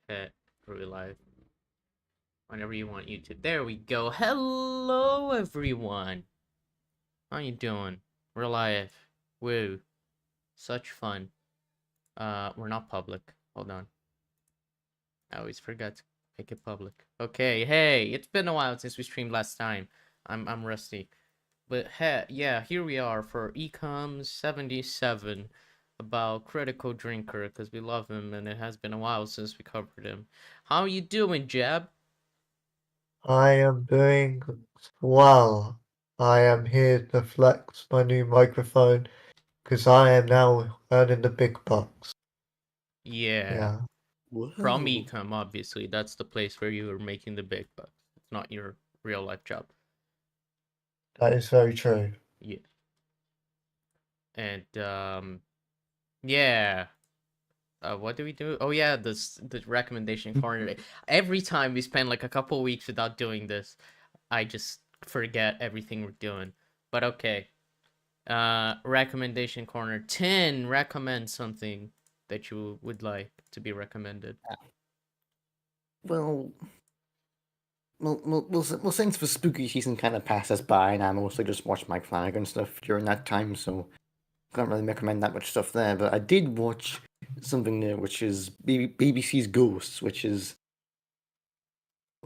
Okay, are we live? Whenever you want YouTube. There we go. Hello, everyone. How you doing? We're live. Woo. Such fun. We're not public. Hold on. I always forget to make it public. Okay, hey, it's been a while since we streamed last time. I'm rusty. But hey, yeah, here we are for ECUM 77 about Critical Drinker, because we love him and it has been a while since we covered him. How you doing, Jeb? I am doing well. I am here to flex my new microphone because I am now earning the big bucks. Yeah, Yeah, from Whoa. Ecom, obviously. That's the place where you are making the big bucks. It's not your real life job. that is very true. Yeah. And yeah. What do we do? Oh yeah, the recommendation corner. Every time we spend like a couple weeks without doing this, I just forget everything we're doing. But okay. Recommendation corner. 10, recommend something that you would like to be recommended. Well, since the spooky season kind of passes by, and I mostly just watch Mike Flanagan stuff during that time, so can't really recommend that much stuff there. But I did watch something there, which is BBC's Ghosts, which is,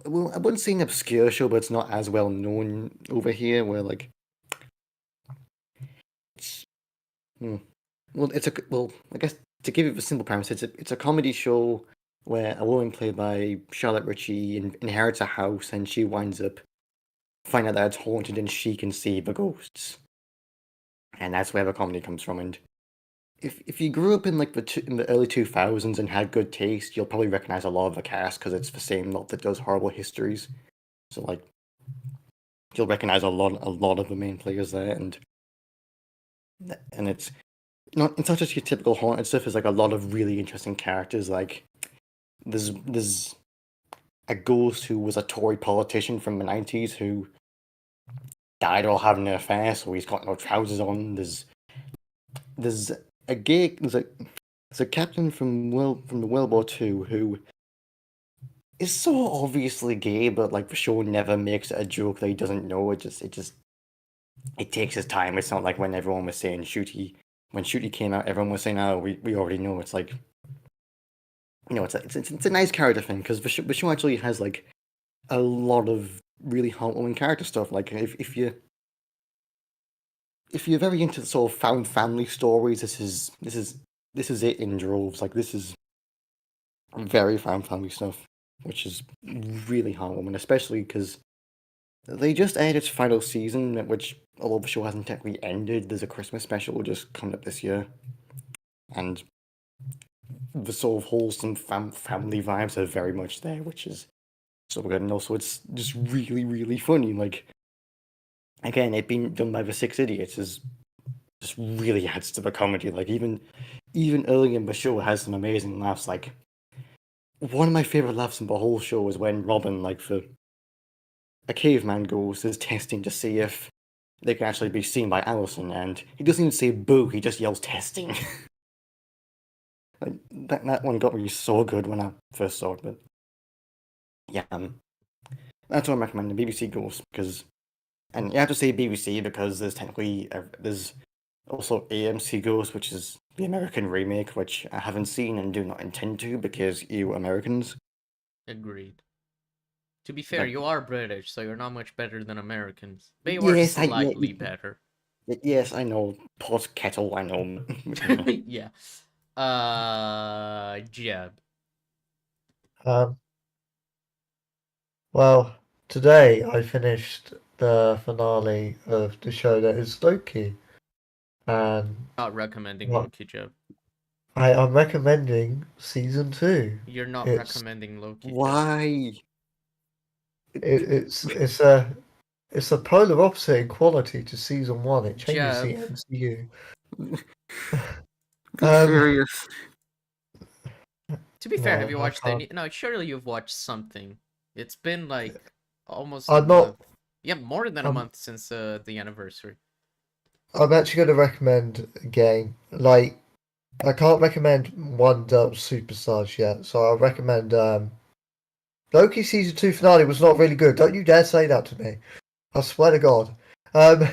well, I wouldn't say an obscure show, but it's not as well known over here. Where like, it's, I guess to give you the simple premise, it's a comedy show where a woman played by Charlotte Ritchie inherits a house and she winds up finding out that it's haunted and she can see the ghosts. And that's where the comedy comes from. And if you grew up in like in the early 2000s and had good taste, you'll probably recognize a lot of the cast because it's the same lot that does Horrible Histories. So like you'll recognize a lot of the main players there, and it's not just your typical haunted stuff. It's like a lot of really interesting characters. Like there's a ghost who was a Tory politician from the 90s who died while having an affair, so he's got no trousers on. There's a captain from the World War II who is so obviously gay, but like the show never makes it a joke that he doesn't know. It takes his time. It's not like when everyone was saying Shooty. When Shooty came out, everyone was saying, "Oh, we already know." It's like, it's a nice character thing because the show actually has like a lot of really heartwarming character stuff. Like if you're very into the sort of found family stories, this is it in droves. Like this is very found family stuff, which is really heartwarming, especially because they just aired its final season, which although the show hasn't technically ended, there's a Christmas special just coming up this year, and the sort of wholesome family vibes are very much there, which is so good, and also it's just really really funny. Like again, it being done by the Six Idiots is just really adds to the comedy. Like even early in the show has some amazing laughs. Like one of my favorite laughs in the whole show is when Robin, like a caveman ghost, is testing to see if they can actually be seen by Allison, and he doesn't even say boo, he just yells testing. Like, that one got me so good when I first saw it, but yeah, that's what I'm recommending, BBC Ghosts, because, and you have to say BBC because there's also AMC Ghosts, which is the American remake, which I haven't seen and do not intend to because you Americans. Agreed. To be fair, Like, you are British, so you're not much better than Americans. But you are yes, slightly better. yes, I know. Pot kettle, I know. Yeah. Jeb. Um, well, today I finished the finale of the show that is Loki, and Not recommending what Loki, Jeb. I'm recommending season 2. You're not It's recommending Loki, Jeb. Why? it's a polar opposite in quality to season 1. It changes the Jeb. MCU. Be Um, serious. To be fair, have no, you I watched can't. any? No, surely you've watched something. It's been like almost a I'm not. month. Yeah, more than a I'm. month since the anniversary. I'm actually going to recommend a game. Like I can't recommend one superstars yet, so I'll recommend Loki season 2 finale was not really good. Don't you dare say that to me. I swear to God. Um,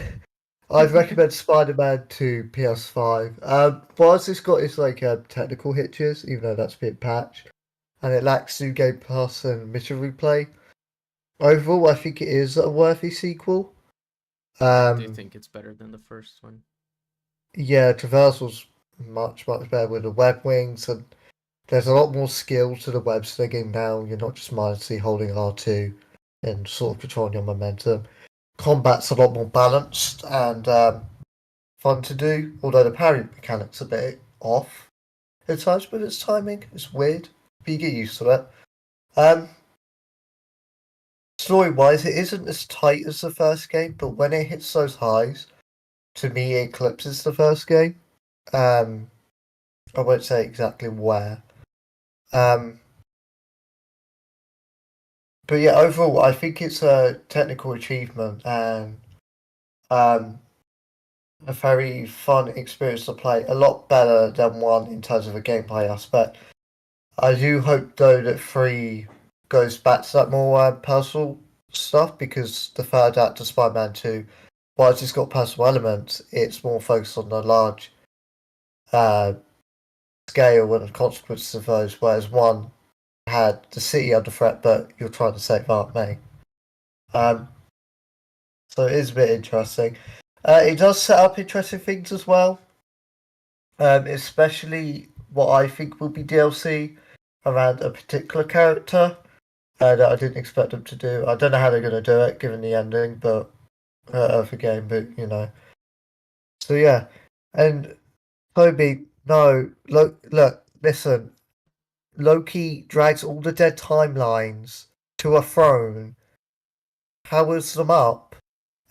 I'd recommend Spider-Man to PS5. Whilst it's got its like technical hitches, even though that's a bit patched, and it lacks new game plus and mission replay. Overall, I think it is a worthy sequel. I do think it's better than the first one. Yeah, traversal's much better with the web wings, and there's a lot more skill to the web slinging now. You're not just mindlessly holding R2 and sort of controlling your momentum. Combat's a lot more balanced and fun to do, although the parry mechanic's a bit off at times, but its timing is weird, but you get used to it. Story-wise, it isn't as tight as the first game, but when it hits those highs, to me, it eclipses the first game. I won't say exactly where. But yeah, overall, I think it's a technical achievement and a very fun experience to play. A lot better than one in terms of a gameplay aspect. I do hope though that 3 goes back to that more personal stuff, because the third act of Spider-Man 2, whilst it's got personal elements, it's more focused on the large uh, scale and the consequences of those, whereas 1 had the city under threat, but you're trying to save Aunt May. So it is a bit interesting. It does set up interesting things as well, especially what I think will be DLC around a particular character that I didn't expect them to do. I don't know how they're going to do it given the ending, but of the game, but you know. So yeah, and Toby, no, look, listen. Loki drags all the dead timelines to a throne, powers them up,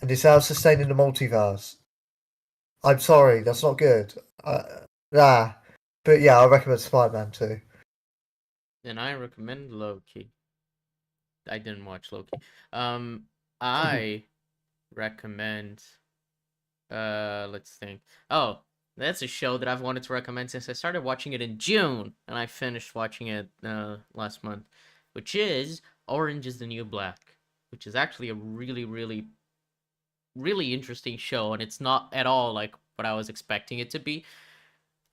and is now sustaining the multiverse. I'm sorry, that's not good. Nah, but yeah, I recommend Spider-Man too. And I recommend Loki. I didn't watch Loki. I recommend. Let's think. Oh, that's a show that I've wanted to recommend since I started watching it in June, and I finished watching it last month, which is Orange is the New Black, which is actually a really, really, really interesting show, and it's not at all like what I was expecting it to be.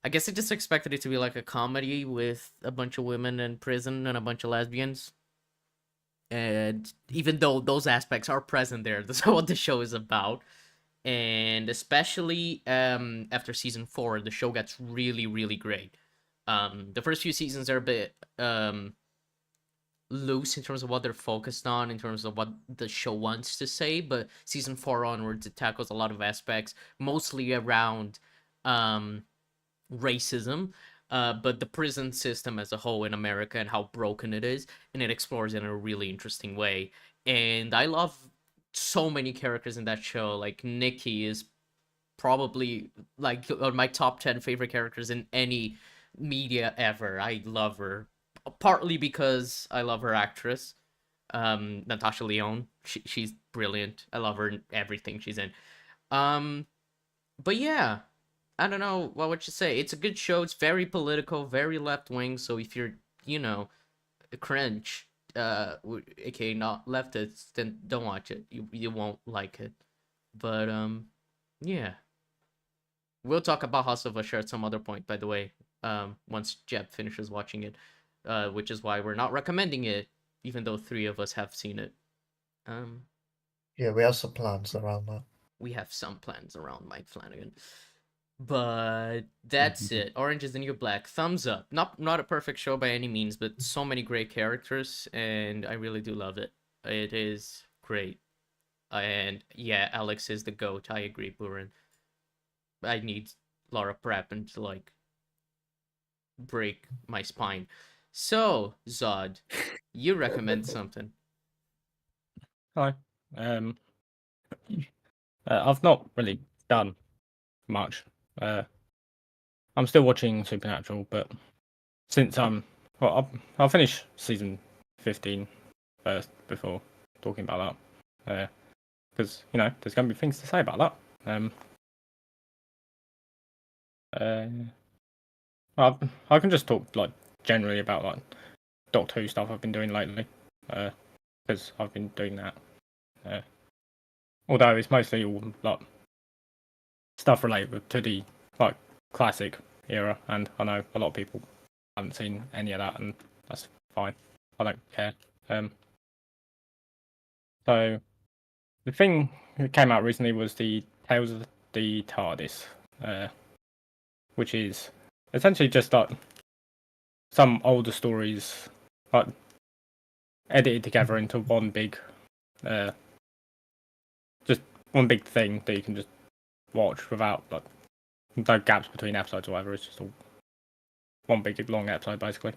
I guess I just expected it to be like a comedy with a bunch of women in prison and a bunch of lesbians. And even though those aspects are present there, that's what the show is about. And especially after season 4, the show gets really, really great. The first few seasons are a bit loose in terms of what they're focused on, in terms of what the show wants to say, but season 4 onwards, it tackles a lot of aspects, mostly around racism, but the prison system as a whole in America and how broken it is, and it explores it in a really interesting way. And I love so many characters in that show. Like Nikki is probably like on my top 10 favorite characters in any media ever. I love her, partly because I love her actress, Natasha Lyonne. She's brilliant. I love her in everything she's in. Um, but yeah, I don't know what would you say. It's a good show. It's very political, very left wing. So if you're, you know, a cringe, aka not leftist, then don't watch it. You won't like it. But yeah, we'll talk about House of Usher at some other point. By the way, once Jeb finishes watching it, which is why we're not recommending it, even though 3 of us have seen it. Um, Yeah, we have some plans around that. we have some plans around Mike Flanagan. But that's it. Orange is the New Black. Thumbs up. Not a perfect show by any means, but so many great characters, and I really do love it. It is great. And yeah, Alex is the GOAT. I agree, Buren. I need Laura Prepon to like break my spine. So, Zod, you recommend something. Hi. I've not really done much. I'm still watching Supernatural, but since I'll finish season 15 first before talking about that, because you know there's going to be things to say about that. I can just talk like generally about like Doctor Who stuff I've been doing lately, because I've been doing that. Although it's mostly all like stuff related to the like classic era, and I know a lot of people haven't seen any of that, and that's fine. I don't care. So the thing that came out recently was the Tales of the TARDIS, which is essentially just like some older stories, like edited together into one big, just one big thing that you can just watch without like no gaps between episodes or whatever. It's just all one big long episode basically,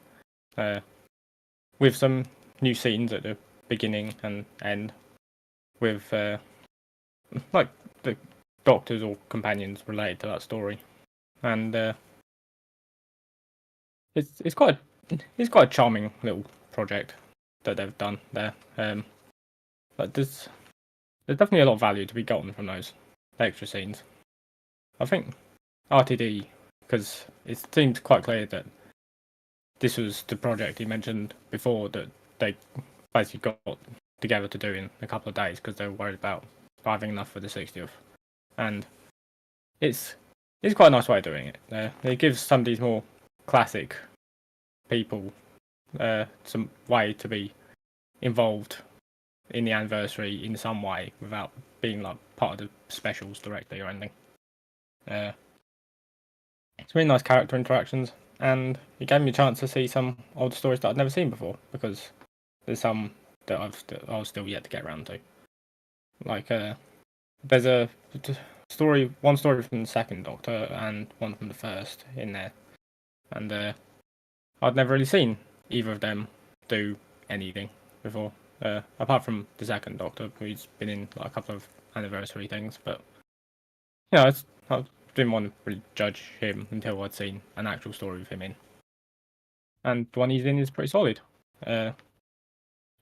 with some new scenes at the beginning and end, with like the doctors or companions related to that story, and it's quite a charming little project that they've done there. But there's definitely a lot of value to be gotten from those extra scenes. I think RTD, because it seems quite clear that this was the project he mentioned before that they basically got together to do in a couple of days because they were worried about having enough for the 60th. And it's quite a nice way of doing it. It gives some of these more classic people some way to be involved in the anniversary in some way without being like part of the specials directly or anything. It's really nice character interactions, and it gave me a chance to see some old stories that I'd never seen before, because there's some that I was still yet to get around to. Like there's one story from the second Doctor and one from the first in there, and I'd never really seen either of them do anything before, apart from the second Doctor, who's been in like a couple of anniversary things. But I didn't want to really judge him until I'd seen an actual story with him in, and the one he's in is pretty solid. It's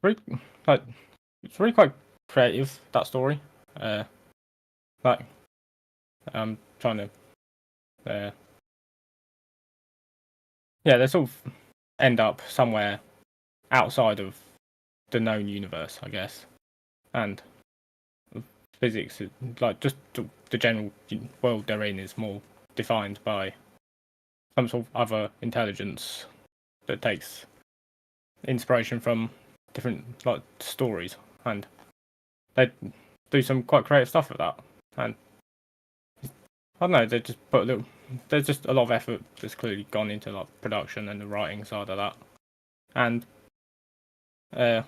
really quite creative, that story. Like I'm trying to, they sort of end up somewhere outside of the known universe, I guess, and physics, like just the general world they're in, is more defined by some sort of other intelligence that takes inspiration from different like stories, and they do some quite creative stuff with that. And I don't know, they just there's just a lot of effort that's clearly gone into like production and the writing side of that. And the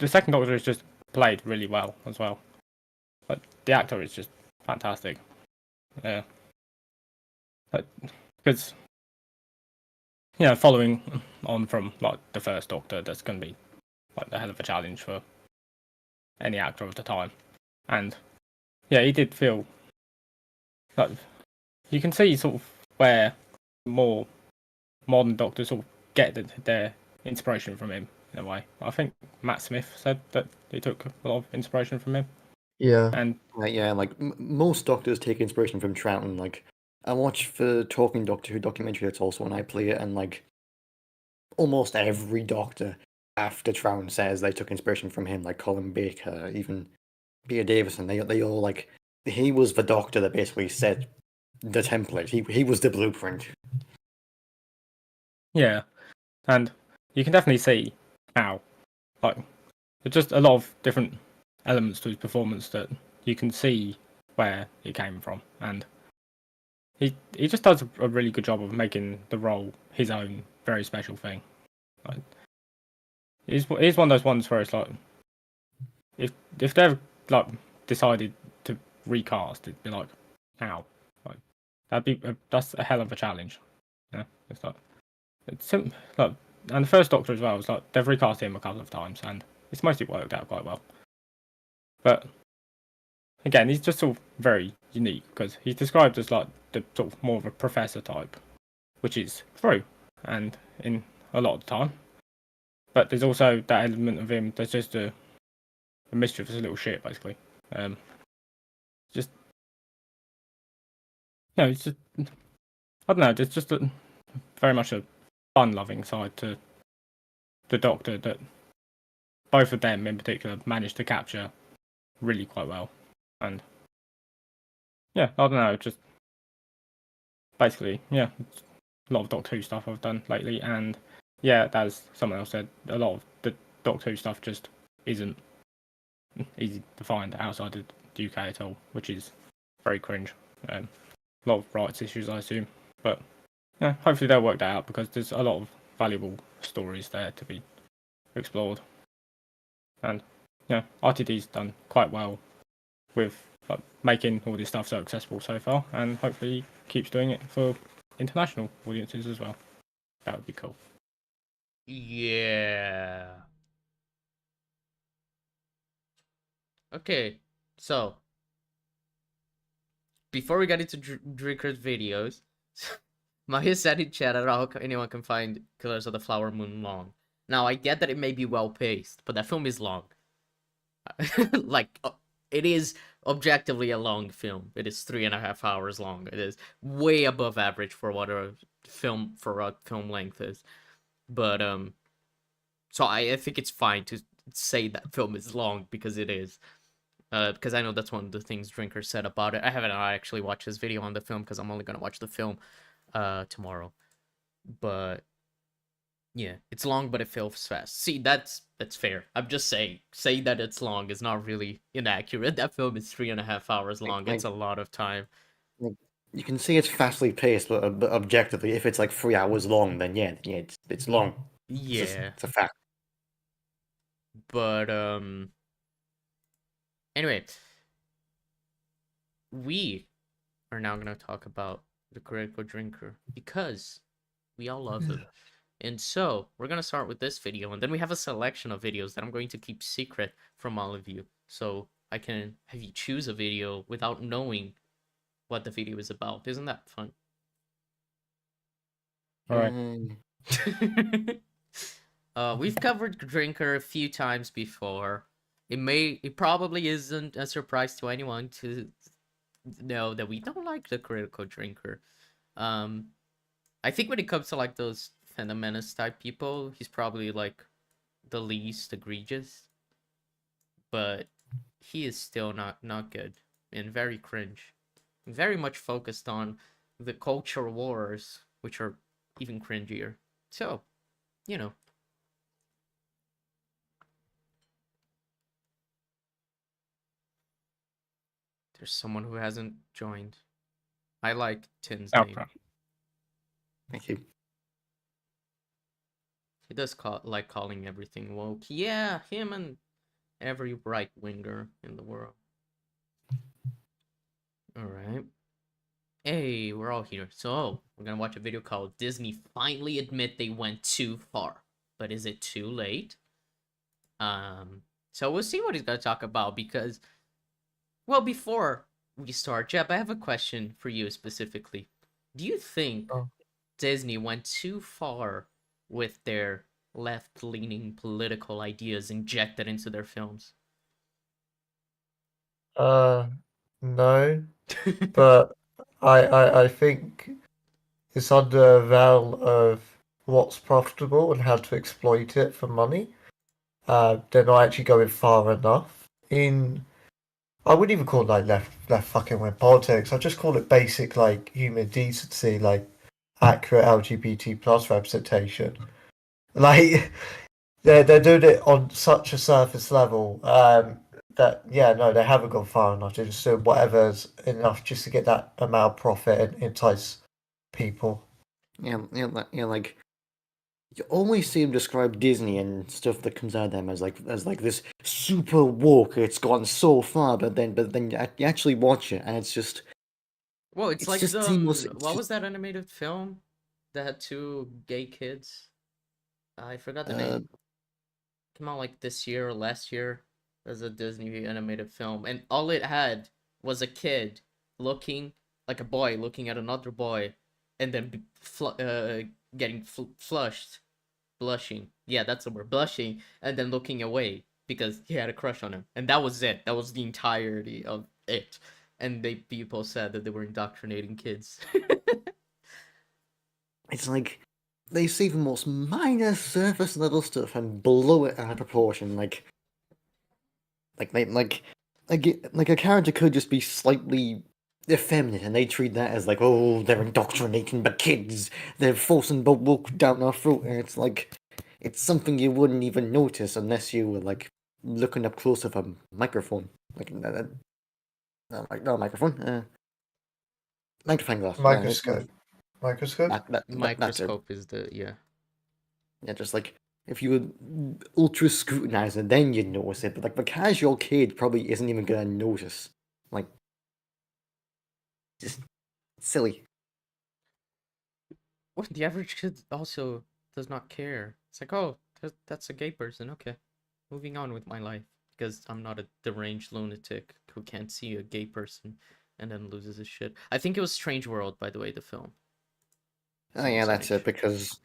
second Doctor is just played really well as well. But the actor is just fantastic. Because following on from like the first Doctor, that's going to be like a hell of a challenge for any actor of the time. And he did feel like you can see sort of where more modern Doctors sort of get their inspiration from him in a way. I think Matt Smith said that he took a lot of inspiration from him. Yeah. And like most Doctors take inspiration from Troughton. Like I watch the Talking Doctor Who documentary that's also on iPlayer, and like almost every Doctor after Troughton says they took inspiration from him, like Colin Baker, even Peter Davison. They all like he was the Doctor that basically set the template. He was the blueprint. Yeah, and you can definitely see how like there's just a lot of different elements to his performance that you can see where it came from, and he just does a really good job of making the role his own very special thing. Like, he's one of those ones where it's like if they've like decided to recast, it'd be like how, like that's a hell of a challenge. Yeah, it's like like, and the first Doctor as well. It's like they've recast him a couple of times, and it's mostly worked out quite well. But again, he's just sort of very unique because he's described as like the sort of more of a professor type, which is true, and in a lot of the time. But there's also that element of him that's just a mischievous little shit, basically. Just it's just I don't know. It's just very much a fun-loving side to the Doctor that both of them in particular managed to capture really quite well. And yeah, I don't know. Just basically, yeah, it's a lot of Doctor Who stuff I've done lately, and yeah, as someone else said, a lot of the Doctor Who stuff just isn't easy to find outside of the UK at all, which is very cringe. A lot of rights issues, I assume, but yeah, hopefully they'll work that out because there's a lot of valuable stories there to be explored. And yeah, RTD's done quite well with making all this stuff so accessible so far, and hopefully keeps doing it for international audiences as well. That would be cool. Yeah. Okay, so before we get into Drinker's videos, Maya said in chat, I don't know how anyone can find Killers of the Flower Moon long. Now, I get that it may be well-paced, but that film is long. Like, it is objectively a long film. It is 3.5 hours long. It is way above average for what a film length is. But, so I think it's fine to say that film is long, because it is. Because I know that's one of the things Drinker said about it. I haven't actually watched his video on the film, because I'm only going to watch the film tomorrow. But yeah, it's long, but it feels fast. See, that's fair. I'm just saying, say that it's long is not really inaccurate. That film is 3.5 hours long. It's a lot of time. You can see it's fastly paced, but objectively, if it's like 3 hours long, then yeah, it's long. Yeah, It's a fact. but anyway, we are now gonna talk about the Critical Drinker because we all love it. And so, we're going to start with this video, and then we have a selection of videos that I'm going to keep secret from all of you. So, I can have you choose a video without knowing what the video is about. Isn't that fun? All right. We've covered Drinker a few times before. It probably isn't a surprise to anyone to know that we don't like the Critical Drinker. I think when it comes to like those Phantom Menace type people, he's probably like the least egregious, but he is still not good and very cringe, very much focused on the culture wars, which are even cringier. So, you know. There's someone who hasn't joined. I like Tin's name. Thank you. He does like calling everything woke. Yeah, him and every right winger in the world. Alright. Hey, we're all here. So, we're gonna watch a video called Disney Finally Admit They Went Too Far. But is it too late? So we'll see what he's gonna talk about because, well, before we start, Jeb, I have a question for you specifically. Do you think Disney went too far with their left-leaning political ideas injected into their films? No, but I think it's under a veil of what's profitable and how to exploit it for money. They're not actually going far enough I wouldn't even call it like left fucking wing politics. I just call it basic like human decency, like accurate LGBT plus representation. Like they're doing it on such a surface level that they haven't gone far enough. They're just doing whatever's enough just to get that amount of profit and entice people. Like you always see them describe Disney and stuff that comes out of them as like this super woke. It's gone so far, but then you actually watch it and it's just. Well, it's like just the seamless. what was that animated film that had two gay kids? I forgot the name. Came out like this year or last year as a Disney animated film, and all it had was a kid looking like a boy looking at another boy, and then getting flushed, blushing. Yeah, that's the word, blushing, and then looking away because he had a crush on him, and that was it. That was the entirety of it. And people said that they were indoctrinating kids. it's like they see the most minor surface level stuff and blow it out of proportion. Like they like a character could just be slightly effeminate, and they treat that as like, oh, they're indoctrinating the kids, they're forcing the woke down our throat, and it's like it's something you wouldn't even notice unless you were like looking up close of a microphone, like no microphone, magnifying glass. Microscope. Microscope? That's it. Microscope is the yeah. Yeah, just like if you would ultra scrutinize it, then you'd notice it. But like the casual kid probably isn't even gonna notice. Like, just silly. What the average kid also does not care. It's like, oh, that's a gay person. Okay, moving on with my life because I'm not a deranged lunatic who can't see a gay person and then loses his shit. I think it was Strange World, by the way, the film. Oh yeah, that's it. Because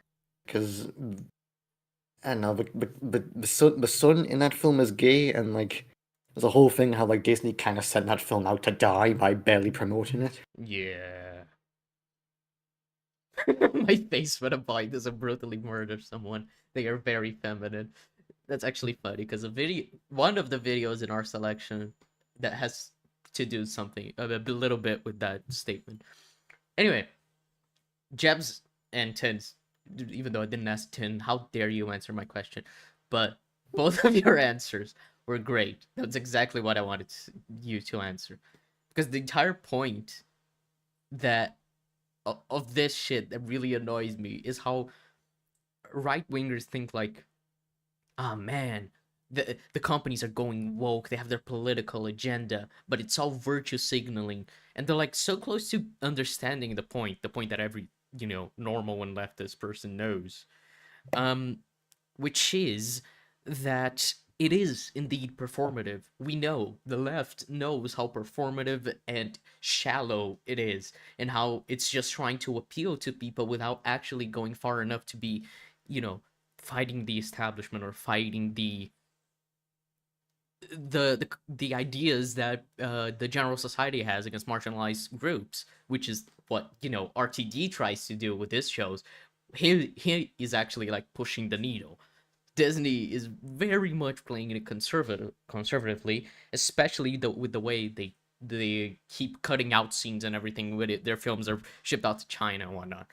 I don't know. But the son in that film is gay, and like there's a whole thing how like Disney kind of sent that film out to die by barely promoting it. Yeah. My face when a boy doesn't brutally murder someone. They are very feminine. That's actually funny because one of the videos in our selection that has to do something a little bit with that statement. Anyway, Jebs and Tins, even though I didn't ask Tin, how dare you answer my question? But both of your answers were great. That's exactly what I wanted you to answer. Because the entire point that of this shit that really annoys me is how right wingers think like, ah, man, the companies are going woke, they have their political agenda, but it's all virtue signaling, and they're like so close to understanding the point that every normal and leftist person knows, which is that it is indeed performative. We know, the left knows how performative and shallow it is, and how it's just trying to appeal to people without actually going far enough to be, fighting the establishment or fighting the ideas that the general society has against marginalized groups, which is what RTD tries to do with his shows. He is actually like pushing the needle. Disney is very much playing it conservatively, especially with the way they keep cutting out scenes and everything with it. Their films are shipped out to China and whatnot.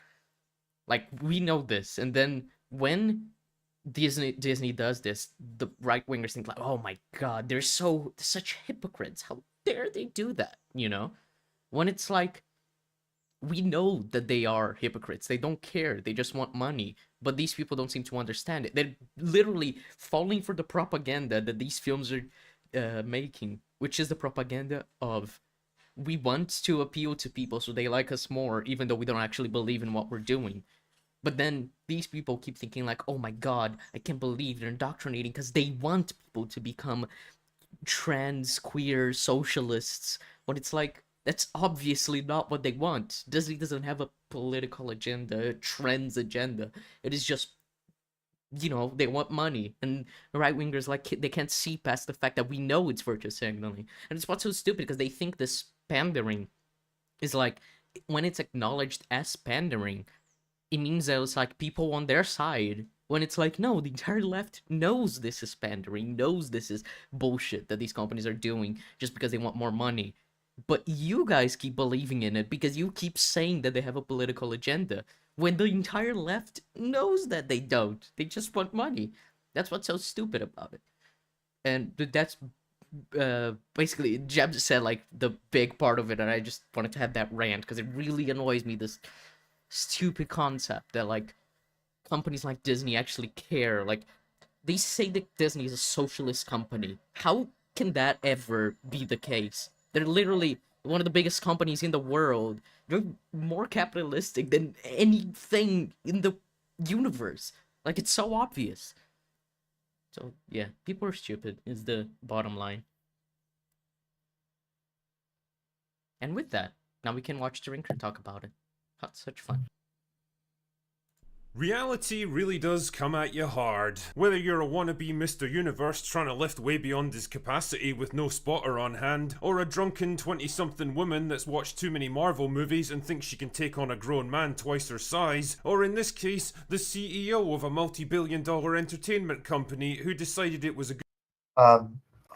Like, we know this, and then when Disney does this, the right wingers think like, oh my god, they're such hypocrites. How dare they do that? When it's like, we know that they are hypocrites. They don't care. They just want money. But these people don't seem to understand it. They're literally falling for the propaganda that these films are making, which is the propaganda of, we want to appeal to people so they like us more, even though we don't actually believe in what we're doing. But then these people keep thinking like, oh my god, I can't believe they're indoctrinating because they want people to become trans, queer, socialists. When it's like, that's obviously not what they want. Disney doesn't have a political agenda, a trends agenda. It is just, they want money. And right wingers, like, they can't see past the fact that we know it's virtue signaling. And it's what's so stupid because they think this pandering is like, when it's acknowledged as pandering, it means that it's like people on their side, when it's like, no, the entire left knows this is pandering, knows this is bullshit that these companies are doing just because they want more money. But you guys keep believing in it because you keep saying that they have a political agenda, when the entire left knows that they don't. They just want money. That's what's so stupid about it. And that's basically, Jeb said like the big part of it, and I just wanted to have that rant because it really annoys me, this stupid concept that like companies like Disney actually care. Like, they say that Disney is a socialist company. How can that ever be the case? They're literally one of the biggest companies in the world. They're more capitalistic than anything in the universe. Like, it's so obvious. So yeah, people are stupid is the bottom line. And with that, now we can watch Drinker talk about it. That's such fun. Reality really does come at you hard. Whether you're a wannabe Mr. Universe trying to lift way beyond his capacity with no spotter on hand, or a drunken 20-something woman that's watched too many Marvel movies and thinks she can take on a grown man twice her size, or in this case, the CEO of a multi-billion-dollar entertainment company who decided it was a good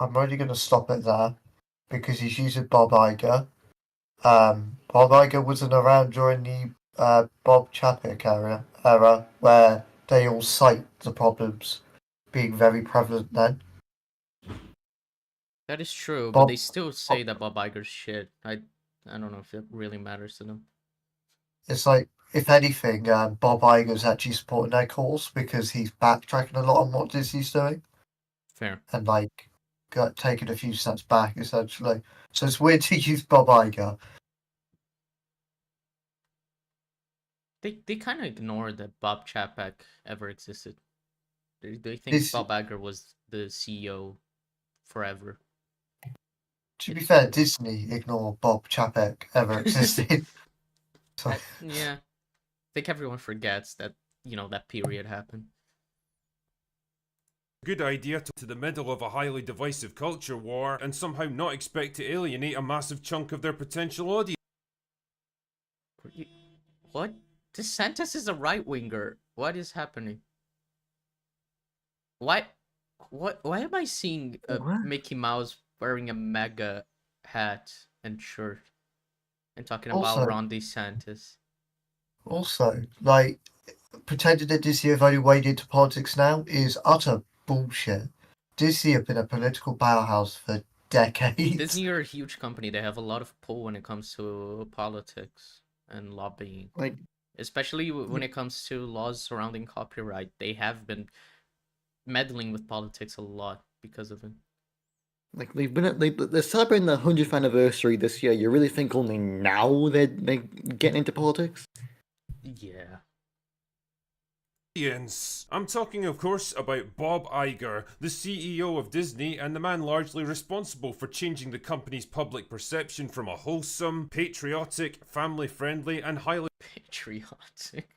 I'm only going to stop it there because he's using Bob Iger. Bob Iger wasn't around during the Bob Chapek era where they all cite the problems being very prevalent then. That is true, but Bob, they still say that Bob Iger's shit. I don't know if it really matters to them. it's like, if anything, Bob Iger's actually supporting their cause because he's backtracking a lot on what Disney's doing Fair. and like taking a few steps back essentially. So it's weird to use Bob Iger. They kind of ignore that Bob Chapek ever existed. They think This, Bob Iger was the CEO forever. to be fair, Disney ignore Bob Chapek ever existed. So, Yeah, I think everyone forgets that that period happened. good idea to the middle of a highly divisive culture war and somehow not expect to alienate a massive chunk of their potential audience. What? DeSantis is a right winger. What is happening? Why? Why am I seeing What? Mickey Mouse wearing a MAGA hat and shirt and talking about Also- Ron DeSantis? Also, like, pretending that Disney have only waded into politics now is utter bullshit. Disney have been a political powerhouse for decades. Disney are a huge company. They have a lot of pull when it comes to politics and lobbying. Like, Especially when it comes to laws surrounding copyright. They have been meddling with politics a lot because of it. like they've been they're celebrating the 100th anniversary this year. You really think only now they're getting into politics? Yeah. I'm talking, of course, about Bob Iger, the CEO of Disney and the man largely responsible for changing the company's public perception from a wholesome, patriotic, family-friendly, and highly Patriotic.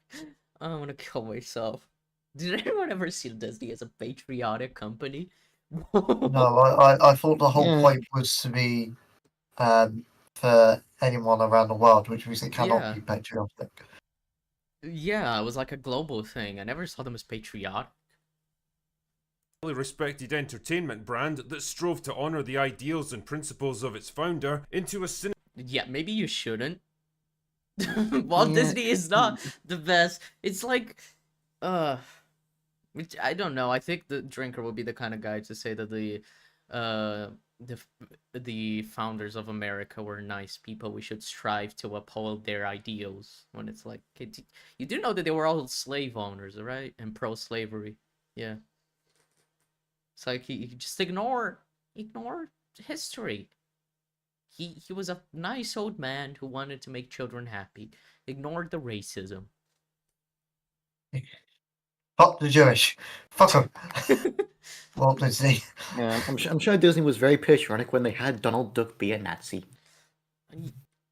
I want to kill myself. Did anyone ever see Disney as a patriotic company? No, I thought the whole Yeah. point was to be for anyone around the world, which means it cannot Yeah. be patriotic. Yeah, it was like a global thing. I never saw them as patriotic. respected entertainment brand that strove to honor the ideals and principles of its founder into a Yeah, maybe you shouldn't. Walt Yeah. Disney is not the best. It's like, which I don't know. I think the drinker will be the kind of guy to say that the founders of America were nice people. We should strive to uphold their ideals. When it's like, you do know that they were all slave owners, right? And pro-slavery. Yeah. It's like you just ignore history. He was a nice old man who wanted to make children happy. Ignored the racism. Fuck the Jewish. Fuck them. Walt Disney. Yeah, I'm sure Disney was very patriotic when they had Donald Duck be a Nazi.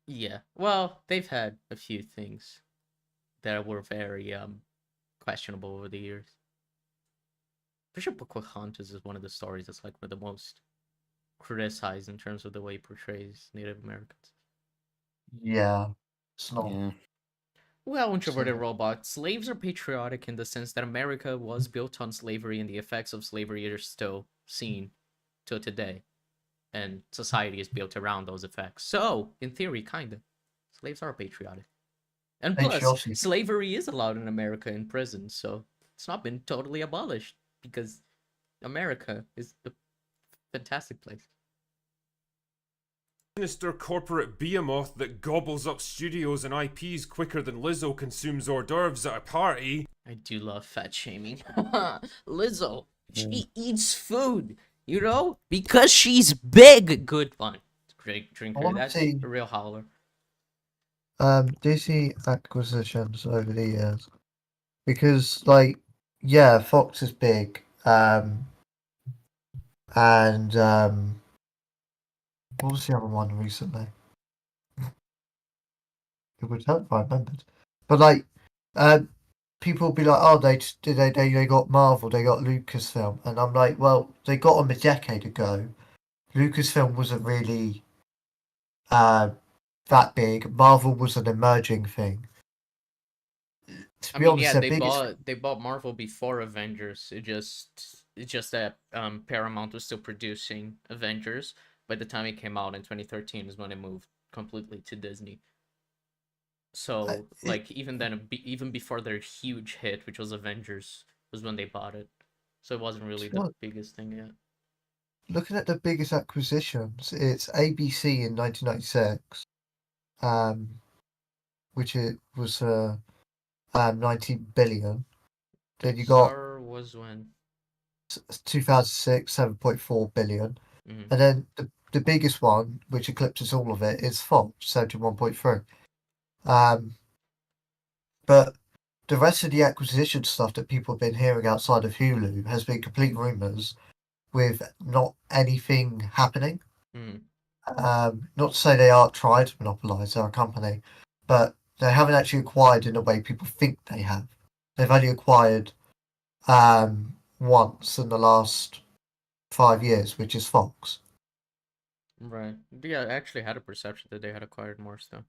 Yeah. Well, they've had a few things that were very questionable over the years. Pretty sure Pocahontas is one of the stories that's like one of the most criticized in terms of the way it portrays Native Americans. Yeah. It's not. Yeah. Well, introverted So- robots, slaves are patriotic in the sense that America was built on slavery and the effects of slavery are still seen till today. And society is built around those effects. So, in theory, kinda. Slaves are patriotic. And plus, Patriotic. slavery is allowed in America in prison, so it's not been totally abolished because America is a fantastic place. sinister corporate behemoth that gobbles up studios and IPs quicker than Lizzo consumes hors d'oeuvres at a party. I do love fat shaming. Lizzo, she eats food, you know, because she's big. Good one. Great drinker. wanna That's see- a real howler. Disney acquisitions over the years. Because, like, yeah, Fox is big. And what was the other one recently? It would help if I remembered. But like, people will be like, oh, they got Marvel, they got Lucasfilm, and I'm like, well, they got them a decade ago. Lucasfilm wasn't really that big. Marvel was an emerging thing. To I be mean, honest, yeah, their biggest they bought Marvel before Avengers. It's just that Paramount was still producing Avengers. By the time it came out in 2013 is when it moved completely to Disney. So it, like even then, even before their huge hit, which was Avengers, was when they bought it. So it wasn't really the biggest thing yet. looking at the biggest acquisitions, it's ABC in 1996, which it was 19 billion. Then you got Pixar was when. 2006, 7.4 billion. Mhm. And then the biggest one, which eclipses all of it, is Fox, 71.3. But the rest of the acquisition stuff that people have been hearing outside of Hulu has been complete rumours with not anything happening. Mhm. Not to say they aren't trying to monopolise our company, but they haven't actually acquired in the way people think they have. They've only acquired once in the last 5 years, which is Fox. Right. Yeah, I actually had a perception that they had acquired more stuff.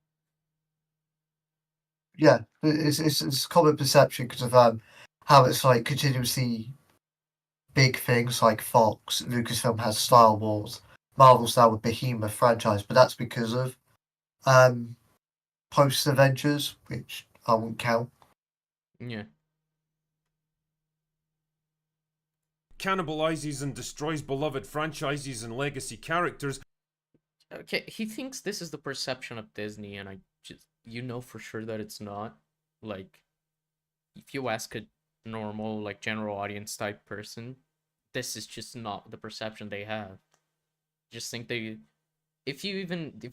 Yeah, it's common perception because of how it's like continuously big things like Fox, Lucasfilm has Star Wars, Marvel's now a behemoth franchise, but that's because of post Avengers, which I wouldn't count. Yeah. Cannibalizes and destroys beloved franchises and legacy characters. Okay, he thinks this is the perception of Disney, and I just for sure that it's not. Like, if you ask a normal, like, general audience type person, this is just not the perception they have. Just think if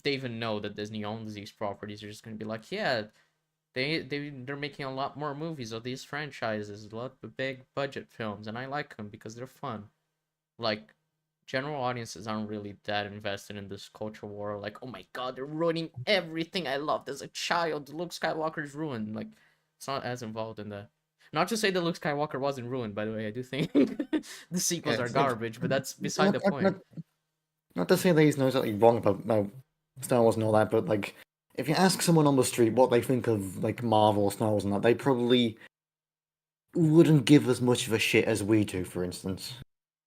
they even know that Disney owns these properties, they're just gonna be like, yeah, they're making a lot more movies of these franchises, a lot of big budget films, and I like them because they're fun. Like, general audiences aren't really that invested in this culture war. Like, oh my god, they're ruining everything I loved as a child. Luke Skywalker's ruined. Like, it's not as involved in that. Not to say that Luke Skywalker wasn't ruined, by the way. I do think the Yeah, sequels are it's like garbage, but that's beside not, the not, point. not, not to say that he's necessarily wrong about Star Wars and all that, but like if you ask someone on the street what they think of like Marvel, Star Wars, and that, they probably wouldn't give as much of a shit as we do, for instance.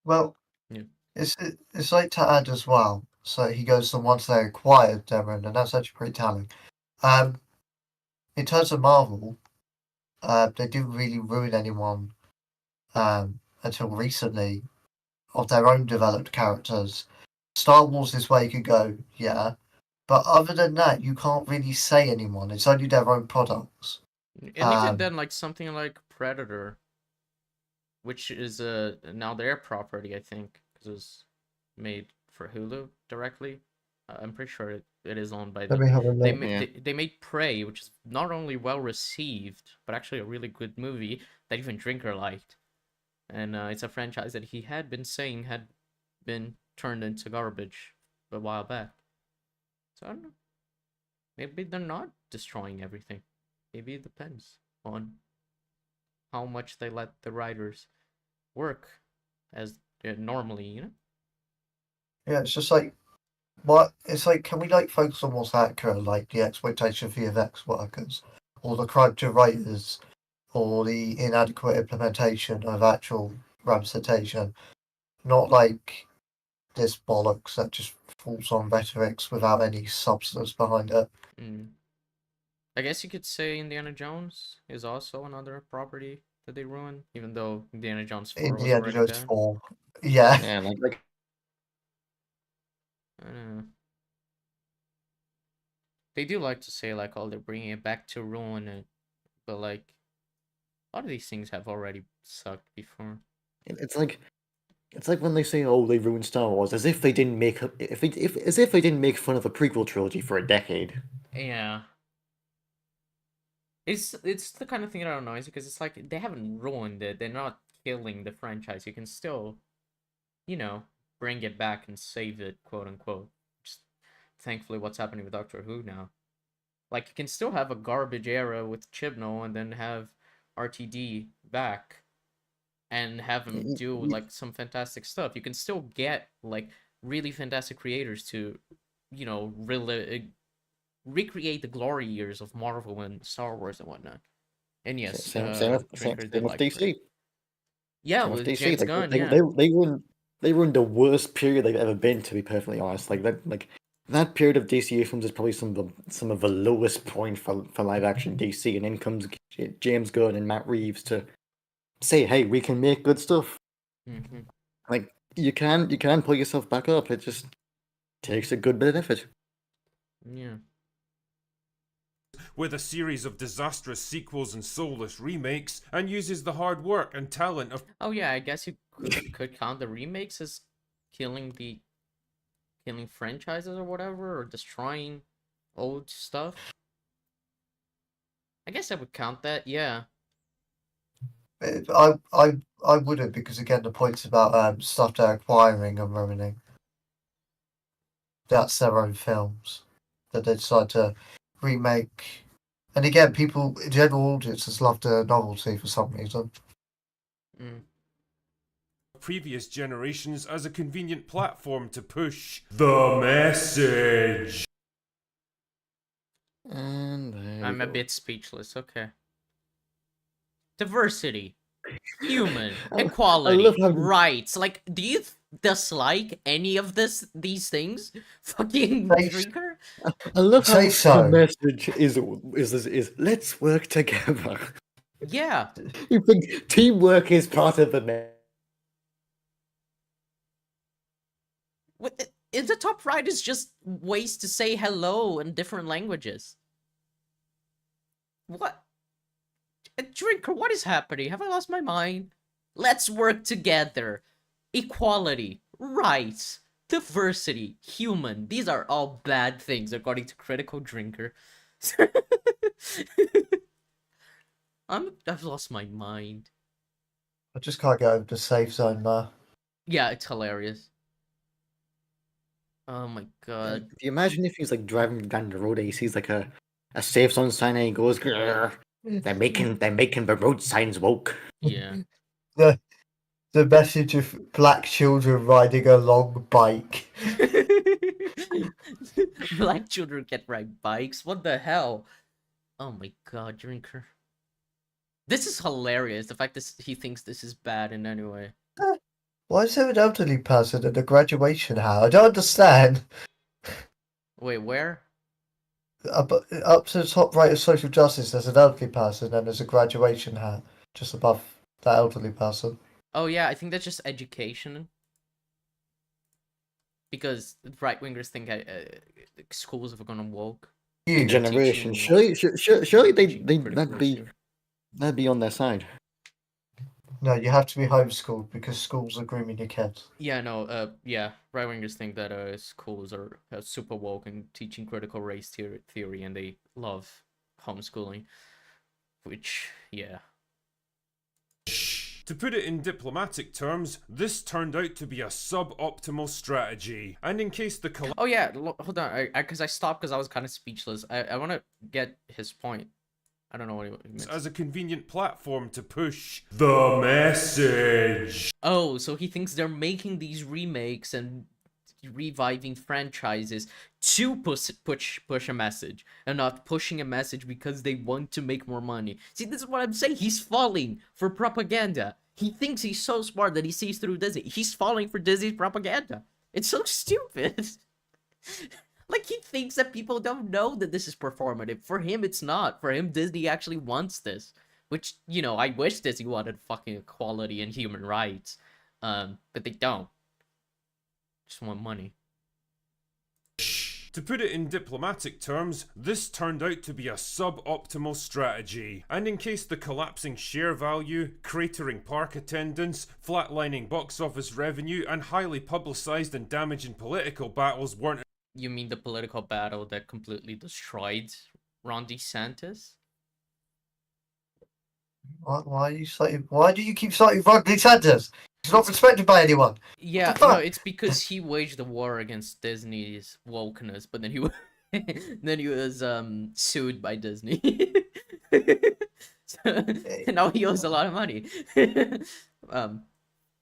Well, Yeah. it's like to add as well. So he goes to once they acquired Devon, and that's actually pretty telling. Um, in terms of Marvel, they didn't really ruin anyone until recently of their own developed characters. Star Wars is where you could go, yeah, but other than that, you can't really say anyone. It's only their own products. And even then, like, something like Predator, which is now their property, I think, because it was made for Hulu directly. I'm pretty sure it is owned by Let them. me have a They look. Yeah. they made Prey, which is not only well received, but actually a really good movie that even Drinker liked. And it's a franchise that he had been saying had been turned into garbage a while back. So I don't know. Maybe they're not destroying everything. Maybe it depends on how much they let the writers work as normally, Yeah, it's just like what it's like. Can we like focus on what's accurate, like the exploitation of VFX workers, or the corrupted writers, or the inadequate implementation of actual representation, not like this bollocks that just falls on rhetorics without any substance behind it. Mm. I guess you could say Indiana Jones is also another property that they ruined, even though Indiana Jones 4 was Indiana already Jones bad. 4. Yeah. Yeah, like I don't know. They do like to say, like, oh, they're bringing it back to ruin it, but, like, a lot of these things have already sucked before. it's like it's like when they say, "Oh, they ruined Star Wars," as if they didn't make as if they didn't make fun of the prequel trilogy for a decade. Yeah. It's the kind of thing that I don't know, is because it's like they haven't ruined it. They're not killing the franchise. You can still, bring it back and save it, quote unquote. Just thankfully what's happening with Doctor Who now. Like, you can still have a garbage era with Chibnall and then have RTD back and have him do like some fantastic stuff. You can still get like really fantastic creators to, you know, really recreate the glory years of Marvel and Star Wars and whatnot. And yes, Drinker did with like DC. it. Yeah, Same with with DC. James Like Gunn, they, yeah. they run the worst period they've ever been. To be perfectly honest, that period of DC films is probably some of the lowest point for live action DC, and then comes James Gunn and Matt Reeves to say, "Hey, we can make good stuff." Mm-hmm. Like you can pull yourself back up. It just takes a good bit of effort. Yeah. With a series of disastrous sequels and soulless remakes, and uses the hard work and talent of Oh yeah, I guess you could count the remakes as killing franchises or whatever, or destroying old stuff. I guess I would count that, yeah. I wouldn't, because again the point's about stuff they're acquiring and ruining. That's their own films that they decide to remake. And again, people, general audiences love the novelty for some reason. Mm. previous generations as a convenient platform to push the message. And I'm a bit speechless, okay. Diversity. Human. Equality. love how- Rights. Like, do you dislike any of these things? Fucking They- Drinker? I love how Say so. the message is let's work together. Yeah. You think teamwork is part of the message? In the top right is just ways to say hello in different languages. What? Drinker, what is happening? Have I lost my mind? Let's work together. Equality, rights, diversity, human. These are all bad things according to Critical Drinker. I've lost my mind. I just can't get over the safe zone there. Yeah, it's hilarious. Oh my god. If you imagine if he's like driving down the road and he sees like a safe zone sign and he goes, "Grr, they're making the road signs woke." Yeah. The message of black children riding a long bike. Black children can ride bikes. What the hell? Oh my god, Drinker. This is hilarious. The fact that he thinks this is bad in any way. Why is there an elderly person at a graduation hat? I don't understand. Wait, where? Up to the top right of social justice, there's an elderly person and there's a graduation hat just above that elderly person. Oh yeah, I think that's just education. Because right wingers think schools are gonna woke. You Generation. teaching- Surely Critical that'd be on their side. No, you have to be homeschooled because schools are grooming your kids. Yeah, no, yeah, right wingers think that schools are super woke and teaching critical race theory, and they love homeschooling, which, yeah. To put it in diplomatic terms, this turned out to be a suboptimal strategy. And in case the Oh yeah, hold on, because I stopped because I was kind of speechless. I want to get his point. I don't know what he meant. as a convenient platform to push the message. Oh, so he thinks they're making these remakes and reviving franchises to push a message, and not pushing a message because they want to make more money. See, this is what I'm saying. He's falling for propaganda. He thinks he's so smart that he sees through Disney. He's falling for Disney's propaganda. It's so stupid. Like, he thinks that people don't know that this is performative. For him, it's not. For him, Disney actually wants this. Which, you know, I wish Disney wanted fucking equality and human rights. But they don't. Just want money. To put it in diplomatic terms, this turned out to be a suboptimal strategy. And in case the collapsing share value, cratering park attendance, flatlining box office revenue, and highly publicised and damaging political battles weren't. You mean the political battle that completely destroyed Ron DeSantis? Why do you keep citing Ron DeSantis? He's not respected by anyone. Yeah, What the no, fuck? it's because he waged a war against Disney's wokeness, but then he then he was sued by Disney. And now he owes a lot of money.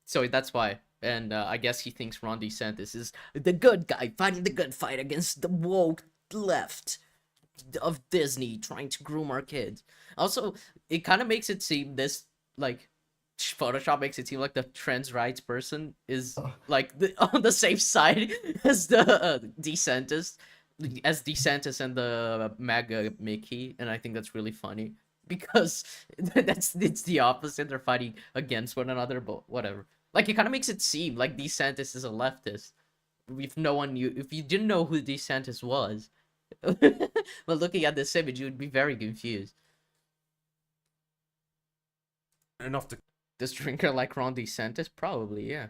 So that's why. And I guess he thinks Ron DeSantis is the good guy fighting the good fight against the woke left of Disney trying to groom our kids. Also, it kind of makes it seem this like Photoshop makes it seem like the trans rights person is like on the safe side as the DeSantis, and the MAGA Mickey, and I think that's really funny because it's the opposite. They're fighting against one another, but whatever. Like it kind of makes it seem like DeSantis is a leftist. If you didn't know who DeSantis was, but looking at this image, you would be very confused. enough to This drinker like Ron DeSantis? Probably, yeah.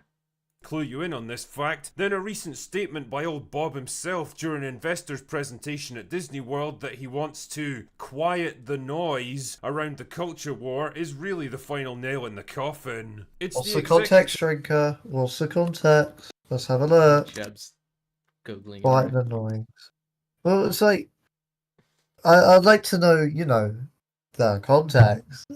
clue you in on this fact, then a recent statement by old Bob himself during an investor's presentation at Disney World that he wants to quiet the noise around the culture war is really the final nail in the coffin. It's What's the the context, drinker? What's the context? Let's have a look. Jeb's Googling. it Quite right annoying. Well, it's like I'd like to know, the context.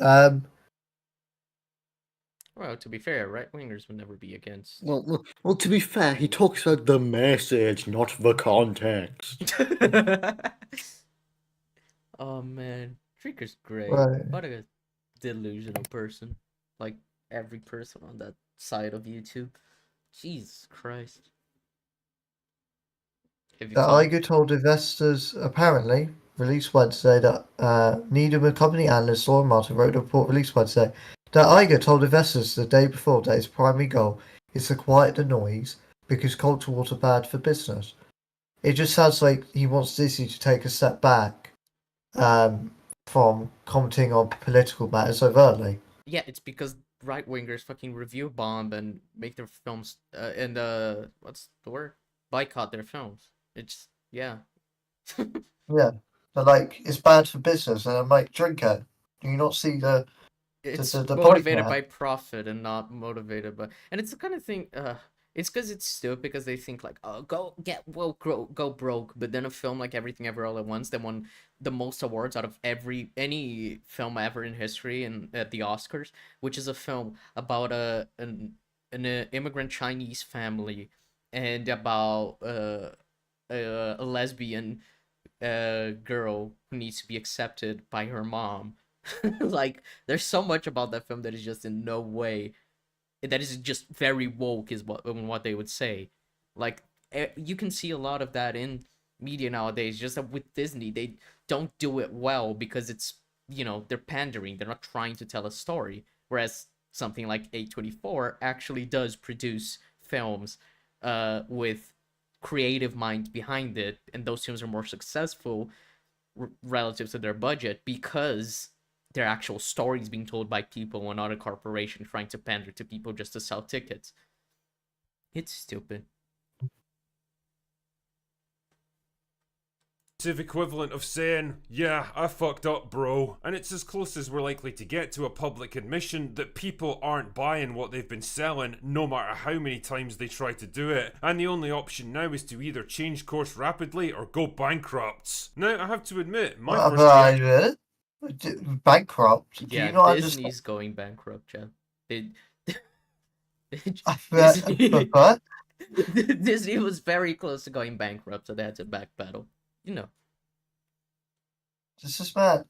Well, to be fair, right wingers would never be against. Well, to be fair, he talks about the message, not the context. Oh man, Drinker's great. Right. What a delusional person. Like every person on that side of YouTube. Jesus Christ. Have you The found- Iger told investors, apparently, released Wednesday, that Needham and Company analyst Laura Martin wrote a report released Wednesday that Iger told investors the day before that his primary goal is to quiet the noise because culture wars are bad for business. It just sounds like he wants Disney to take a step back from commenting on political matters overtly. Yeah, it's because right wingers fucking review bomb and make their films and what's the word? Boycott their films. It's yeah. Yeah. But it's bad for business, and I'm like, drinker, do you not see the It's the point motivated there? by profit and not motivated by, and it's the kind of thing it's because it's stupid because they think like, oh, go get woke, go broke, but then a film like Everything Ever All at Once that won the most awards out of any film ever in history and at the Oscars, which is a film about an immigrant Chinese family and about a lesbian girl who needs to be accepted by her mom. Like there's so much about that film that is just in no way, that is just very woke is what they would say. Like you can see a lot of that in media nowadays, just that with Disney they don't do it well because it's, they're pandering, they're not trying to tell a story, whereas something like A24 actually does produce films with creative minds behind it, and those films are more successful relative to their budget because their actual stories being told by people and not a corporation trying to pander to people just to sell tickets. It's stupid. Equivalent of saying, yeah, I fucked up, bro. And it's as close as we're likely to get to a public admission that people aren't buying what they've been selling, no matter how many times they try to do it. And the only option now is to either change course rapidly or go bankrupt. Now, I have to admit, my first bankrupt. Do Yeah, you not Disney's going bankrupt, Jeff. understand? What? Disney was very close to going bankrupt, so they had to backpedal. This is man.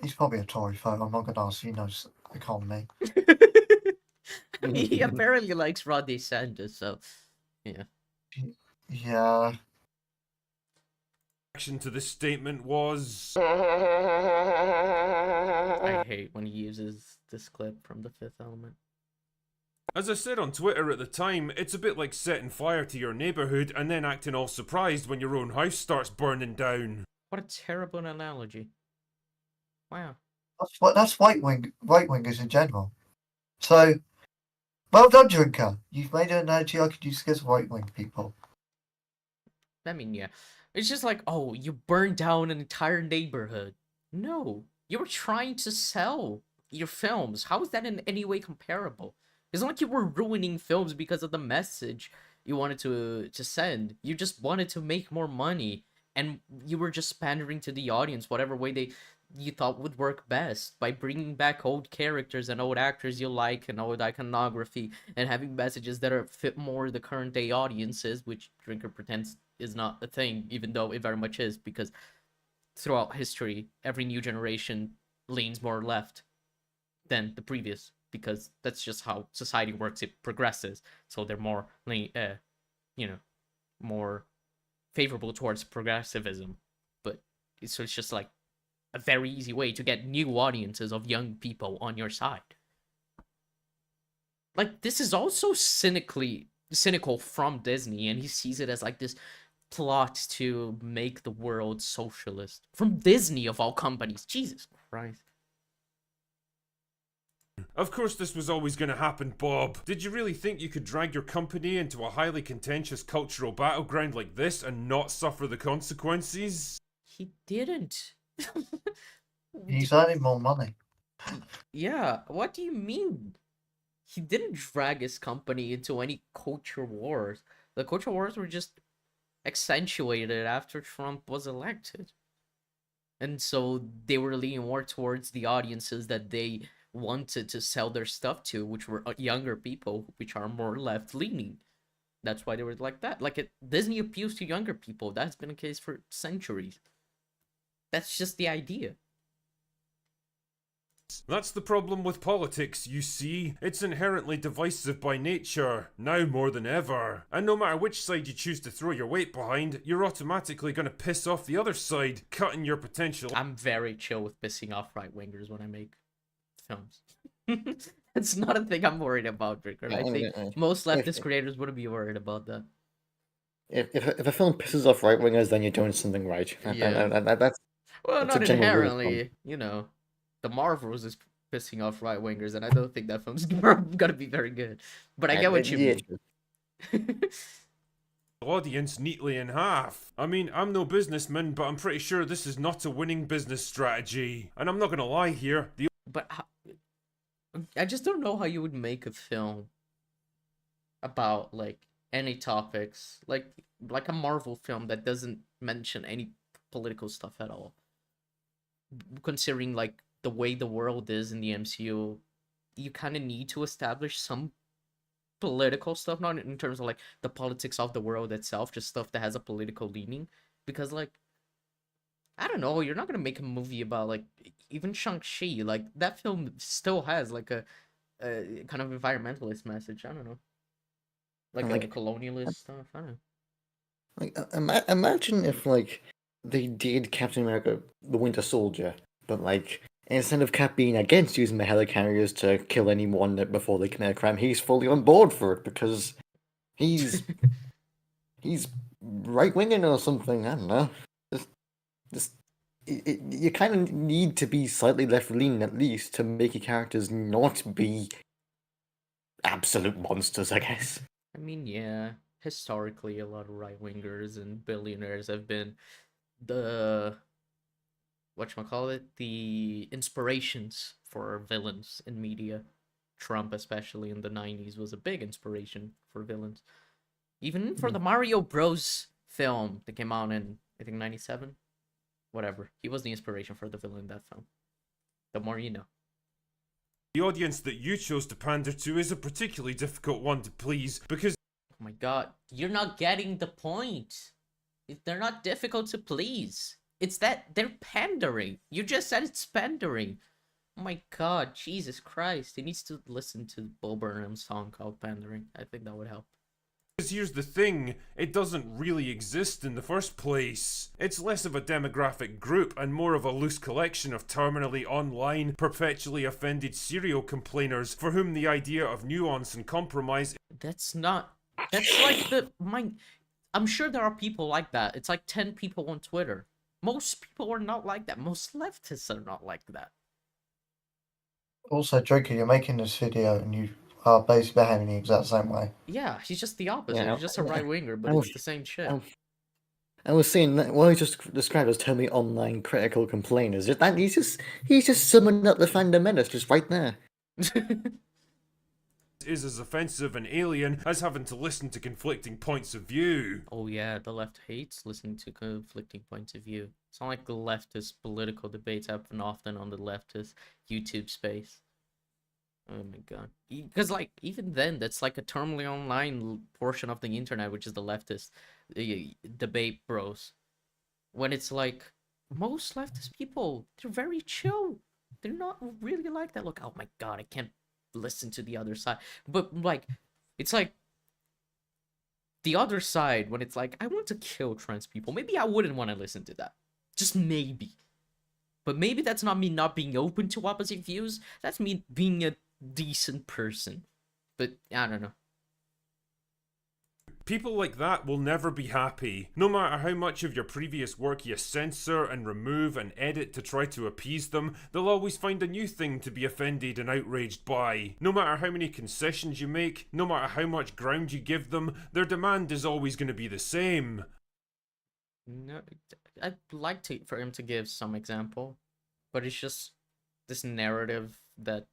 He's probably a Tory folk. I'm not going to ask. He knows economy. He apparently likes Ron DeSantis, so yeah. Yeah. reaction to this statement was, I hate when he uses this clip from The Fifth Element. as I said on Twitter at the time, it's a bit like setting fire to your neighbourhood and then acting all surprised when your own house starts burning down. What a terrible analogy. Wow. That's right wingers in general. So, well done, drinker. You've made an analogy I could use against right wing people. I mean, yeah. It's just like, oh, you burned down an entire neighborhood. No. You were trying to sell your films. How is that in any way comparable? It's not like you were ruining films because of the message you wanted to send. You just wanted to make more money. And you were just pandering to the audience, whatever way you thought would work best by bringing back old characters and old actors you like and old iconography and having messages that are fit more the current day audiences, which Drinker pretends is not a thing, even though it very much is, because throughout history, every new generation leans more left than the previous, because that's just how society works. It progresses, so they're more, more favorable towards progressivism. But so it's just like a very easy way to get new audiences of young people on your side. Like, this is also cynical from Disney, and he sees it as like this plot to make the world socialist from Disney of all companies. Jesus Christ. Of course this was always going to happen, Bob. Did you really think you could drag your company into a highly contentious cultural battleground like this and not suffer the consequences? He didn't. He's earning more money. Yeah, what do you mean? He didn't drag his company into any culture wars. The culture wars were just accentuated after Trump was elected. And so they were leaning more towards the audiences that they wanted to sell their stuff to, which were younger people, which are more left-leaning. That's why they were like that. Disney appeals to younger people. That's been the case for centuries. That's just the idea. That's the problem with politics, you see. It's inherently divisive by nature, now more than ever. And no matter which side you choose to throw your weight behind, you're automatically going to piss off the other side, cutting your potential. I'm very chill with pissing off right-wingers when I make films. It's not a thing I'm worried about, Drinker. I think most leftist creators wouldn't be worried about that. If a film pisses off right wingers, then you're doing something right. Yeah. That's Well, That's a not general rule of inherently, the Marvels is pissing off right-wingers, and I don't think that film's gonna be very good. But I get what you mean. Audience neatly in half. I mean, I'm no businessman, but I'm pretty sure this is not a winning business strategy. And I'm not gonna lie here, But I just don't know how you would make a film about, like, any topics. Like a Marvel film that doesn't mention any political stuff at all. Considering, like, the way the world is in the MCU, you kind of need to establish some political stuff, not in terms of, like, the politics of the world itself, just stuff that has a political leaning. Because, like, I don't know, you're not gonna make a movie about, like, even Shang-Chi. Like, that film still has, like, a kind of environmentalist message. I don't know. Like a colonialist stuff. I don't know. imagine if they did Captain America: The Winter Soldier, but instead of Cap being against using the helicarriers to kill anyone before they commit a crime, he's fully on board for it because he's right winging or something. I don't know. You kind of need to be slightly left leaning at least to make your characters not be absolute monsters, I guess. I mean, yeah, historically, a lot of right-wingers and billionaires have been the the inspirations for villains in media. Trump, especially in the 90s, was a big inspiration for villains. Even for the Mario Bros. Film that came out in, I think, 97? Whatever. He was the inspiration for the villain in that film. The more you know. The audience that you chose to pander to is a particularly difficult one to please because... Oh my god, you're not getting the point. They're not difficult to please. It's that they're pandering. You just said it's pandering. Oh my god, Jesus Christ. He needs to listen to Bo Burnham's song called Pandering. I think that would help. Because here's the thing, it doesn't really exist in the first place. It's less of a demographic group and more of a loose collection of terminally online, perpetually offended serial complainers for whom the idea of nuance and compromise... That's like I'm sure there are people like that. It's like 10 people on Twitter. Most people are not like that. Most leftists are not like that. Also, Drinker, you're making this video and you are basically behaving the exact same way. Yeah, he's just the opposite. Yeah, He's just a right-winger, but it's the same shit. I was saying that what I just described as totally online critical complainers. He's just summing up the fundamentalists just right there. is as offensive and alien as having to listen to conflicting points of view. Oh yeah, the left hates listening to conflicting points of view. It's not like the leftist political debates happen often on the leftist YouTube space. Oh my god. Because, like, even then, that's like a terminally online portion of the internet, which is the leftist debate bros. When it's like, most leftist people, they're very chill. They're not really like that. Look, oh my god, I can't listen to the other side. But, like, it's like, the other side, when it's like, I want to kill trans people, maybe I wouldn't want to listen to that. Just maybe. But maybe that's not me not being open to opposite views. That's me being a decent person. But I don't know. People like that will never be happy. No matter how much of your previous work you censor and remove and edit to try to appease them, they'll always find a new thing to be offended and outraged by. No matter how many concessions you make, no matter how much ground you give them, their demand is always going to be the same. No, I'd like for him to give some example, but it's just this narrative that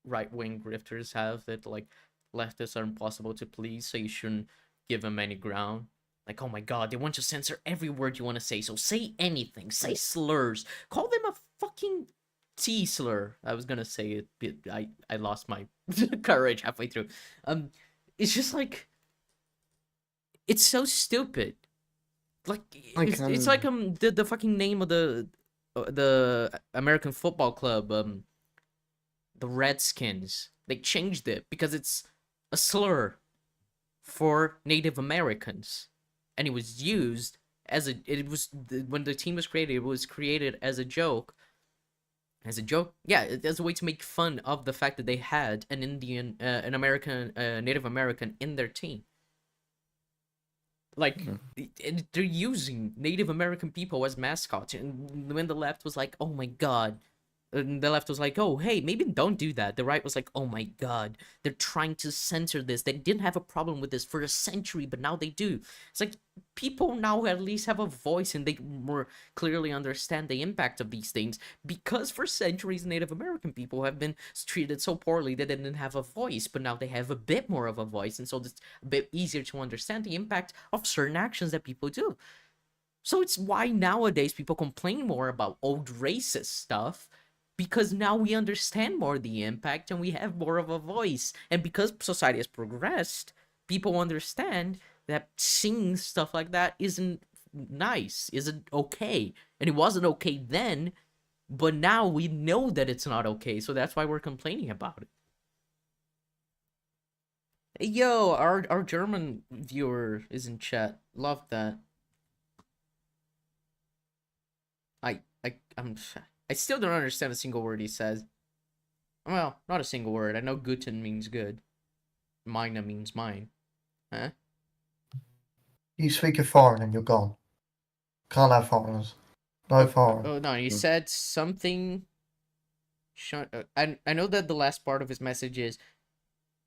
right-wing grifters have that, like, leftists are impossible to please, so you shouldn't give them any ground. Like, oh my god, they want to censor every word you want to say, so say anything, say slurs, call them a fucking T slur. I was gonna say it, but I lost my courage halfway through. It's just like, it's so stupid. Like, it's like the fucking name of the American football club, the Redskins. They changed it because it's a slur for Native Americans, and it was used as when the team was created, it was created as a joke. Yeah, as a way to make fun of the fact that they had an Native American in their team. Like, they're using Native American people as mascots, and when the left was like, oh my god, and the left was like, oh, hey, maybe don't do that. The right was like, oh my god, they're trying to censor this. They didn't have a problem with this for a century, but now they do. It's like, people now at least have a voice, and they more clearly understand the impact of these things, because for centuries, Native American people have been treated so poorly that they didn't have a voice, but now they have a bit more of a voice, and so it's a bit easier to understand the impact of certain actions that people do. So it's why nowadays people complain more about old racist stuff, because now we understand more the impact and we have more of a voice. And because society has progressed, people understand that seeing stuff like that isn't nice, isn't okay. And it wasn't okay then, but now we know that it's not okay, so that's why we're complaining about it. Hey, yo, our German viewer is in chat. Love that. I still don't understand a single word he says. Well, not a single word. I know Guten means good. Meine means mine. Huh? You speak a foreign and you're gone. Can't have foreigners. No foreign. Oh no, he said something. I know that the last part of his message is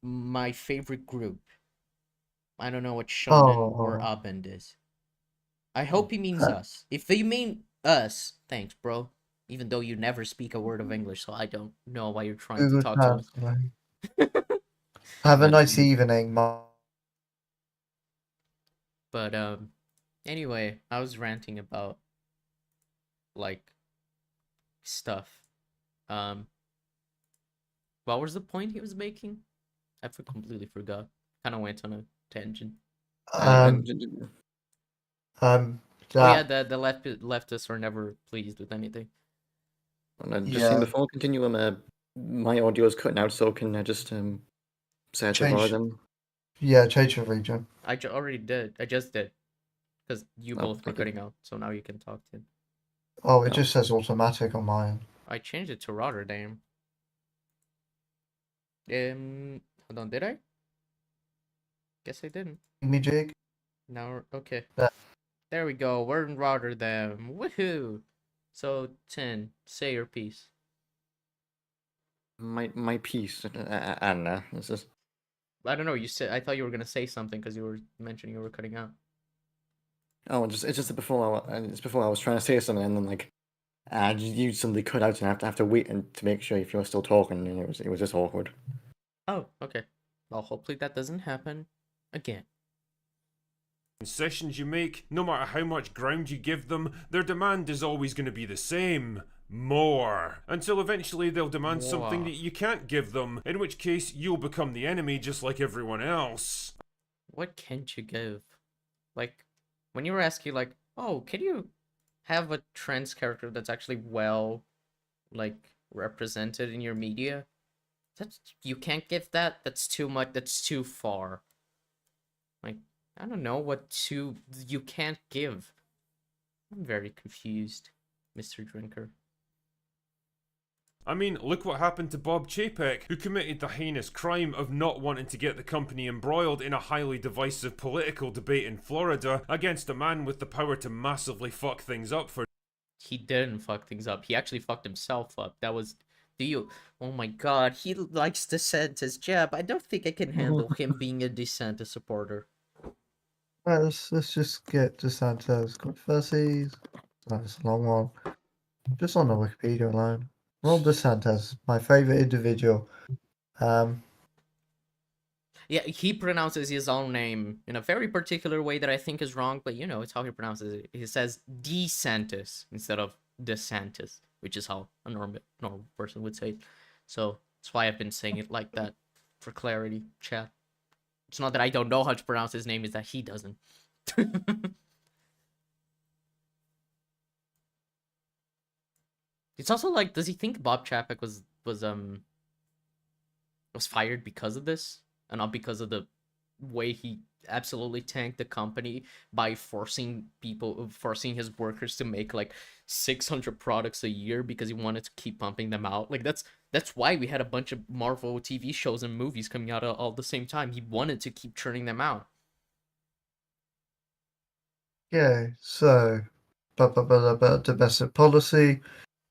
my favorite group. I don't know what Shonen or Abend is. I hope he means us. If they mean us, thanks, bro. Even though you never speak a word of English, so I don't know why you're trying to talk to us. Have a nice evening, But anyway, I was ranting about, like, stuff. What was the point he was making? I completely forgot. Kind of went on a tangent. Oh yeah, the leftists are never pleased with anything. And just saying before continuum, my audio is cutting out, so can I just search for them? Yeah, change your region. I already did. I just did. Because you both were cutting out, so now you can talk to him. Oh, it just says automatic on mine. I changed it to Rotterdam. Hold on, did I? Guess I didn't. Me jig? Now, okay. Yeah. There we go. We're in Rotterdam. Woohoo! So, 10, say your piece. My piece, Anna. This is. I don't know. You said, I thought you were gonna say something because you were mentioning you were cutting out. Oh, it's just that before I was trying to say something, and then like, you suddenly cut out, and I have to wait to make sure if you're still talking, and it was just awkward. Oh, okay. Well, hopefully that doesn't happen again. Concessions you make, no matter how much ground you give them, their demand is always going to be the same. More. Until eventually they'll demand something Wow. that you can't give them, in which case you'll become the enemy just like everyone else. What can't you give? Like, when you were asking, like, oh, can you have a trans character that's actually well, like, represented in your media? That's, you can't give that? That's too much, that's too far. Like, I don't know what you can't give. I'm very confused, Mr. Drinker. I mean, look what happened to Bob Chapek, who committed the heinous crime of not wanting to get the company embroiled in a highly divisive political debate in Florida against a man with the power to massively fuck things up for. He didn't fuck things up. He actually fucked himself up. That was... Do you... Oh my god, he likes DeSantis. Jeb, I don't think I can handle him being a DeSantis supporter. Right, let's just get DeSantis controversies. That's a long one. Just on the Wikipedia alone. Ron DeSantis, my favorite individual. Yeah, he pronounces his own name in a very particular way that I think is wrong, but you know, it's how he pronounces it. He says DeSantis instead of DeSantis, which is how a normal person would say it. So that's why I've been saying it like that for clarity, chat. It's not that I don't know how to pronounce his name, it's that he doesn't. It's also like, does he think Bob Chapek was fired because of this, and not because of the way he absolutely tanked the company by forcing his workers to make like 600 products a year because he wanted to keep pumping them out? Like that's why we had a bunch of Marvel TV shows and movies coming out all the same time. He wanted to keep churning them out. Yeah, so domestic policy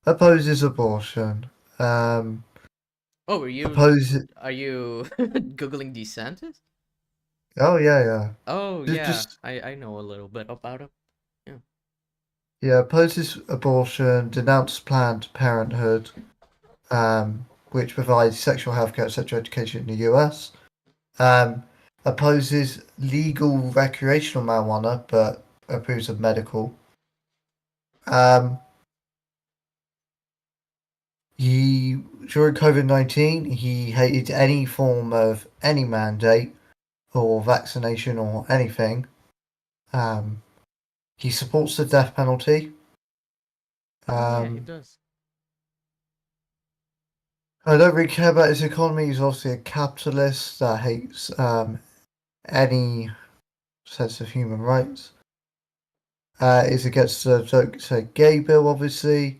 opposes abortion. Oh, are you googling DeSantis? Oh yeah. Oh Ju- yeah, Just I know a little bit about him. yeah, opposes abortion, denounces Planned Parenthood, which provides sexual health care, sexual education in the US. Opposes legal recreational marijuana, but approves of medical. He during COVID-19, he hated any form of any mandate or vaccination or anything. He supports the death penalty. Oh, yeah, he does. I don't really care about his economy. He's obviously a capitalist that hates any sense of human rights. Is against the gay bill, obviously.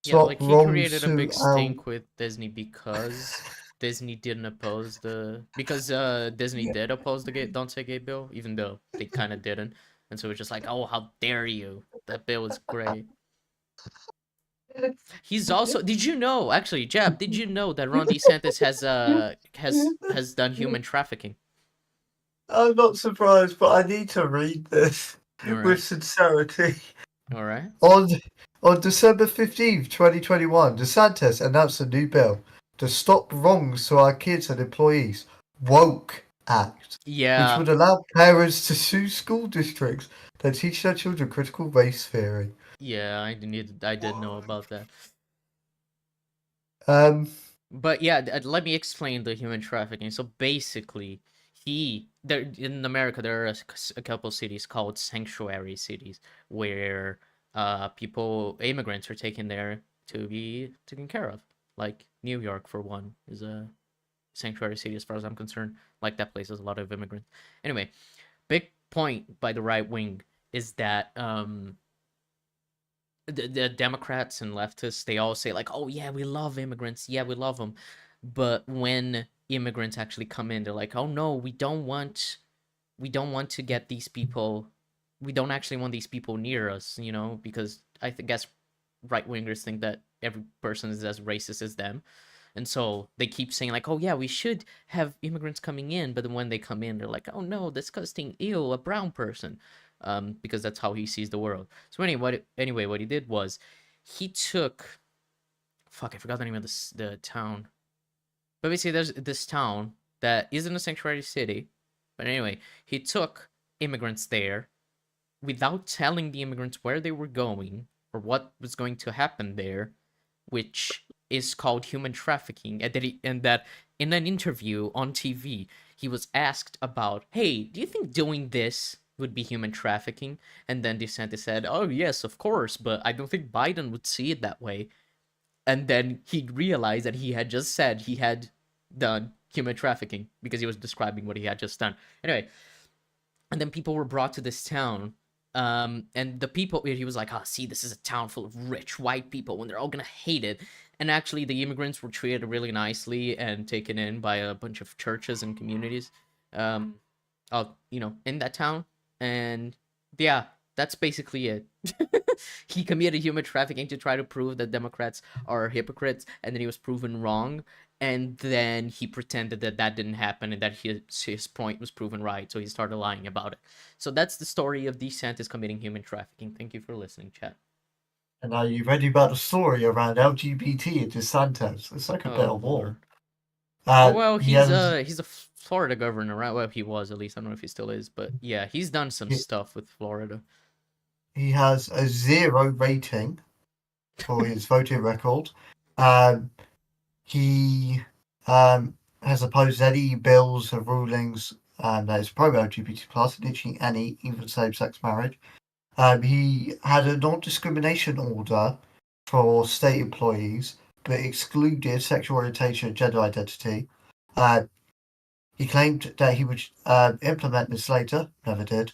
It's Yeah, not like he wrong created a to big stink with Disney because Disney didn't oppose Disney Yeah. did oppose the Don't Say Gay bill, even though they kind of didn't. And so it's just like, oh, how dare you? That bill is great. He's also, did you know, actually, Jeb, did you know that Ron DeSantis has done human trafficking? I'm not surprised, but I need to read this All right. with sincerity. All right. On December 15th, 2021, DeSantis announced a new bill to stop wrongs to our kids and employees, Woke Act, which Yeah. would allow parents to sue school districts that teach their children critical race theory. Yeah, I did know about that. But yeah, let me explain the human trafficking. So basically, there in America there are a couple cities called sanctuary cities where immigrants are taken there to be taken care of. Like New York, for one, is a sanctuary city as far as I'm concerned. Like that place has a lot of immigrants. Anyway, big point by the right wing is that the Democrats and leftists, they all say like, oh yeah, we love immigrants, yeah, we love them, but when immigrants actually come in, they're like, oh no, we don't want to get these people, we don't actually want these people near us, you know, because guess right wingers think that every person is as racist as them, and so they keep saying like, oh yeah, we should have immigrants coming in, but then when they come in, they're like, oh no, disgusting, ew, a brown person, because that's how he sees the world. So anyway, what he did was he took fuck, I forgot the name of the town. But basically, there's this town that isn't a sanctuary city. But anyway, he took immigrants there without telling the immigrants where they were going or what was going to happen there, which is called human trafficking. And that in an interview on TV, he was asked about, hey, do you think doing this would be human trafficking? And then DeSantis said, oh, yes, of course, but I don't think Biden would see it that way. And then he realized that he had just said he had done human trafficking because he was describing what he had just done. Anyway, and then people were brought to this town. And the people, he was like, see, this is a town full of rich white people and they're all gonna hate it. And actually, the immigrants were treated really nicely and taken in by a bunch of churches and communities, in that town. And yeah, that's basically it. He committed human trafficking to try to prove that Democrats are hypocrites, and then he was proven wrong. And then he pretended that that didn't happen and that his point was proven right, so he started lying about it. So that's the story of DeSantis committing human trafficking. Thank you for listening, chat. And are you ready about the story around LGBT and DeSantis? It's like a bit of war. Well, he's a Florida governor, right? Well, he was, at least. I don't know if he still is, but yeah, he's done some stuff with Florida. He has a 0 rating for his voting record. He has opposed any bills or rulings that is pro-LGBT+, literally any, even same-sex marriage. He had a non-discrimination order for state employees, but excluded sexual orientation and gender identity. He claimed that he would implement this later, never did.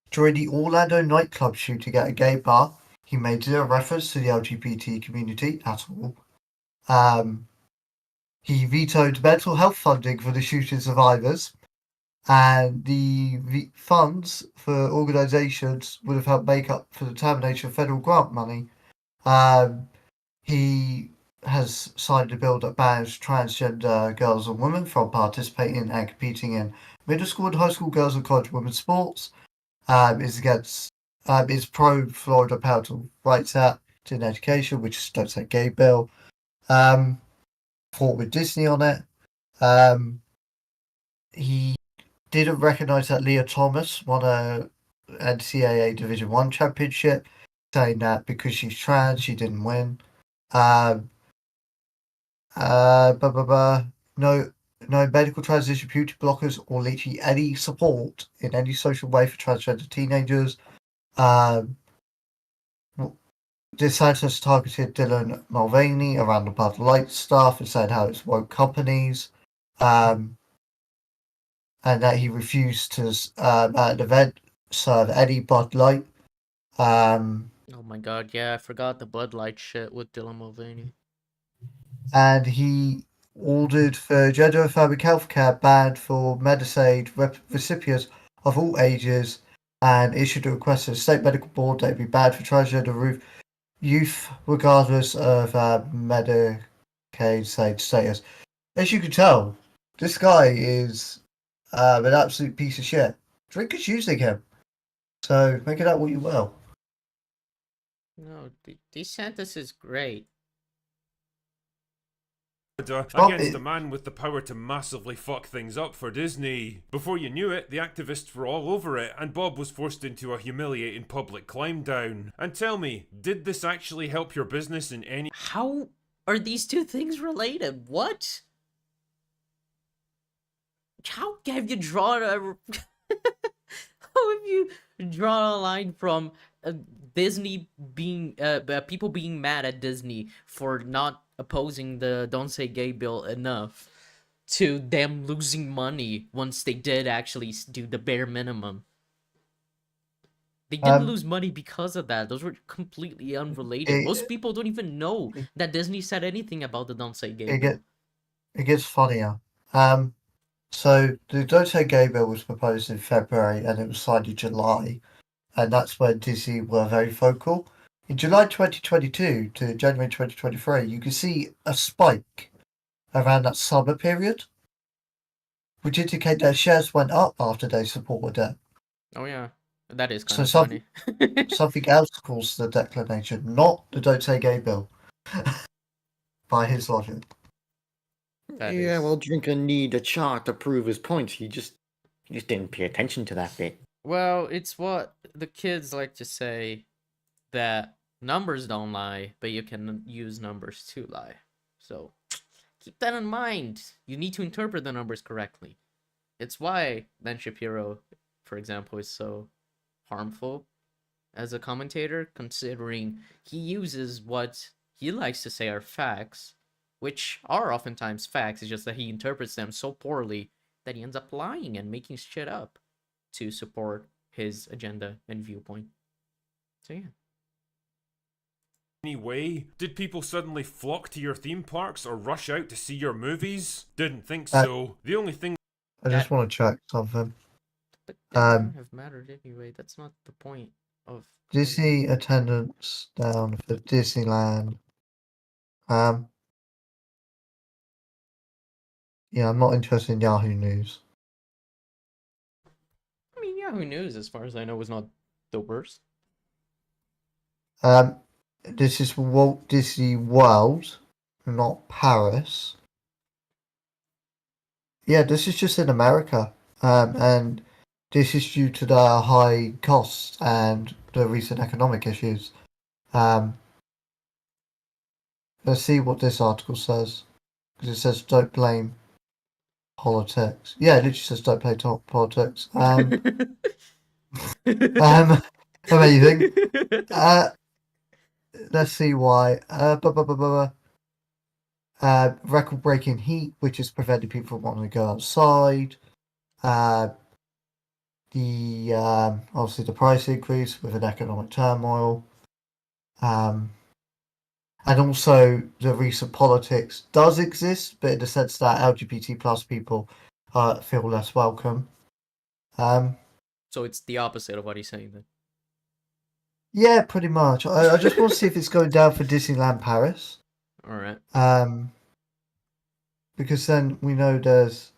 During the Orlando nightclub shooting at a gay bar, he made zero reference to the LGBT community at all. He vetoed mental health funding for the shooting survivors, and the funds for organisations would have helped make up for the termination of federal grant money. He has signed a bill that bans transgender girls and women from participating and competing in middle school and high school girls and college women's sports. Is pro Florida Parental Rights Act in education, which is Don't Say Gay bill. Fought with Disney on it. He didn't recognise that Leah Thomas won a NCAA Division 1 championship, saying that because she's trans, she didn't win. No medical transition beauty blockers or literally any support in any social way for transgender teenagers. DeSantis targeted Dylan Mulvaney around the Bud Light stuff and said how it's woke companies. And that he refused to, at an event, serve any Bud Light. Oh my god, yeah, I forgot the Bud Light shit with Dylan Mulvaney. And he ordered for gender-affirming healthcare banned for Medicaid recipients of all ages, and issued a request to the state medical board that it be banned for transgender youth, regardless of Medicaid status. As you can tell, this guy is an absolute piece of shit. Drinker's using him, so make it out what you will. No, DeSantis is great. Against a man with the power to massively fuck things up for Disney. Before you knew it, the activists were all over it, and Bob was forced into a humiliating public climb down. And tell me, did this actually help your business in any— How are these two things related? What? How have you drawn a... How have you drawn a line from Disney being... people being mad at Disney for not opposing the Don't Say Gay bill enough to them losing money once they did actually do the bare minimum? They didn't lose money because of that. Those were completely unrelated. Most people don't even know that Disney said anything about the Don't Say Gay bill. It gets funnier. So the Don't Say Gay bill was proposed in February and it was signed in July, and that's when Disney were very vocal. In July 2022 to January 2023, you can see a spike around that summer period, which indicate their shares went up after they supported it. Oh yeah. That is kind So of some, funny. something else calls the declination, not the Don't Say Gay bill, by his logic. That Yeah, is- well, Drinker need a chart to prove his point. He just didn't pay attention to that bit. Well, it's what the kids like to say, that numbers don't lie, but you can use numbers to lie. So keep that in mind. You need to interpret the numbers correctly. It's why Ben Shapiro, for example, is so harmful as a commentator, considering he uses what he likes to say are facts, which are oftentimes facts. It's just that he interprets them so poorly that he ends up lying and making shit up to support his agenda and viewpoint. So yeah. Anyway, did people suddenly flock to your theme parks or rush out to see your movies? Didn't think Uh, so. The only thing I just That- want to check something. But that wouldn't have mattered anyway. That's not the point of Disney attendance down for Disneyland. Yeah, I'm not interested in Yahoo News. I mean, Yahoo News, as far as I know, was not the worst. This is Walt Disney World, not Paris. Yeah, this is just in America. And this is due to the high costs and the recent economic issues. Let's see what this article says. Because it says don't blame politics. Yeah, it literally says don't blame politics. Amazing. Let's see why. Record-breaking heat, which has prevented people from wanting to go outside. Obviously the price increase with an economic turmoil. And also the recent politics does exist, but in the sense that LGBT plus people feel less welcome. So it's the opposite of what he's saying then. Yeah, pretty much. I just want to see if it's going down for Disneyland Paris. All right. Because then we know there's.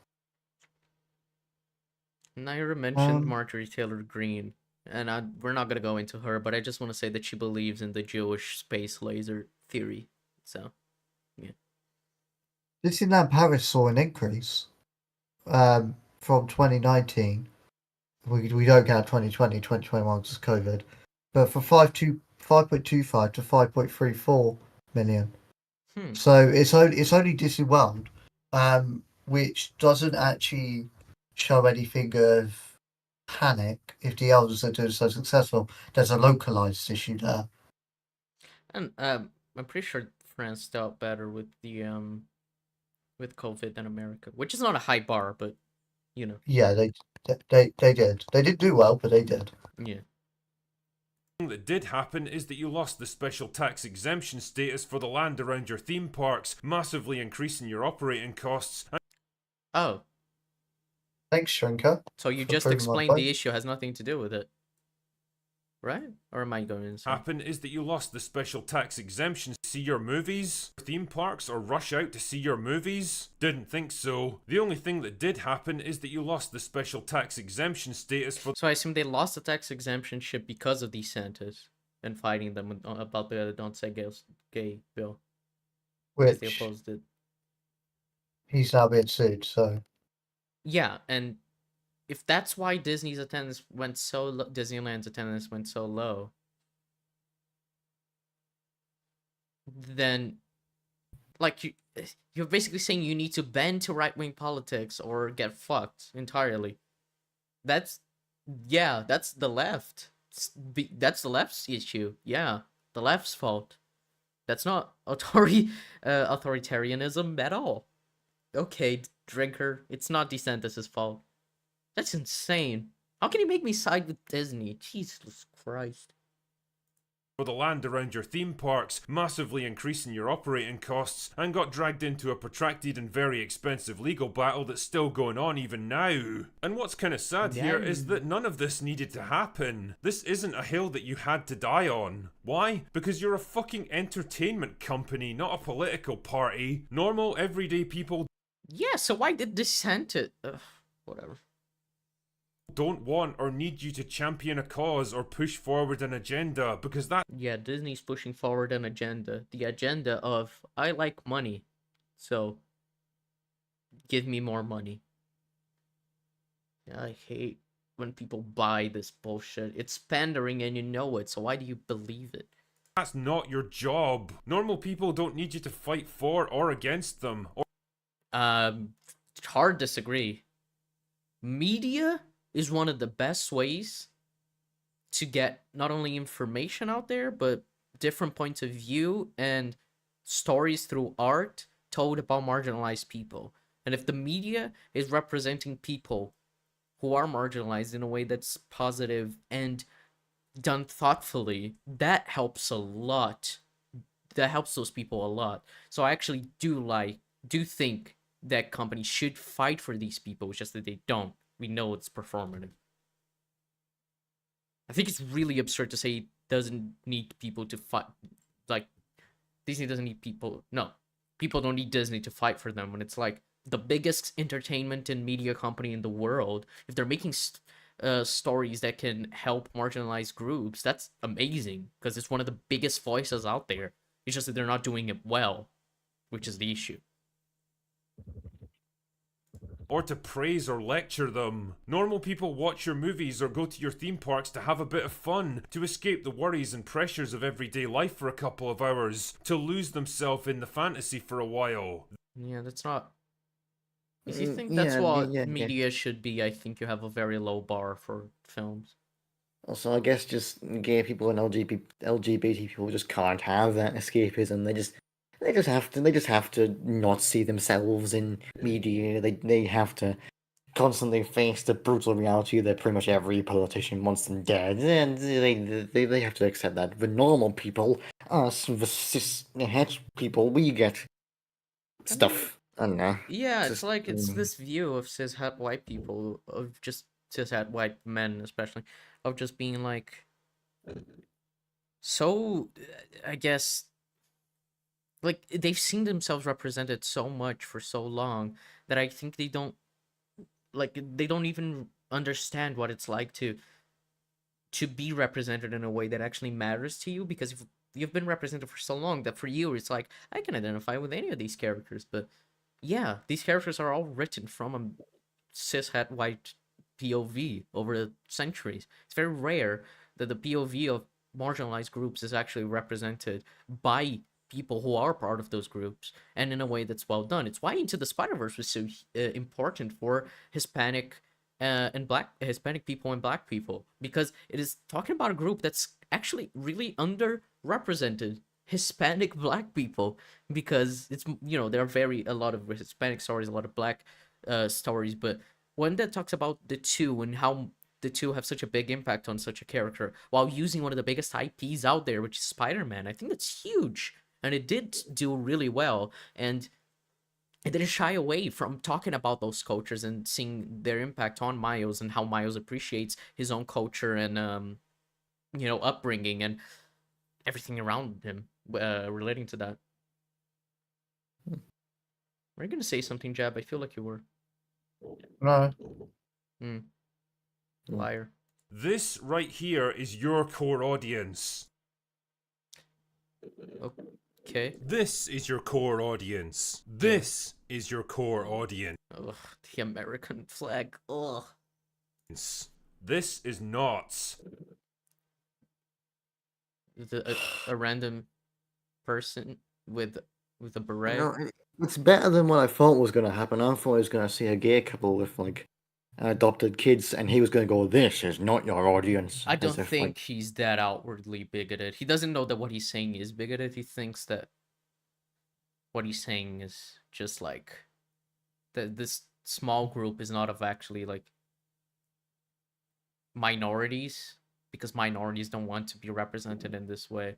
Naira mentioned Marjorie Taylor Greene, and we're not gonna go into her, but I just want to say that she believes in the Jewish space laser theory. So, yeah. Disneyland Paris saw an increase from 2019. We don't count 2020, 2021 because of COVID, but from 5.25 to 5.34 million. So it's only Disney World, which doesn't actually show anything of panic if the others are doing so successful. There's a localized issue there. And I'm pretty sure France dealt better with the with COVID than America, which is not a high bar, but you know. Yeah, they did. They didn't do well, but they did. Yeah. thing that did happen is that you lost the special tax exemption status for the land around your theme parks, massively increasing your operating costs. Oh, Thanks, Shrinker. so you for just proving my explained point. the issue has nothing to do with it, right? Or am I going insane? Happen is that you lost the special tax exemption to see your movies, theme parks, or rush out to see your movies? Didn't think so. The only thing that did happen is that you lost the special tax exemption status for So I assume they lost the tax exemption ship because of these Santas and fighting them about the Don't Say Gay bill. Because they Which opposed it. he's now being sued, so Yeah, and if that's why Disney's attendance went so low, Disneyland's attendance went so low, then like you're basically saying you need to bend to right-wing politics or get fucked entirely. That's the left. That's the left's issue. Yeah, the left's fault. That's not authoritarianism at all. Okay, Drinker, it's not DeSantis' fault. That's insane. How can you make me side with Disney? Jesus Christ. the land around your theme parks, massively increasing your operating costs, and got dragged into a protracted and very expensive legal battle that's still going on even now. And what's kind of sad here is that none of this needed to happen. This isn't a hill that you had to die on. Why? Because you're a fucking entertainment company, not a political party. Normal, everyday people Yeah, so why did DeSantis... whatever. don't want or need you to champion a cause or push forward an agenda, because that Yeah, Disney's pushing forward an agenda. The agenda of, I like money, so give me more money. I hate when people buy this bullshit. It's pandering and you know it, so why do you believe it? that's not your job. Normal people don't need you to fight for or against them. Hard disagree. Media is one of the best ways to get not only information out there, but different points of view and stories through art told about marginalized people. And if the media is representing people who are marginalized in a way that's positive and done thoughtfully, that helps a lot. That helps those people a lot. So I actually do think that companies should fight for these people. It's just that they don't. We know it's performative. I think it's really absurd to say it doesn't need people to fight. Like, Disney doesn't need people. No, people don't need Disney to fight for them when it's like the biggest entertainment and media company in the world. If they're making stories that can help marginalized groups, that's amazing because it's one of the biggest voices out there. It's just that they're not doing it well, which is the issue. Or to praise or lecture them. Normal people watch your movies or go to your theme parks to have a bit of fun, to escape the worries and pressures of everyday life for a couple of hours, to lose themselves in the fantasy for a while. Yeah, that's not. If you think that's what media should be, I think you have a very low bar for films. Also, I guess just gay people and LGBT people just can't have that escapism. They just have to not see themselves in media. They have to constantly face the brutal reality that pretty much every politician wants them dead, and they have to accept that. The normal people, us, the cis-het people, we get stuff. I don't know. Yeah, it's Just, like it's this view of cis-het white people, of just cis-het white men especially, of just being like so, I guess, like they've seen themselves represented so much for so long that I think they don't even understand what it's like to be represented in a way that actually matters to you, because if you've been represented for so long that for you it's like I can identify with any of these characters, but yeah, these characters are all written from a cis-het white POV over the centuries. It's very rare that the POV of marginalized groups is actually represented by people who are part of those groups, and in a way that's well done. It's why Into the Spider-Verse was so important for Hispanic Hispanic people and Black people, because it is talking about a group that's actually really underrepresented. Hispanic Black people, because it's, there are a lot of Hispanic stories, a lot of Black stories, but when that talks about the two and how the two have such a big impact on such a character while using one of the biggest IPs out there, which is Spider-Man, I think that's huge, and it did do really well, and it didn't shy away from talking about those cultures and seeing their impact on Miles and how Miles appreciates his own culture and upbringing and everything around him relating to that. Were you gonna say something, Jab? I feel like you were. No. Liar. This right here is your core audience. Okay. This is your core audience. This is your core audience. Ugh, the American flag. Ugh. This is not. A random person with a beret. No, it's better than what I thought was going to happen. I thought I was going to see a gay couple with like adopted kids, and he was going to go, "This is not your audience." I don't think he's that outwardly bigoted. He doesn't know that what he's saying is bigoted. He thinks that what he's saying is just like that this small group is not of actually like minorities, because minorities don't want to be represented in this way,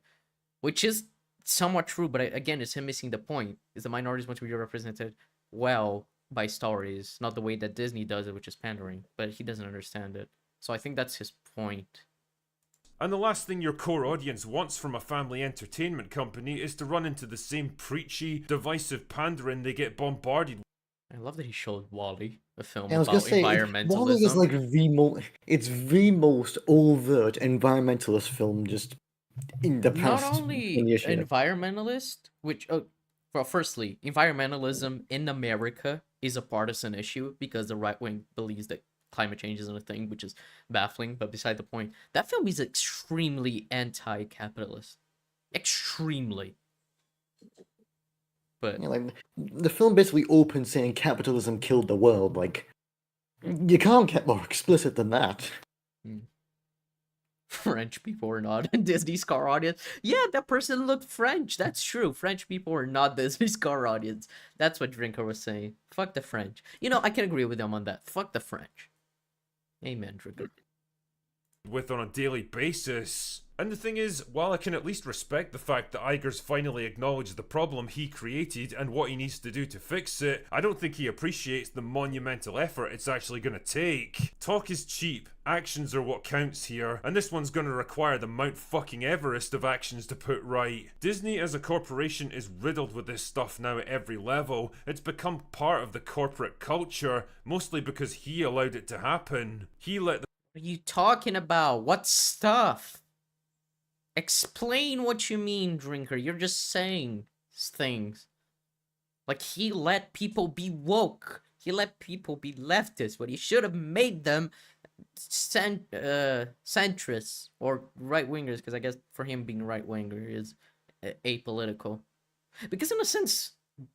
which is somewhat true, but again, it's him missing the point, is the minorities want to be represented well by stories, not the way that Disney does it, which is pandering, but he doesn't understand it. So I think that's his point. And the last thing your core audience wants from a family entertainment company is to run into the same preachy, divisive pandering they get bombarded with. I love that he showed Wally, a film I was gonna about say, Wall-E is environmentalism. like it's the most overt environmentalist film just in the Not past only 20 years. environmentalist, which well, firstly, environmentalism in America is a partisan issue because the right wing believes that climate change isn't a thing, which is baffling. But beside the point, that film is extremely anti-capitalist, extremely. But You know, like the film basically opens saying capitalism killed the world. Like you can't get more explicit than that. French people are not Disney's car audience. Yeah, that person looked French. That's true. French people are not Disney's car audience. That's what Drinker was saying. Fuck the French. You know, I can agree with him on that. Fuck the French. Amen, Drinker. With on a daily basis. And the thing is, while I can at least respect the fact that Iger's finally acknowledged the problem he created and what he needs to do to fix it, I don't think he appreciates the monumental effort it's actually gonna take. Talk is cheap, actions are what counts here, and this one's gonna require the Mount fucking Everest of actions to put right. Disney as a corporation is riddled with this stuff now at every level. It's become part of the corporate culture, mostly because he allowed it to happen. He let the What are you talking about? What stuff? Explain what you mean, Drinker. You're just saying things. Like, he let people be woke. He let people be leftist, but he should have made them centrists or right-wingers, because I guess for him being right-winger is apolitical. Because in a sense,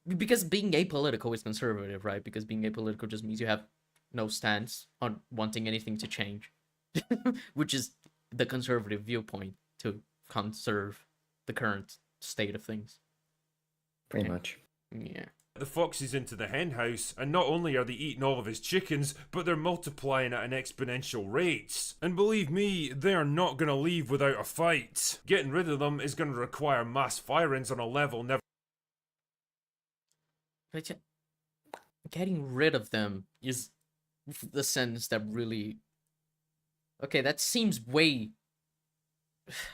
because being apolitical is conservative, right? Because being apolitical just means you have no stance on wanting anything to change. Which is the conservative viewpoint, to conserve the current state of things. Pretty much. Yeah. the foxes into the hen house, and not only are they eating all of his chickens, but they're multiplying at an exponential rate. And believe me, they are not gonna leave without a fight. Getting rid of them is gonna require mass firings on a level never. But getting rid of them is the sentence that really... Okay, that seems way...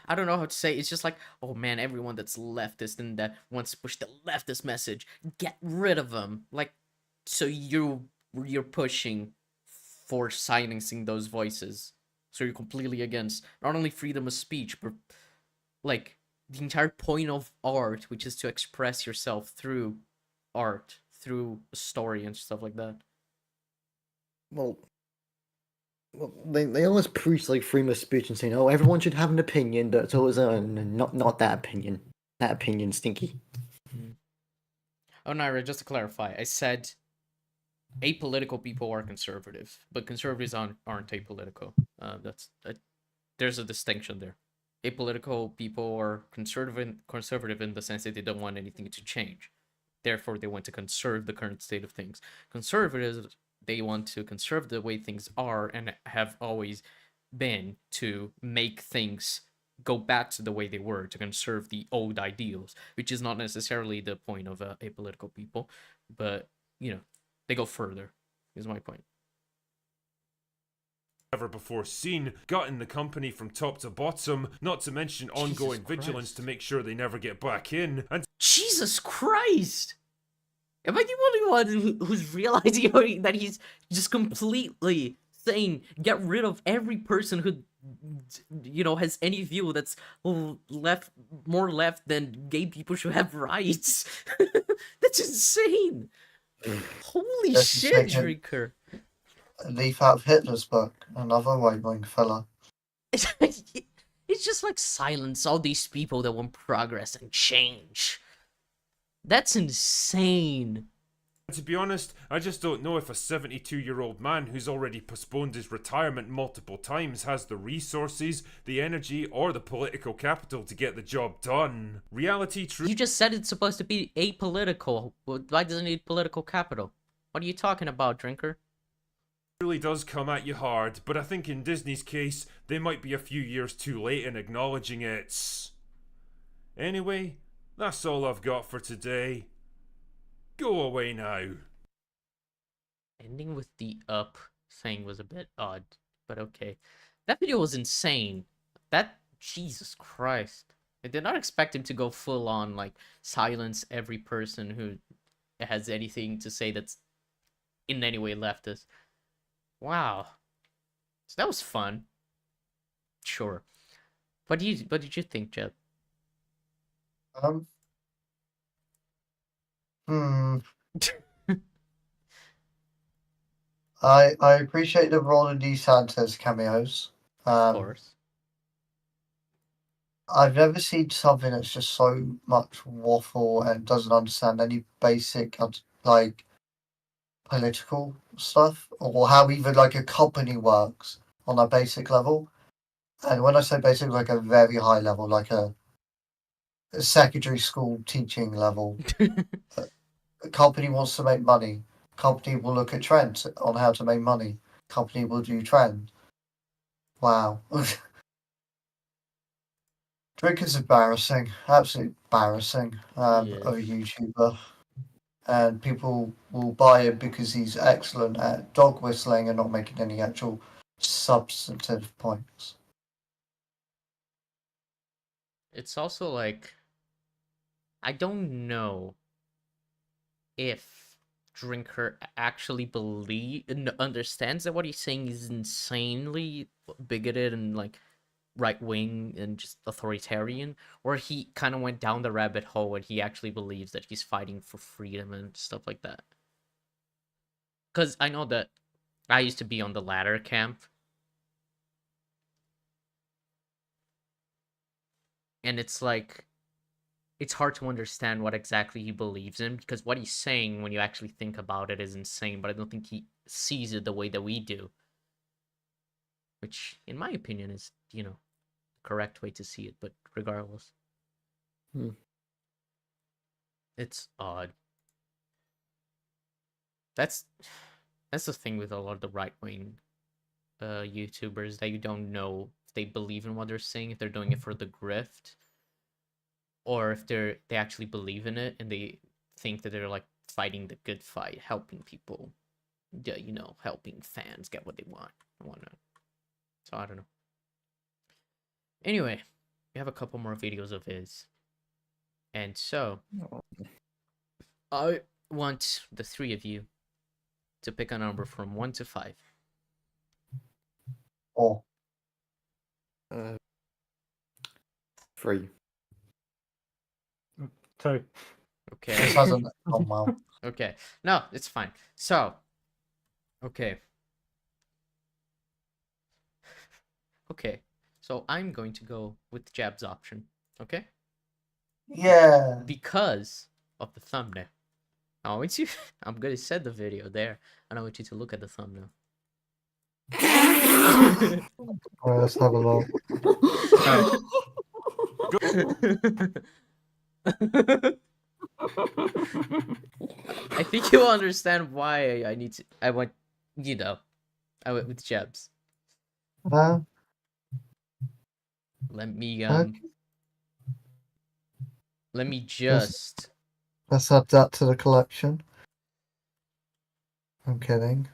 I don't know how to say. It's just like, oh man, everyone that's leftist and that wants to push the leftist message, get rid of them. Like, so you're pushing for silencing those voices. So you're completely against not only freedom of speech, but like the entire point of art, which is to express yourself through art, through a story and stuff like that. Well, they always preach like freedom of speech and saying, "Oh, everyone should have an opinion," but it's always not that opinion. That opinion stinky. Oh, Naira, just to clarify, I said apolitical people are conservative, but conservatives aren't apolitical. There's a distinction there. Apolitical people are conservative in the sense that they don't want anything to change. Therefore, they want to conserve the current state of things. Conservatives, they want to conserve the way things are and have always been, to make things go back to the way they were, to conserve the old ideals, which is not necessarily the point of apolitical people, but, you know, they go further, is my point. Never before seen, gutting the company from top to bottom, not to mention ongoing vigilance to make sure they never get back in, and Jesus Christ! Am I the only one who's realizing that he's just completely saying get rid of every person who, you know, has any view that's more left than gay people should have rights? That's insane! Holy That's shit, insane. Drinker! A leaf out of Hitler's book, another right-wing fella. It's just like silence all these people that want progress and change. That's insane. to be honest, I just don't know if a 72-year-old man who's already postponed his retirement multiple times has the resources, the energy, or the political capital to get the job done. Reality You just said it's supposed to be apolitical. Why does it need political capital? What are you talking about, Drinker? really does come at you hard, but I think in Disney's case, they might be a few years too late in acknowledging it. Anyway, that's all I've got for today. Go away now. Ending with the up thing was a bit odd, but okay. That video was insane. Jesus Christ. I did not expect him to go full on, like, silence every person who has anything to say that's in any way leftist. Wow. So that was fun. Sure. What did you think, Jeb? Um, hmm. I appreciate the Ron DeSantis cameos. Of course. I've never seen something that's just so much waffle and doesn't understand any basic like political stuff or how even like a company works on a basic level. And when I say basic, like a very high level, like a secondary school teaching level. A company wants to make money. Company will look at trends on how to make money. Company will do trend. Wow. Drinker's embarrassing. Absolutely embarrassing. Of a YouTuber. And people will buy him because he's excellent at dog whistling and not making any actual substantive points. It's also like, I don't know if Drinker actually understands that what he's saying is insanely bigoted and like right wing and just authoritarian, or he kind of went down the rabbit hole and he actually believes that he's fighting for freedom and stuff like that. Because I know that I used to be on the latter camp, and it's like, it's hard to understand what exactly he believes in, because what he's saying, when you actually think about it, is insane, but I don't think he sees it the way that we do. Which, in my opinion, is, the correct way to see it, but regardless. It's odd. That's the thing with a lot of the right-wing YouTubers, that you don't know if they believe in what they're saying, if they're doing it for the grift, or if they actually believe in it and they think that they're like fighting the good fight, helping people, helping fans get what they want and whatnot. So I don't know. Anyway, we have a couple more videos of his, and so I want the three of you to pick a number from 1 to 5. Oh, 3. 2. Okay. this hasn't gone well. Okay. No, it's fine. So, okay. Okay. So I'm going to go with Jab's option. Okay? Yeah. Because of the thumbnail. I want you. I'm gonna set the video there, and I want you to look at the thumbnail. Alright, let's have a look. I think you'll understand why I went with Jebs. Let me Okay. let me just Let's add that to the collection. I'm kidding.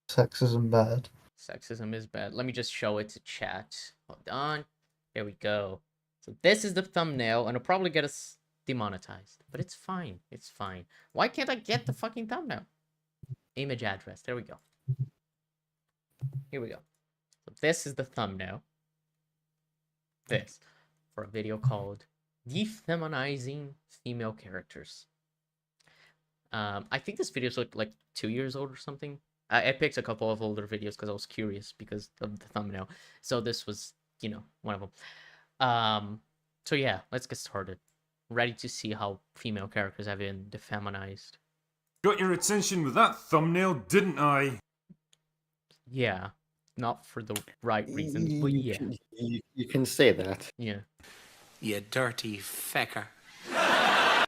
Sexism bad. Sexism is bad. Let me just show it to chat. Hold on. There we go. So this is the thumbnail, and it'll probably get us demonetized. But it's fine. It's fine. Why can't I get the fucking thumbnail? Image address. There we go. Here we go. So this is the thumbnail. This. For a video called Defeminizing Female Characters. I think this video is like 2 years old or something. I picked a couple of older videos because I was curious because of the thumbnail. So this was, one of them. So yeah, let's get started. Ready to see how female characters have been defeminized. Got your attention with that thumbnail, didn't I? Yeah, not for the right reasons, but yeah. You can say that. Yeah. You dirty fecker.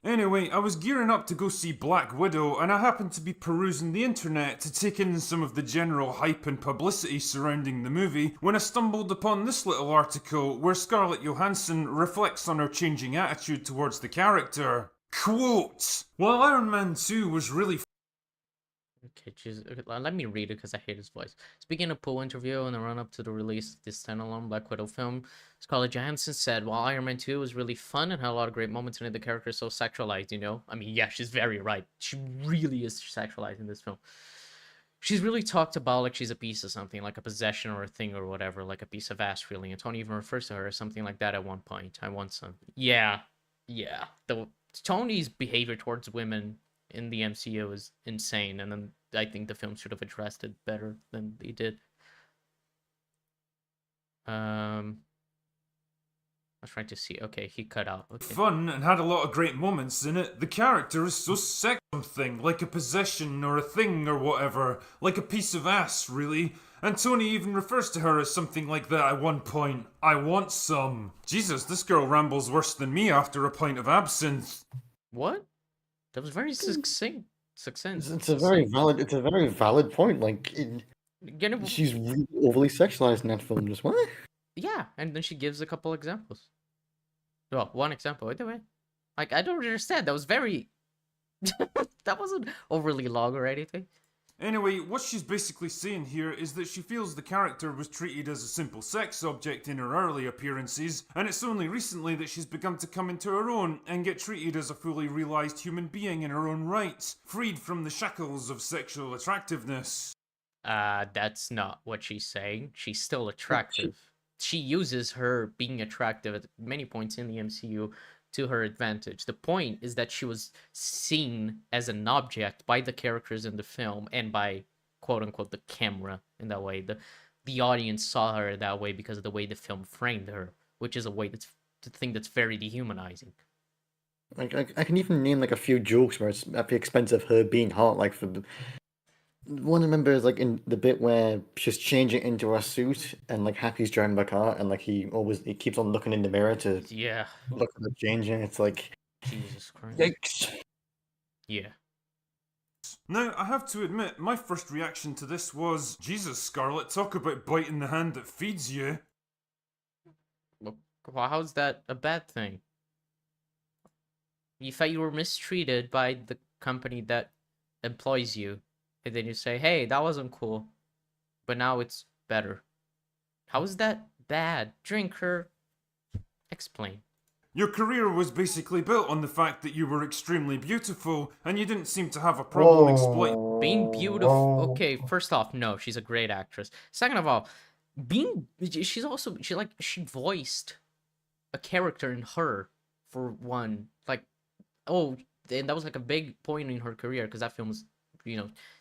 Anyway, I was gearing up to go see Black Widow, and I happened to be perusing the internet to take in some of the general hype and publicity surrounding the movie, when I stumbled upon this little article where Scarlett Johansson reflects on her changing attitude towards the character. Quote, "While Iron Man 2 was really Okay, let me read it because I hate his voice. Speaking of a pool interview in the run-up to the release of this standalone Black Widow film, Scarlett Johansson said, while Iron Man 2 was really fun and had a lot of great moments in it, the character is so sexualized, I mean, yeah, she's very right. She really is sexualized in this film. she's really talked about like she's a piece of something, like a possession or a thing or whatever, like a piece of ass really. And Tony even refers to her as something like that at one point. I want some. Yeah, yeah. Tony's behavior towards women in the MCU is insane, and then I think the film should have addressed it better than they did. I was trying to see. Okay, he cut out. Okay. Fun and had a lot of great moments in it. The character is so sex something, like a possession or a thing or whatever, like a piece of ass, really. And Tony even refers to her as something like that at one point. I want some. Jesus, this girl rambles worse than me after a pint of absinthe. What? That was very succinct. It's a very valid point. Like, she's really overly sexualized in that film. Just what? Yeah, and then she gives a couple examples. Well, one example. Wait a minute. Like, I don't understand. That was very... that wasn't overly long or anything. Anyway, what she's basically saying here is that she feels the character was treated as a simple sex object in her early appearances, and it's only recently that she's begun to come into her own and get treated as a fully realised human being in her own right, freed from the shackles of sexual attractiveness. That's not what she's saying. She's still attractive. She uses her being attractive at many points in the MCU to her advantage. The point is that she was seen as an object by the characters in the film and by quote unquote the camera in that way. The audience saw her that way because of the way the film framed her, which is a way that's the thing that's very dehumanizing. Like I can even name like a few jokes where it's at the expense of her being hot. Like for the one I remember is like in the bit where she's changing into her suit and like Happy's driving the car and like he keeps on looking in the mirror to look at the changing. It's like Jesus Christ. Yikes. Yeah. Now, I have to admit, my first reaction to this was, Jesus, Scarlett, talk about biting the hand that feeds you. Well, how's that a bad thing? You thought you were mistreated by the company that employs you, and then you say, hey, that wasn't cool, but now it's better. How is that bad? Drinker, explain. Your career was basically built on the fact that you were extremely beautiful, and you didn't seem to have a problem exploiting. Being beautiful. Okay, first off, no, she's a great actress. Second of all, she voiced a character in Her, for one. Like, oh, and that was like a big point in her career because that film was,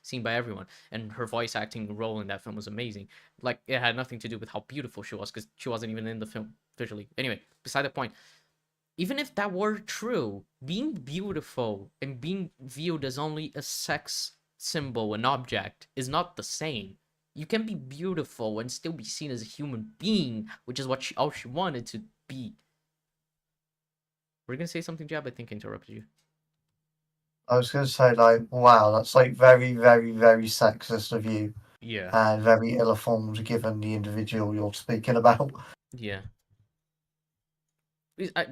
seen by everyone, and her voice acting role in that film was amazing. Like, it had nothing to do with how beautiful she was because she wasn't even in the film visually. Anyway, beside the point. Even if that were true, being beautiful and being viewed as only a sex symbol, an object, is not the same. You can be beautiful and still be seen as a human being, which is what all she wanted to be. Were you gonna say something, Jab? I think I interrupted you. I was going to say, like, wow, that's like very, very, very sexist of you. Yeah. And very ill-informed given the individual you're speaking about. Yeah. I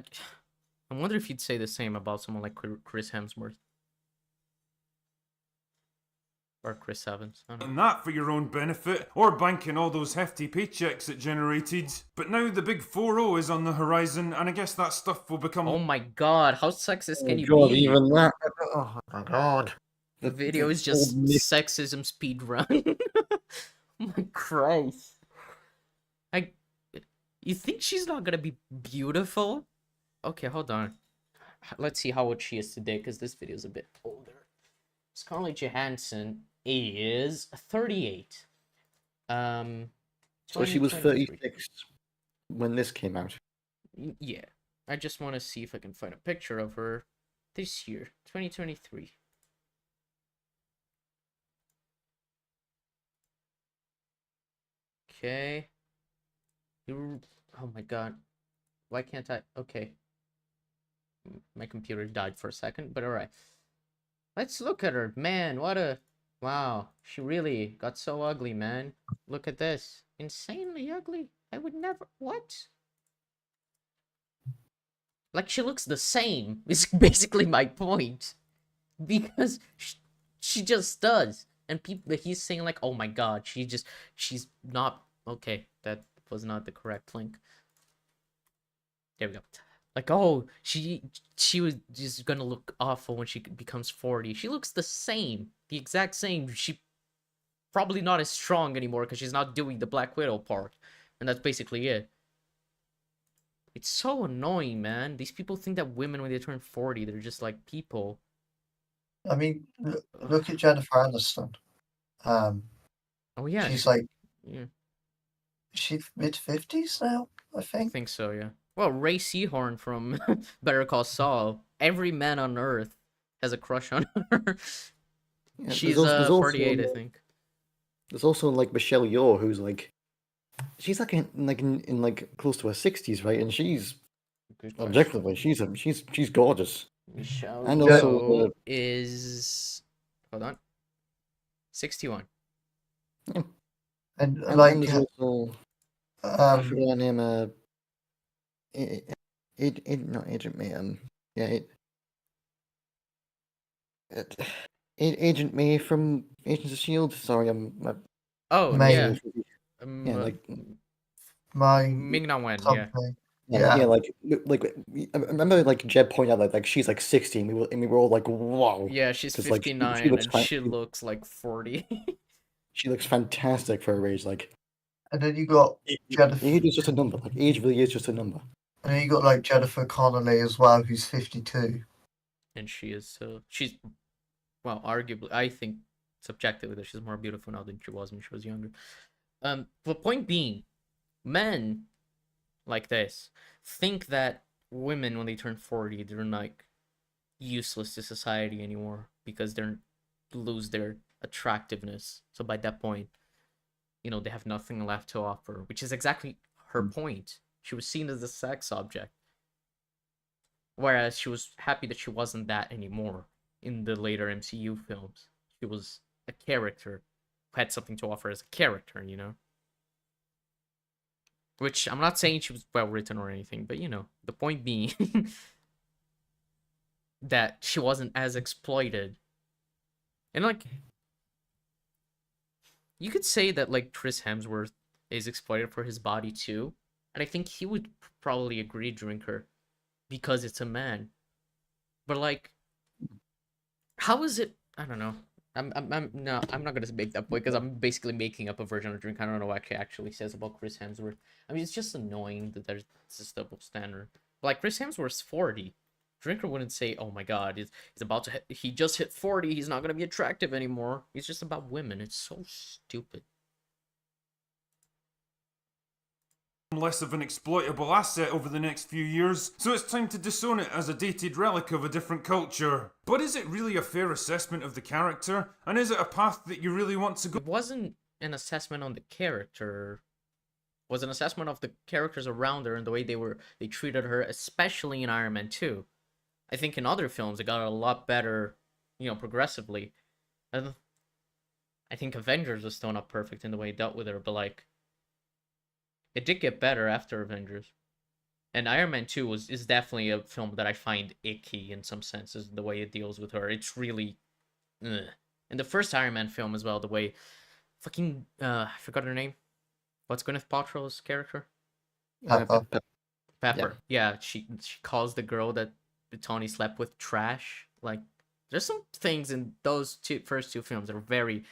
wonder if you'd say the same about someone like Chris Hemsworth. Or Chris Evans. I don't know. And that for your own benefit, or banking all those hefty paychecks it generated. But now the big 4-0 is on the horizon, and I guess that stuff will become... Oh my god, how sexist can you God, be? even that. Oh my god. The video is just sexism speedrun. Oh my Christ. You think she's not gonna be beautiful? Okay, hold on. Let's see how old she is today, because this video is a bit older. Scarlett Johansson is 38. So she was 36 when this came out. Yeah. I just want to see if I can find a picture of her this year, 2023. Okay. Oh my god. Why can't I? Okay. My computer died for a second, but alright. Let's look at her. Man, what a... Wow. She really got so ugly, man. Look at this. Insanely ugly. I would never... What? Like, she looks the same. Is basically my point. Because she just does. And he's saying like, oh my god, she's not... Okay, that was not the correct link. There we go. Like, oh, she was just gonna look awful when she becomes 40. She looks the same. The exact same. probably not as strong anymore because she's not doing the Black Widow part, and that's basically it. It's so annoying, man. These people think that women, when they turn 40, they're just like people. I mean, look at Jennifer Aniston. Oh yeah, She's like, yeah, she's mid-50s now, I I think. think so. Yeah. Well, Ray Seahorn from Better Call Saul. Every man on Earth has a crush on her. Yeah, She's there's also 48, I think. there's also like Michelle Yeoh, who's like, she's like in like close to her 60s, right? And she's Good question. objectively, she's gorgeous. Michelle And Yeah. also, Yeoh is, hold on, 61. And and like, there's also I um, forget her name. Not Agent May. Yeah, Agent May from Agents of Shield. Sorry, Oh May. yeah, yeah, like my Ming-Na Wen. Yeah. something. yeah, Yeah. like I remember like Jeb pointed out like she's like 60, and we were all like, wow, Yeah, she's 'cause, like, she 59 looks and fan- she looks like 40. she looks fantastic for her age. Like And then you got Jennifer. age is just a number. Like age really is just a number. And then you got like Jennifer Connelly as well, who's 52. And she is, she's, well, arguably, I think subjectively that she's more beautiful now than she was when she was younger. But point being, men like this think that women, when they turn 40, they're like useless to society anymore because they're lose their attractiveness. So by that point, you know, they have nothing left to offer, which is exactly her point. She was seen as a sex object, whereas she was happy that she wasn't that anymore in the later MCU films. She was a character who had something to offer as a character, you know? Which, I'm not saying she was well written or anything, but you know, the point being that she wasn't as exploited. And like, you could say that like Chris Hemsworth is exploited for his body too, and I think he would probably agree, Drinker, because it's a man. But like, how is it? I don't know. I'm not gonna make that point because I'm basically making up a version of Drink. I don't know what he actually says about Chris Hemsworth. I mean, it's just annoying that there's this double standard. But like Chris Hemsworth's 40. Drinker wouldn't say, "Oh my God, he's about to he just hit 40. He's not gonna be attractive anymore." He's just about women. It's so stupid. Less of an exploitable asset over the next few years, so it's time to disown it as a dated relic of a different culture. But is it really a fair assessment of the character? And is it a path that you really want to go? It wasn't an assessment on the character. It was an assessment of the characters around her and the way they treated her, especially in Iron Man 2. I think in other films it got a lot better, you know, progressively. And I think Avengers was still not perfect in the way it dealt with her, but like, it did get better after Avengers. And Iron Man 2 is definitely a film that I find icky in some senses, the way it deals with her. It's really, ugh. And the first Iron Man film as well, the way fucking I forgot her name. What's Gwyneth Paltrow's character? Pepper. Yeah, she calls the girl that Tony slept with trash. Like, there's some things in those first two films that are very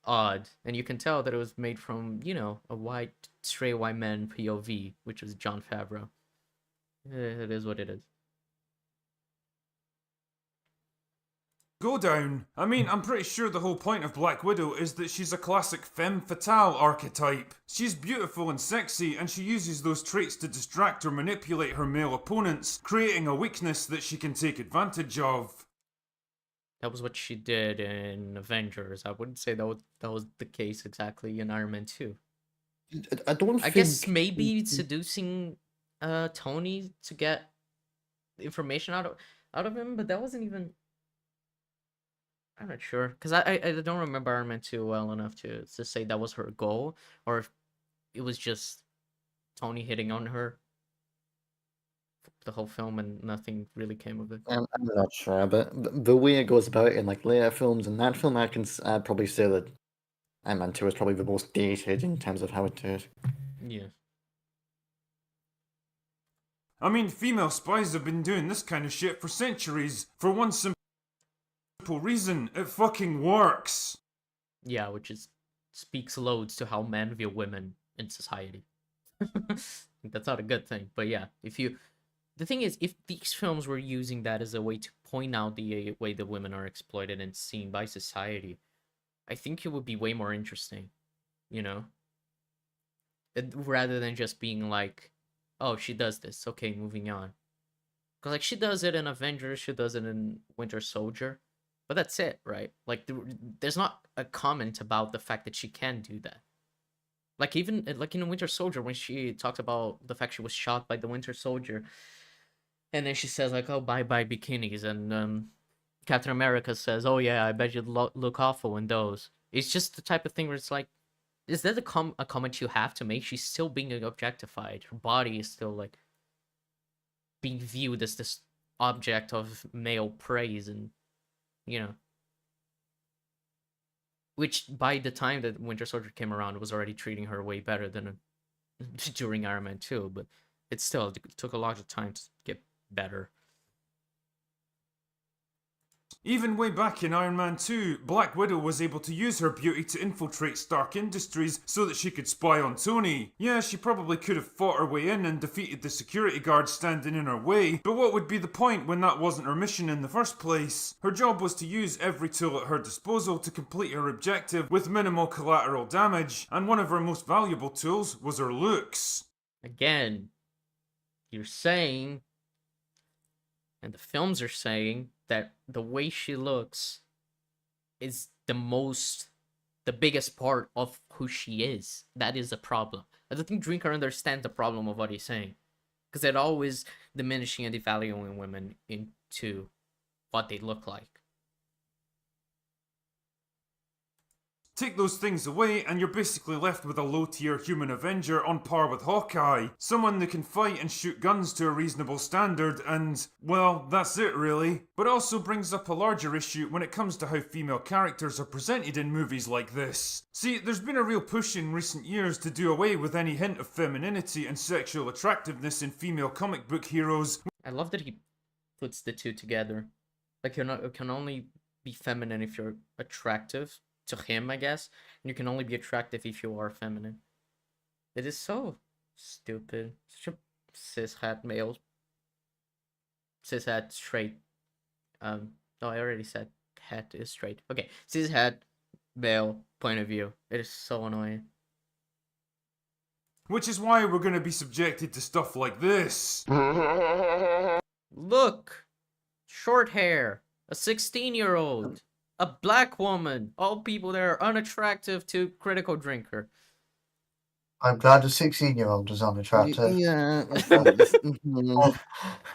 odd, and you can tell that it was made from, you know, a straight white man POV, which was Jon Favreau. It is what it is. Go down. I mean, I'm pretty sure the whole point of Black Widow is that she's a classic femme fatale archetype. She's beautiful and sexy, and she uses those traits to distract or manipulate her male opponents, creating a weakness that she can take advantage of. That was what she did in Avengers. I wouldn't say that was the case exactly in Iron Man 2. I don't. I guess maybe seducing Tony to get information out of him, but that wasn't even. I'm not sure because I don't remember Iron Man 2 well enough to say that was her goal, or if it was just Tony hitting on her the whole film and nothing really came of it. I'm not sure, but the way it goes about in like later films, and that film, I'd probably say that Iron Man 2 is probably the most dated in terms of how it did. Yeah. I mean, female spies have been doing this kind of shit for centuries, for one simple reason: it fucking works. Yeah, which is speaks loads to how men view women in society. That's not a good thing, but yeah, the thing is, if these films were using that as a way to point out the way that women are exploited and seen by society, I think it would be way more interesting, you know? Rather than just being like, oh, she does this, okay, moving on. Because, like, she does it in Avengers, she does it in Winter Soldier, but that's it, right? Like, there's not a comment about the fact that she can do that. Like, even, like, in Winter Soldier, when she talked about the fact she was shot by the Winter Soldier, and then she says, like, oh, bye-bye bikinis, and Captain America says, oh, yeah, I bet you'd look awful in those. It's just the type of thing where it's like, is that a comment you have to make? She's still being objectified. Her body is still, like, being viewed as this object of male praise, and, you know. Which, by the time that Winter Soldier came around, was already treating her way better than during Iron Man 2, but it still took a lot of time to get better. Even way back in Iron Man 2, Black Widow was able to use her beauty to infiltrate Stark Industries so that she could spy on Tony. Yeah, she probably could have fought her way in and defeated the security guards standing in her way, but what would be the point when that wasn't her mission in the first place? Her job was to use every tool at her disposal to complete her objective with minimal collateral damage, and one of her most valuable tools was her looks. Again, you're saying, and the films are saying, that the way she looks is the biggest part of who she is. That is a problem. I don't think Drinker understands the problem of what he's saying, because it always diminishing and devaluing women into what they look like. Take those things away, and you're basically left with a low-tier human Avenger on par with Hawkeye. Someone that can fight and shoot guns to a reasonable standard, and, well, that's it really. But it also brings up a larger issue when it comes to how female characters are presented in movies like this. See, there's been a real push in recent years to do away with any hint of femininity and sexual attractiveness in female comic book heroes. I love that he puts the two together. Like, you can only be feminine if you're attractive. To him, I guess. And you can only be attractive if you are feminine. It is so stupid. Such a cis-het male. Cis-het straight. No, I already said het is straight. Okay, cis-het male point of view. It is so annoying. Which is why we're going to be subjected to stuff like this. Look! Short hair. A 16-year-old. A black woman. All people that are unattractive to Critical Drinker. I'm glad a 16-year-old is unattractive. Yeah.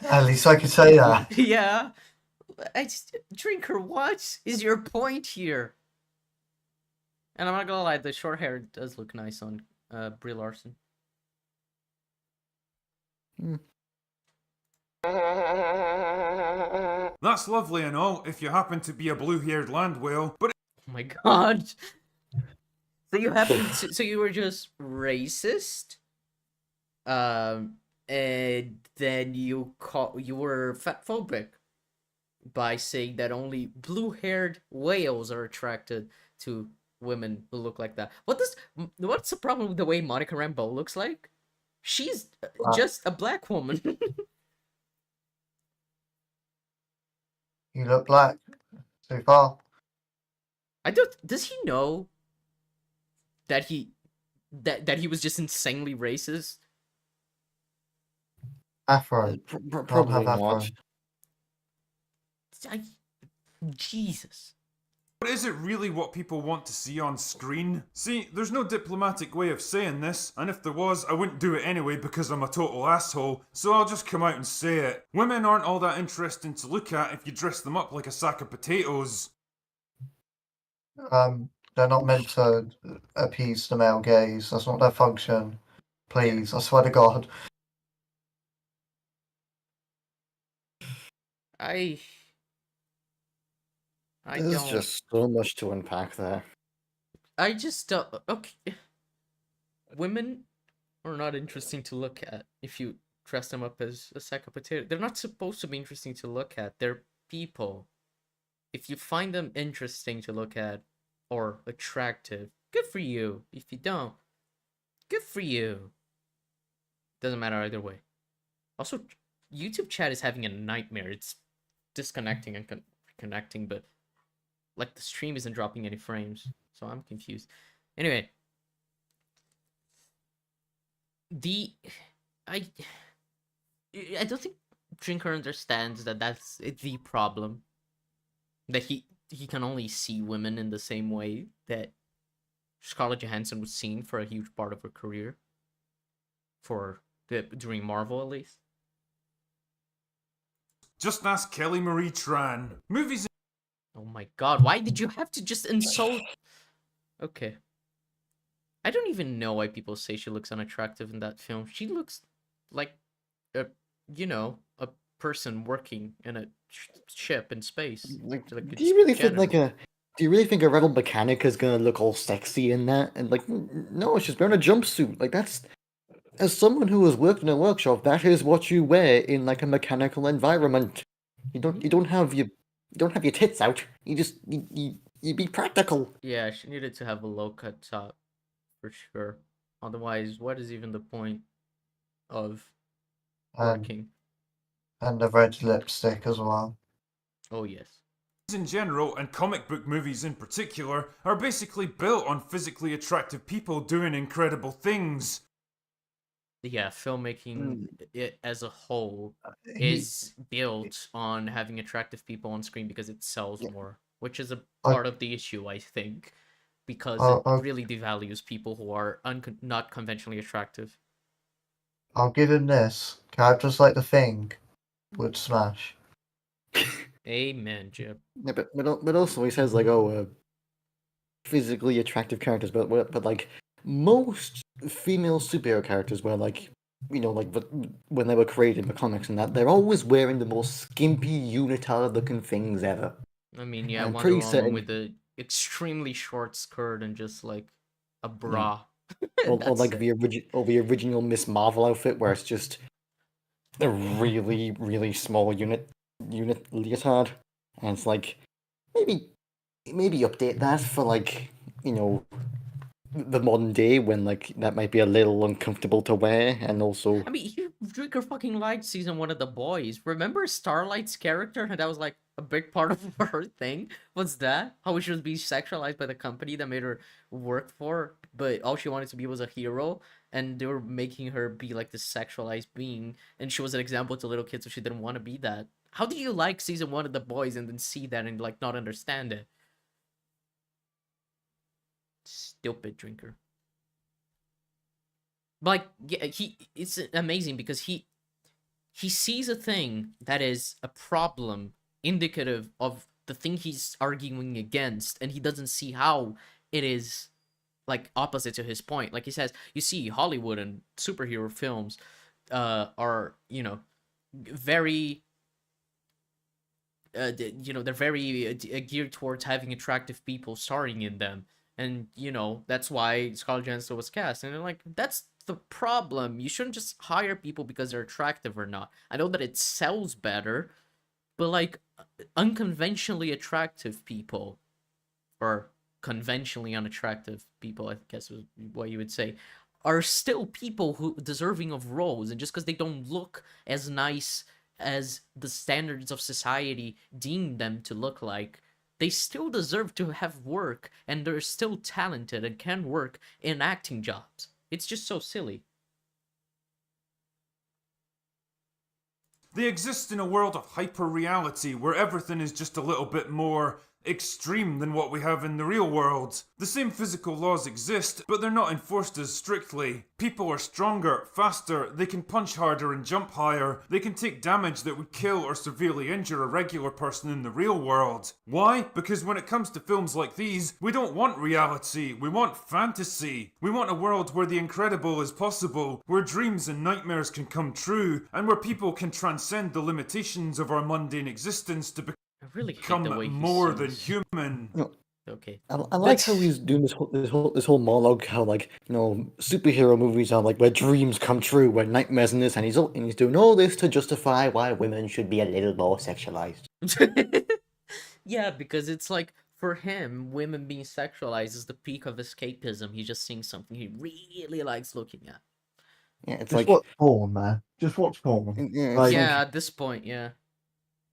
At least I can say that. Yeah. Drinker, what is your point here? And I'm not gonna lie, the short hair does look nice on Brie Larson. That's lovely and all if you happen to be a blue-haired land whale, but Oh my god. So you happen to, so you were just racist? And then you were fatphobic by saying that only blue-haired whales are attracted to women who look like that. What's the problem with the way Monica Rambeau looks like? She's just a black woman. You look black. So far. Does he know that he was just insanely racist? Afro. Probably have afro. not. Jesus. But is it really what people want to see on screen? See, there's no diplomatic way of saying this, and if there was, I wouldn't do it anyway because I'm a total asshole, so I'll just come out and say it. Women aren't all that interesting to look at if you dress them up like a sack of potatoes. They're not meant to appease the male gaze. That's not their function. Please, I swear to God. There's don't. just so much to unpack there. I just don't. Okay. Women are not interesting to look at if you dress them up as a sack of potato. They're not supposed to be interesting to look at. They're people. If you find them interesting to look at or attractive, good for you. If you don't, good for you. Doesn't matter either way. Also, YouTube chat is having a nightmare. It's disconnecting and connecting, but like the stream isn't dropping any frames, so I'm confused. Anyway, I don't think Drinker understands that that's the problem. That he can only see women in the same way that Scarlett Johansson was seen for a huge part of her career. During Marvel, at least. Just ask Kelly Marie Tran. Movies. Oh my god, why did you have to just insult? Okay. I don't even know why people say she looks unattractive in that film. She looks like a person working in a ship in space. Like, Like do you really general. think do you really think a rebel mechanic is gonna look all sexy in that? And like, no, she's wearing a jumpsuit. Like that's, as someone who has worked in a workshop, that is what you wear in like a mechanical environment. You don't have your tits out. You just you be practical. Yeah, she needed to have a low cut top for sure. Otherwise, what is even the point of working? And the red lipstick as well. Oh yes. In general, and comic book movies in particular, are basically built on physically attractive people doing incredible things. Yeah, filmmaking it as a whole He- is built on having attractive people on screen because it sells Yeah. more, which is a I- part of the issue, I think, because I- it really devalues people who are not conventionally attractive. I'll give him this. Characters like the Thing would smash. Amen, Jib. Yeah, but also he says like, oh, physically attractive characters, but like most female superhero characters were like, like when they were created in the comics and that, they're always wearing the most skimpy unitard looking things ever. I mean, yeah, I'm Wonder pretty Woman certain- with the extremely short skirt and just like a bra. Or That's like it. the original Miss Marvel outfit where it's just a really really small unit leotard, and it's like maybe update that for like the modern day when like that might be a little uncomfortable to wear, and also I mean, Drinker fucking liked season 1 of The Boys. Remember Starlight's character? And that was like a big part of her thing. What's that? How she was being sexualized by the company that made her work for, but all she wanted to be was a hero, and they were making her be like this sexualized being, and she was an example to little kids, so she didn't want to be that. How do you like season 1 of The Boys and then see that and like not understand it? Stupid Drinker. Like, yeah, it's amazing because he sees a thing that is a problem indicative of the thing he's arguing against, and he doesn't see how it is like opposite to his point. Like he says, you see, Hollywood and superhero films are very they're very geared towards having attractive people starring in them, and that's why Scarlett Johansson was cast. And they're like, that's the problem. You shouldn't just hire people because they're attractive or not. I know that it sells better, but like unconventionally attractive people, or conventionally unattractive people, I guess is what you would say, are still people who deserving of roles, and just because they don't look as nice as the standards of society deem them to look like, they still deserve to have work, and they're still talented and can work in acting jobs. It's just so silly. They exist in a world of hyper-reality where everything is just a little bit more extreme than what we have in the real world. The same physical laws exist, but they're not enforced as strictly. People are stronger, faster, they can punch harder and jump higher, they can take damage that would kill or severely injure a regular person in the real world. Why? Because when it comes to films like these, we don't want reality, we want fantasy. We want a world where the incredible is possible, where dreams and nightmares can come true, and where people can transcend the limitations of our mundane existence to I really hate become the way he more than sings. human. Okay. I like how he's doing this whole monologue, how like superhero movies are like where dreams come true, where nightmares and this, and he's doing all this to justify why women should be a little more sexualized. Yeah, because it's like, for him, women being sexualized is the peak of escapism. He's just seeing something he really likes looking at. Yeah, it's Just like watch porn, man. Just watch porn. yeah, it's Like- Yeah, like at this point, yeah.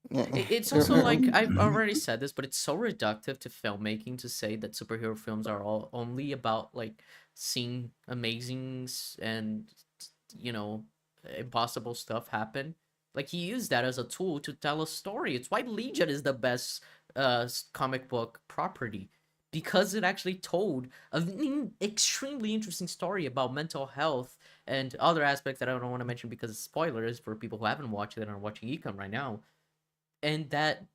yeah. It's also like, I've already said this, but it's so reductive to filmmaking to say that superhero films are all only about like seeing amazing and impossible stuff happen. Like, he used that as a tool to tell a story. It's why Legion is the best comic book property, because it actually told an extremely interesting story about mental health and other aspects that I don't want to mention because it's spoilers for people who haven't watched it and are watching ECUM right now. And that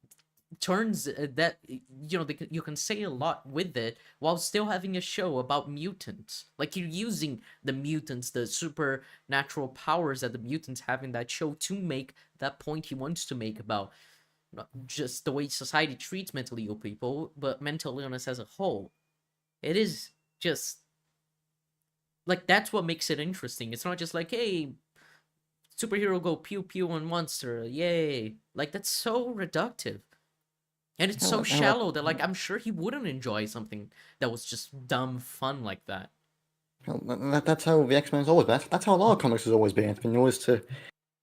turns that you can say a lot with it while still having a show about mutants. Like, you're using the mutants, the supernatural powers that the mutants have in that show to make that point he wants to make about not just the way society treats mentally ill people, but mental illness as a whole. It is just like, that's what makes it interesting. It's not just like, hey, superhero go pew pew on monster, yay. Like, that's so reductive. And it's so shallow that, like, I'm sure he wouldn't enjoy something that was just dumb fun like that. That's how the X-Men has always been. That's how a lot of comics has always been. It's been always to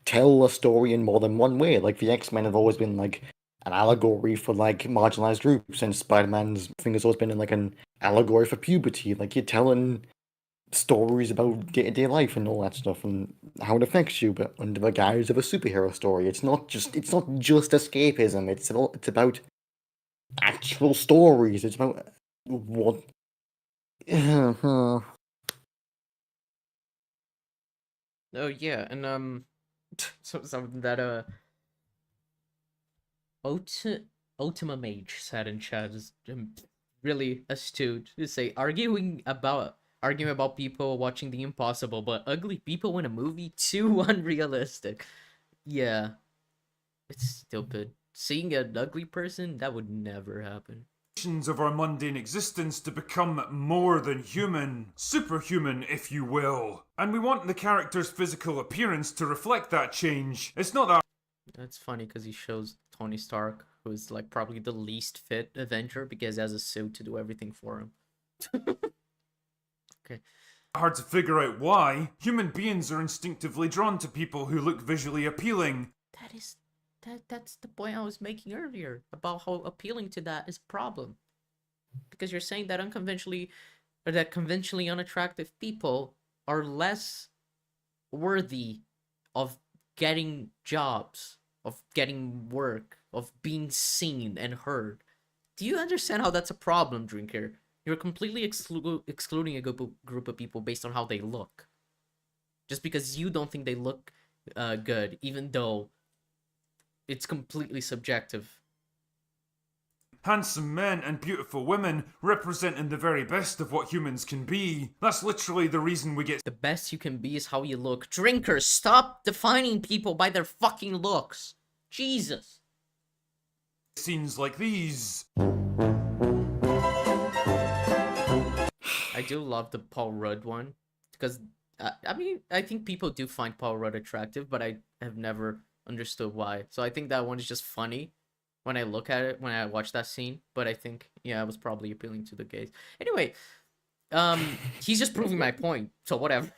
tell a story in more than one way. Like, the X-Men have always been like an allegory for like marginalized groups, and Spider-Man's thing has always been like an allegory for puberty. Like, you're telling stories about day-to-day life and all that stuff and how it affects you, but under the guise of a superhero story. It's not just escapism. It's about actual stories. It's about what. Oh yeah, and something that Ultima Mage said in chat is really astute to say, arguing about people watching The Impossible, but ugly people in a movie, too unrealistic. Yeah, it's stupid. Seeing an ugly person, that would never happen. Of our mundane existence to become more than human, superhuman, if you will. And we want the character's physical appearance to reflect that change. It's not that That's funny because he shows Tony Stark, who is like probably the least fit Avenger because he has a suit to do everything for him. Okay. hard to figure out why. Human beings are instinctively drawn to people who look visually appealing. That's the point I was making earlier about how appealing to that is a problem. Because you're saying that conventionally unattractive people are less worthy of getting jobs, of getting work, of being seen and heard. Do you understand how that's a problem, Drinker? You're completely excluding a group of people based on how they look. Just because you don't think they look good, even though it's completely subjective. Handsome men and beautiful women representing the very best of what humans can be. That's literally the reason we get The best you can be is how you look. Drinker, stop defining people by their fucking looks. Jesus. scenes like these. I do love the Paul Rudd one. Because, I mean, I think people do find Paul Rudd attractive, but I have never understood why. So I think that one is just funny when I look at it, when I watch that scene. But I think, yeah, it was probably appealing to the gays. Anyway, he's just proving my point. So whatever.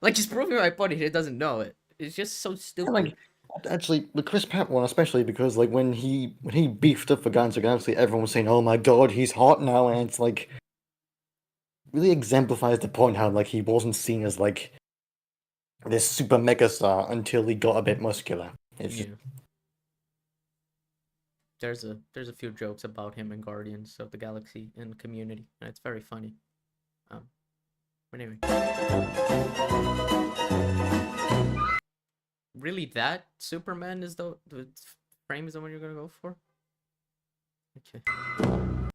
Like, he's proving my point and he doesn't know it. It's just so stupid. Like, actually, the Chris Pratt one, especially because like when he beefed up for Guardians of the Galaxy, everyone was saying, "Oh my god, he's hot now," and it's like really exemplifies the point how like he wasn't seen as like this super mega star until he got a bit muscular. It's just, There's a few jokes about him in Guardians of the Galaxy and Community, and it's very funny. But anyway. Really, that Superman is the frame is the one you're gonna go for? Okay.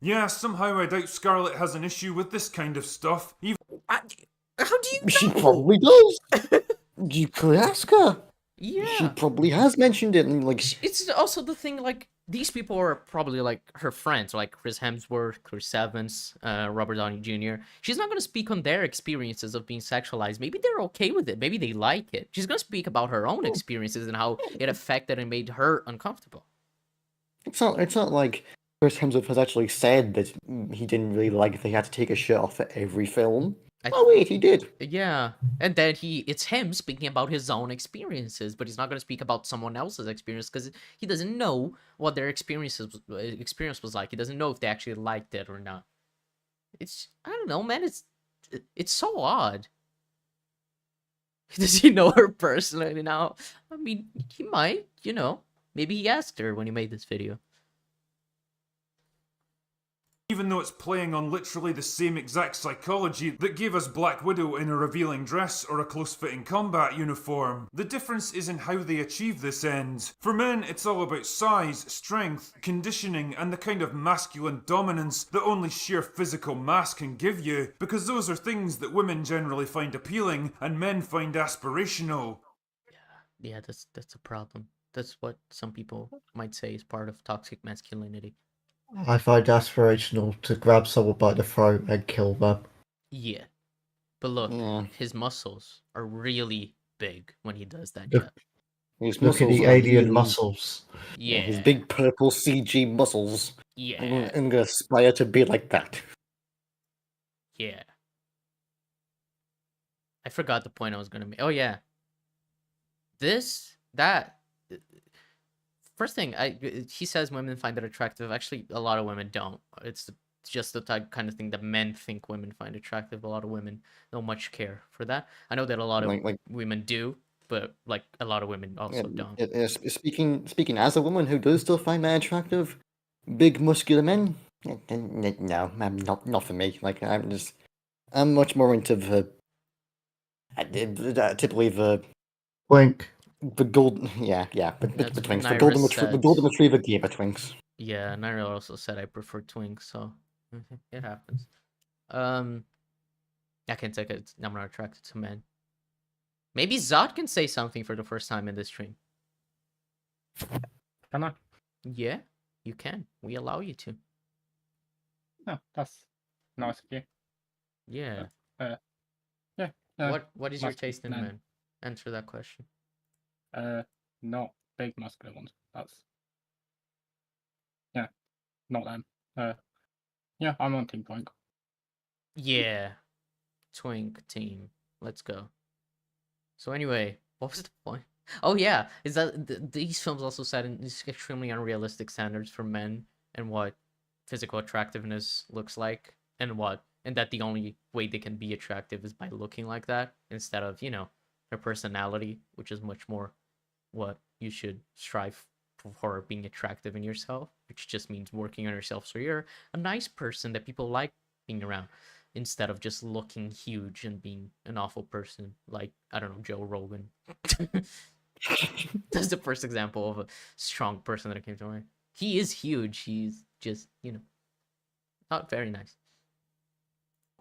Yeah, somehow I doubt Scarlet has an issue with this kind of stuff. Even How do you know? she probably does. You could ask her. She Yeah. probably has mentioned it, and like It's also the thing, like, these people are probably, like, her friends, like Chris Hemsworth, Chris Evans, Robert Downey Jr. She's not going to speak on their experiences of being sexualized. Maybe they're okay with it. Maybe they like it. She's going to speak about her own experiences and how it affected and made her uncomfortable. it's not like Chris Hemsworth has actually said that he didn't really like if they had to take his shirt off for every film. Oh wait, he did. Yeah, and then it's him speaking about his own experiences, but he's not going to speak about someone else's experience because he doesn't know what their experience was like. He doesn't know if they actually liked it or not. I don't know, man. It's so odd. Does he know her personally now? I mean, he might, Maybe he asked her when he made this video. Even though it's playing on literally the same exact psychology that gave us Black Widow in a revealing dress or a close-fitting combat uniform. The difference is in how they achieve this end. For men, it's all about size, strength, conditioning, and the kind of masculine dominance that only sheer physical mass can give you, because those are things that women generally find appealing and men find aspirational. Yeah, that's a problem. That's what some people might say is part of toxic masculinity. I find aspirational to grab someone by the throat and kill them. Yeah. But look, Yeah. his muscles are really big when he does that. Look- Yeah. His Look at muscles the are alien really- muscles. Yeah. His big purple CG muscles. Yeah. I'm gonna aspire to be like that. Yeah. I forgot the point I was gonna make. Oh yeah. First thing, he says women find it attractive. Actually, a lot of women don't. It's just the kind of thing that men think women find attractive. A lot of women don't much care for that. I know that a lot of women do, but like a lot of women also don't. Speaking as a woman who does still find that attractive, big muscular men. No, not for me. Like I'm much more into typically Wink. the golden, yeah, but That's the twinks, what the Naira golden said. retriever gamer twinks. Yeah, Naira also said I prefer twinks, so it happens. I can take it. I'm not attracted to men. Maybe Zod can say something for the first time in this stream. Can I? Yeah, you can. We allow you to. No, that's nice of you. Yeah. Yeah. What is your must- taste in men. men? Answer that question. Not big muscular ones. That's not them. Yeah, I'm on Team Point. Yeah. Twink team. Let's go. So anyway, what was the point? Oh yeah, is that these films also set in these extremely unrealistic standards for men and what physical attractiveness looks like and that the only way they can be attractive is by looking like that instead of, their personality, which is much more what you should strive for being attractive in yourself, which just means working on yourself so you're a nice person that people like being around instead of just looking huge and being an awful person like, I don't know, Joe Rogan. That's the first example of a strong person that came to mind. He is huge. He's just, not very nice.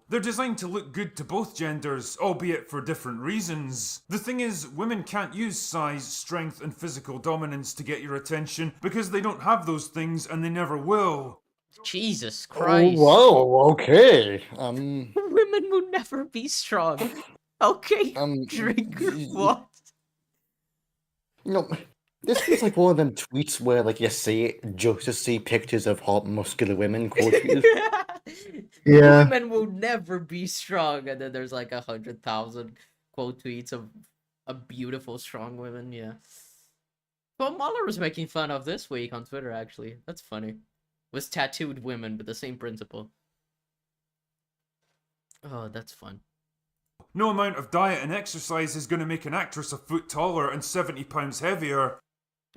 They're designed to look good to both genders, albeit for different reasons. The thing is, women can't use size, strength, and physical dominance to get your attention because they don't have those things and they never will. Jesus Christ. Oh, wow, okay. Women will never be strong. Okay, Drinker, what? This feels like one of them tweets where, like, you see it just to see pictures of hot, muscular women quoted. Yeah. Women will never be strong, and then there's like 100,000 quote tweets of a beautiful, strong women. Yeah. Well, Mahler was making fun of this week on Twitter. Actually, that's funny. Was tattooed women, but the same principle. Oh, that's fun. No amount of diet and exercise is going to make an actress a foot taller and 70 pounds heavier.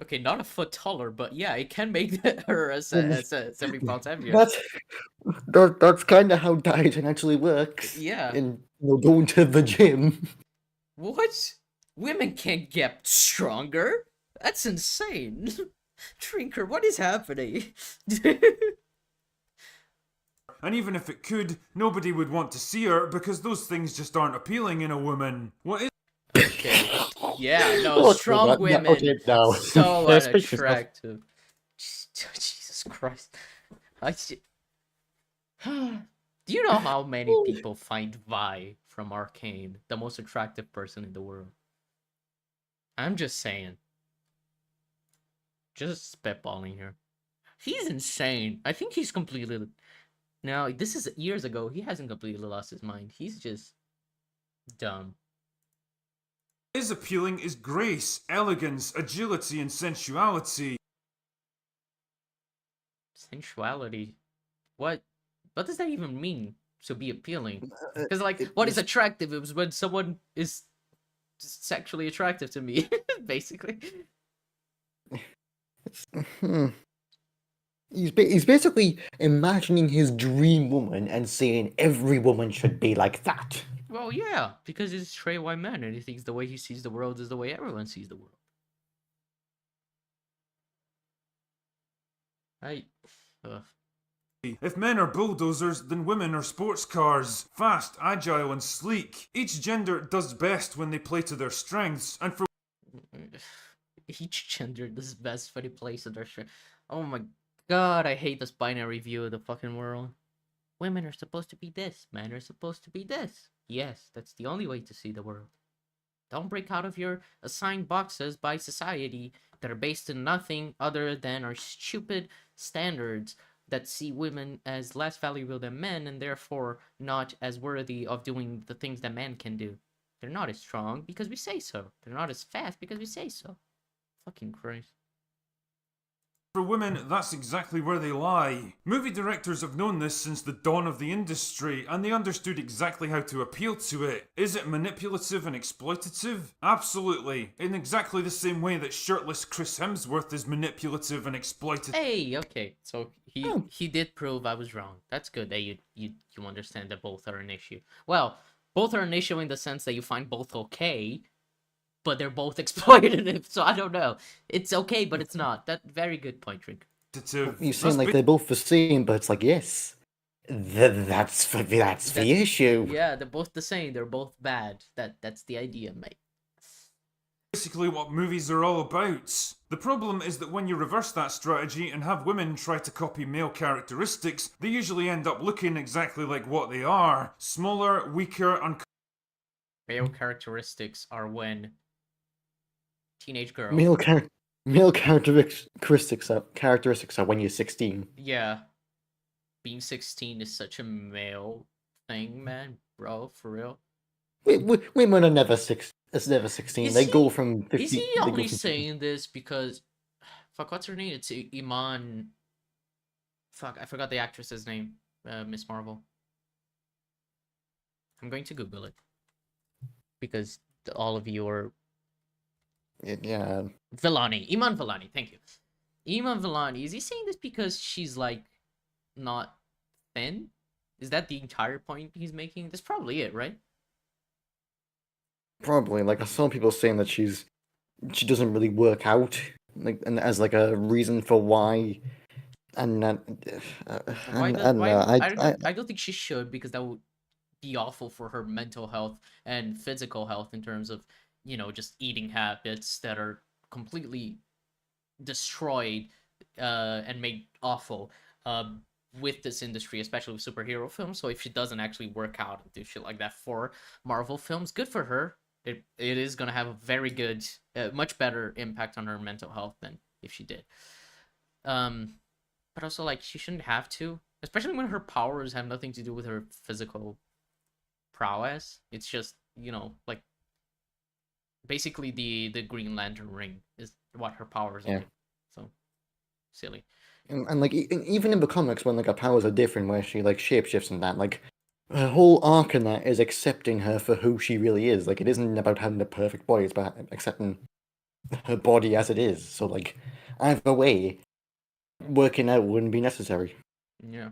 Okay, not a foot taller, but yeah, it can make her 70 pounds heavier. That's kind of how dieting actually works. Yeah. And going to the gym. What? Women can't get stronger? That's insane. Drinker, what is happening? And even if it could, nobody would want to see her because those things just aren't appealing in a woman. What is Okay. Yeah, no, Okay, strong women. okay, no. So Yeah, speak for yourself. unattractive. Jesus Christ. Do you know how many people find Vi from Arcane the most attractive person in the world? I'm just saying. Just spitballing here. He's insane. I think he's completely. Now, this is years ago. He hasn't completely lost his mind. He's just dumb. Is appealing is grace, elegance, agility, and sensuality. Sensuality. What? What does that even mean? To be appealing? Uh, Because like, it what is was- attractive? It was when someone is sexually attractive to me, basically. Hmm. He's basically imagining his dream woman and saying every woman should be like that. Well, yeah, because he's a straight white man, and he thinks the way he sees the world is the way everyone sees the world. I. Ugh. If men are bulldozers, then women are sports cars. Fast, agile, and sleek. Each gender does best when they play to their strengths, and for Each gender does best for the place of their strength. Oh my god, I hate this binary view of the fucking world. Women are supposed to be this, men are supposed to be this. Yes, that's the only way to see the world. Don't break out of your assigned boxes by society that are based in nothing other than our stupid standards that see women as less valuable than men and therefore not as worthy of doing the things that men can do. They're not as strong because we say so. They're not as fast because we say so. Fucking Christ. women, that's exactly where they lie. Movie directors have known this since the dawn of the industry, and they understood exactly how to appeal to it. Is it manipulative and exploitative? Absolutely. In exactly the same way that shirtless Chris Hemsworth is manipulative and exploitative. Hey, okay. So Oh. he did prove I was wrong. That's good that you understand that both are an issue. Well, both are an issue in the sense that you find both okay, but they're both exploitative. So I don't know. It's okay, but it's not. That very good point, Drink. You're saying like they're both the same, but it's like yes, that's the issue. Yeah, they're both the same. They're both bad. That's the idea, mate. Basically what movies are all about. The problem is that when you reverse that strategy and have women try to copy male characteristics, they usually end up looking exactly like what they are. Smaller, weaker, and Male characteristics are when teenage girls. Male characteristics are when you're 16. Yeah. Being 16 is such a male thing, man, bro, for real. Women are never 16. Is They go he- from 50. Is he they go only from- saying this because fuck, what's her name? It's Iman. Fuck, I forgot the actress's name. Miss Marvel. I'm going to Google it because all of you are Yeah. Villani. Iman Villani, thank you. Iman Villani, is he saying this because she's like not thin? Is that the entire point he's making? That's probably it, right? Probably. Like I saw people saying that she doesn't really work out, like, and as like a reason for why. And Why I does, don't why, know. I don't think she should, because that would be awful for her mental health and physical health in terms of, you know, just eating habits that are completely destroyed and made awful with this industry, especially with superhero films. So if she doesn't actually work out and do shit like that for Marvel films, good for her. It is gonna have a very good, much better impact on her mental health than if she did. But also, like, she shouldn't have to, especially when her powers have nothing to do with her physical prowess. It's just, you know, like, basically the Green Lantern ring is what her powers Yeah. are. So silly. And like even in the comics, when like her powers are different, where she like shapeshifts and that, like her whole arc in that is accepting her for who she really is. Like it isn't about having the perfect body; it's about accepting her body as it is. So like either way, working out wouldn't be necessary. Yeah.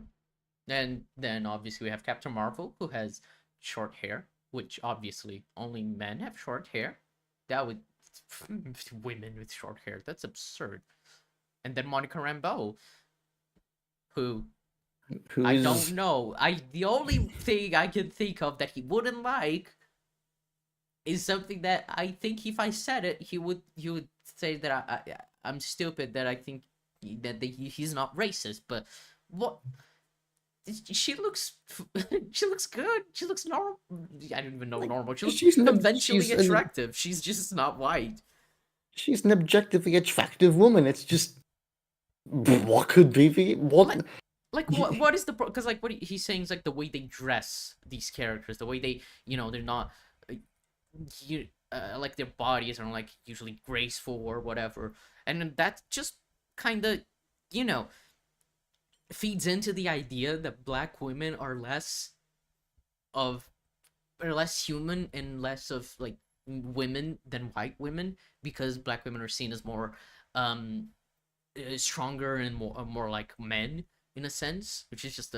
And then obviously we have Captain Marvel, who has short hair, which obviously only men have short hair. That would women with short hair. That's absurd. And then Monica Rambeau, who Who I is don't know. The only thing I can think of that he wouldn't like is something that I think if I said it, he would say that I'm stupid, that I think that he's not racist. But what? She looks she looks good. She looks normal. I don't even know normal. She looks she's not- conventionally she's an- attractive. She's just not white. she's an objectively attractive woman. It's just What could be the what? Like what is the because like what he's saying is like the way they dress these characters, the way they they're not uh, like their bodies are like usually graceful or whatever, and then that just kind of you know feeds into the idea that black women are less of are less human and less of like women than white women because black women are seen as more um stronger and more like men in a sense, which is just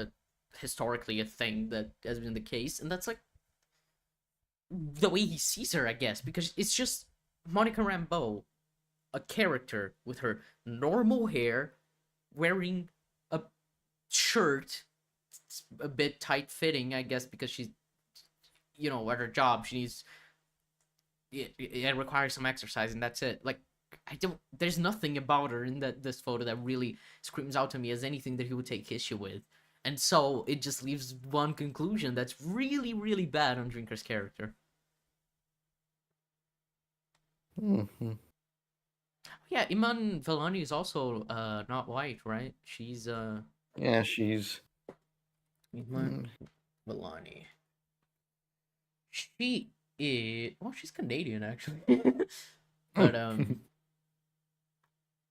historically a thing that has been the case, and that's like the way he sees her, I guess, because it's just Monica Rambeau, a character with her normal hair, wearing a shirt, a bit tight fitting, I guess, because she's at her job she needs it requires some exercise, and that's it. Like there's nothing about her in this photo that really screams out to me as anything that he would take issue with. And so it just leaves one conclusion that's really, really bad on Drinker's character. Mm-hmm. Yeah, Iman Vellani is also not white, right? She's Yeah, she's. Iman Vellani. She is she's Canadian actually. But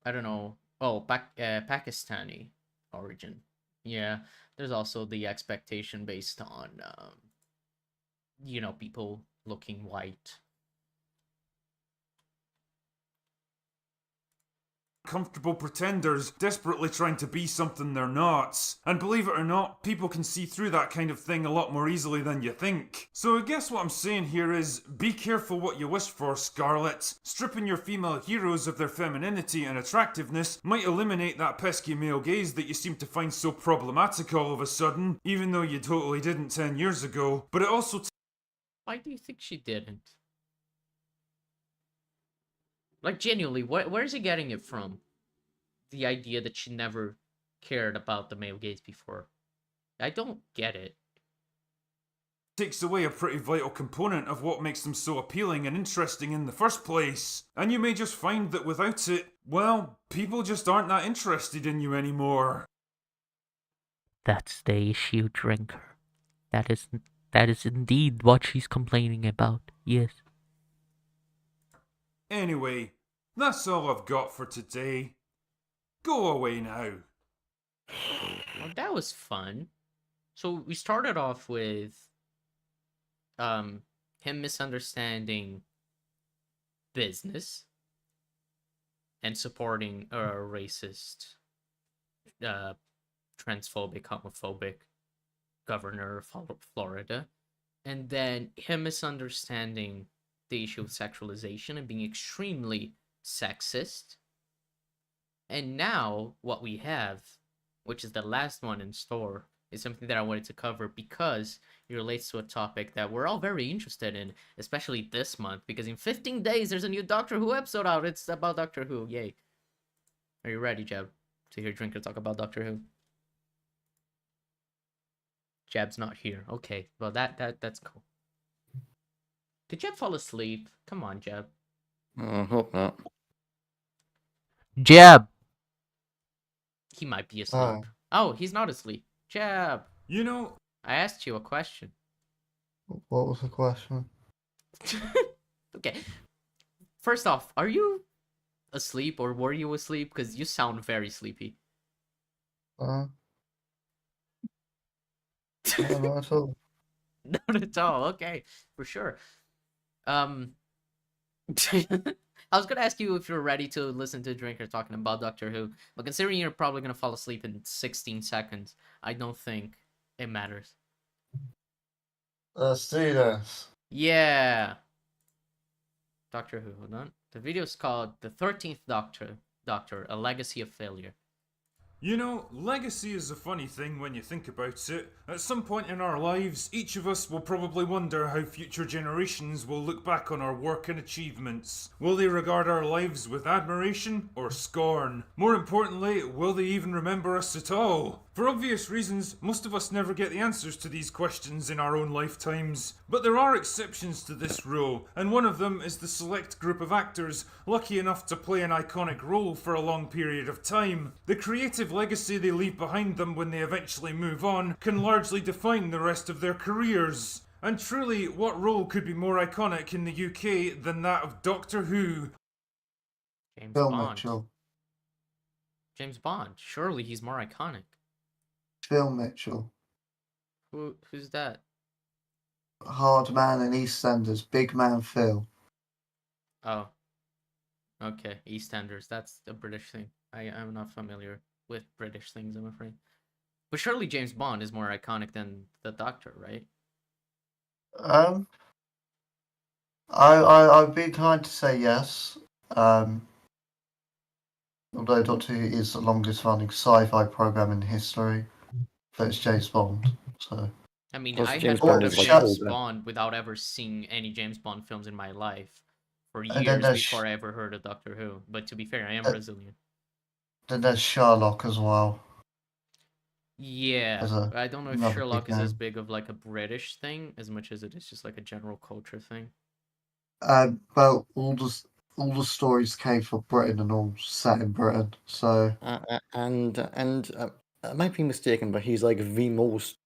I don't know. Oh, Pakistani origin. Yeah, there's also the expectation based on people looking white. Comfortable pretenders desperately trying to be something they're not. And believe it or not, people can see through that kind of thing a lot more easily than you think. So I guess what I'm saying here is, be careful what you wish for, Scarlet. Stripping your female heroes of their femininity and attractiveness might eliminate that pesky male gaze that you seem to find so problematic all of a sudden, even though you totally didn't 10 years ago. But it also Why do you think she didn't? Like, genuinely, where's he getting it from? The idea that she never cared about the male gaze before. I don't get it. takes away a pretty vital component of what makes them so appealing and interesting in the first place. And you may just find that without it, well, people just aren't that interested in you anymore. That's the issue, Drinker. That is indeed what she's complaining about. Yes. Anyway, that's all I've got for today. Go away now. Well, that was fun. So we started off with him misunderstanding business and supporting a racist, transphobic, homophobic governor of Florida, and then him misunderstanding the issue of sexualization and being extremely sexist. And now what we have, which is the last one in store, is something that I wanted to cover because it relates to a topic that we're all very interested in, especially this month, because in 15 days there's a new Doctor Who episode out. It's about Doctor Who. Yay. Are you ready, Jeb, to hear Drinker talk about Doctor Who? Jeb's not here. Okay, well that's cool. Did Jeb fall asleep? Come on, Jeb. I hope not. Jeb! He might be asleep. Oh. Oh, he's not asleep. Jeb! You know, I asked you a question. What was the question? Okay. First off, are you asleep or were you asleep? Because you sound very sleepy. No, not at all. Not at all. Okay, for sure. I was gonna ask you if you're ready to listen to Drinker talking about Doctor Who, but considering you're probably gonna fall asleep in 16 seconds, I don't think it matters. Let's do this. Yeah. Doctor Who, hold on. The video's called The 13th Doctor, A Legacy of Failure. You know, legacy is a funny thing when you think about it. At some point in our lives, each of us will probably wonder how future generations will look back on our work and achievements. Will they regard our lives with admiration or scorn? More importantly, will they even remember us at all? For obvious reasons, most of us never get the answers to these questions in our own lifetimes. But there are exceptions to this rule, and one of them is the select group of actors lucky enough to play an iconic role for a long period of time. The creative legacy they leave behind them when they eventually move on can largely define the rest of their careers. And truly, what role could be more iconic in the UK than that of Doctor Who? James Phil Bond. Mitchell. James Bond. Surely he's more iconic. Phil Mitchell. Who's that? Hard Man in EastEnders. Big Man Phil. Oh. Okay, EastEnders. That's a British thing. I'm not familiar with British things, I'm afraid. But surely James Bond is more iconic than the Doctor, right? I'd be inclined to say yes. Although Doctor Who is the longest running sci-fi program in history, but it's James Bond, so. I mean, Plus I James had heard Bond of is, like, James older. Bond without ever seeing any James Bond films in my life for then years there's before I ever heard of Doctor Who. But to be fair, I am Uh, Brazilian. Then there's Sherlock as well. Yeah, As a I don't know if another Sherlock big is as name. big of like a British thing as much as it is just like a general culture thing. But all the stories came from Britain and all set in Britain, so I might be mistaken, but he's like the most,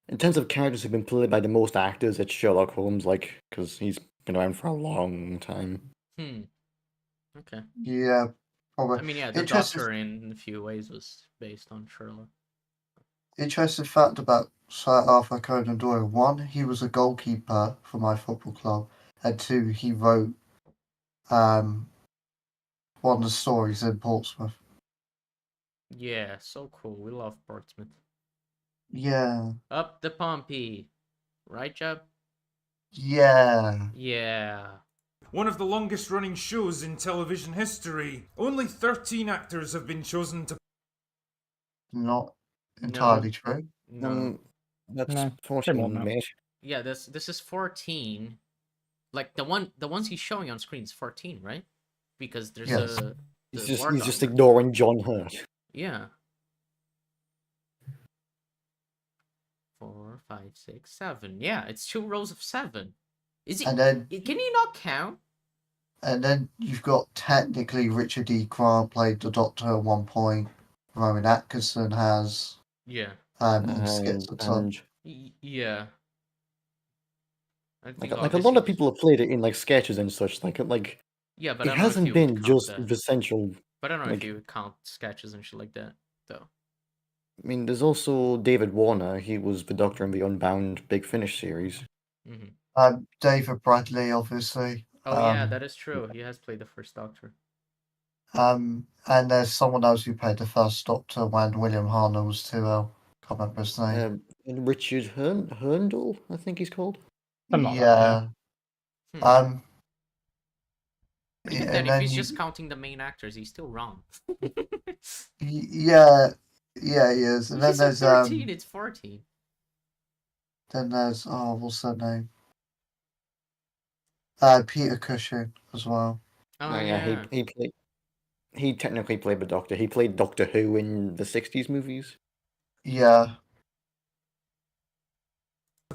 in terms of characters who've been played by the most actors, it's Sherlock Holmes, like, because he's been around for a long time. Okay. yeah, probably. I mean, yeah, the Interesting, Doctor in a few ways was based on Sherlock. interesting fact about Sir Arthur Conan Doyle. One, he was a goalkeeper for my football club, and two, he wrote one of the stories in Portsmouth. Yeah, so cool. We love Portsmouth. Yeah, Up the Pompey. Right, Jeb? yeah. Yeah. One of the longest running shows in television history. Only 13 actors have been chosen to Not entirely true. No. That's No, 14, more than that. mate. Yeah, this is 14. Like the ones he's showing on screen is 14, right? Because there's Yes. the He's War just Doctor. ignoring John Hurt. Yeah. 4, 5, 6, 7. Yeah, it's 2 rows of 7. Is he? And then Can he not count? you've got technically Richard E. Grant played the Doctor at one point. Rowan Atkinson has. Yeah. In skits and stuff. And Yeah. I think like a obviously lot of people have played it in like sketches and such. Like Yeah, but it I don't know if hasn't you would been count just that. the central. But I don't know if like- you would count sketches and shit like that, though. I mean, there's also David Warner. He was the Doctor in the Unbound Big Finish series. David Bradley, obviously. Oh yeah, that is true. He has played the first Doctor. And there's someone else who played the first Doctor when William Hartnell was too ill. Can't remember his name. And Richard Herndl, I think he's called. Something like that, Yeah. Hmm. Yeah, Even and then, if then he's you- just counting the main actors, he's still wrong. Yeah, he is. And He then said there's 13, it's 14. what's that name? Peter Cushing as well. Oh yeah, he technically played the Doctor. He played Doctor Who in the '60s movies. Yeah.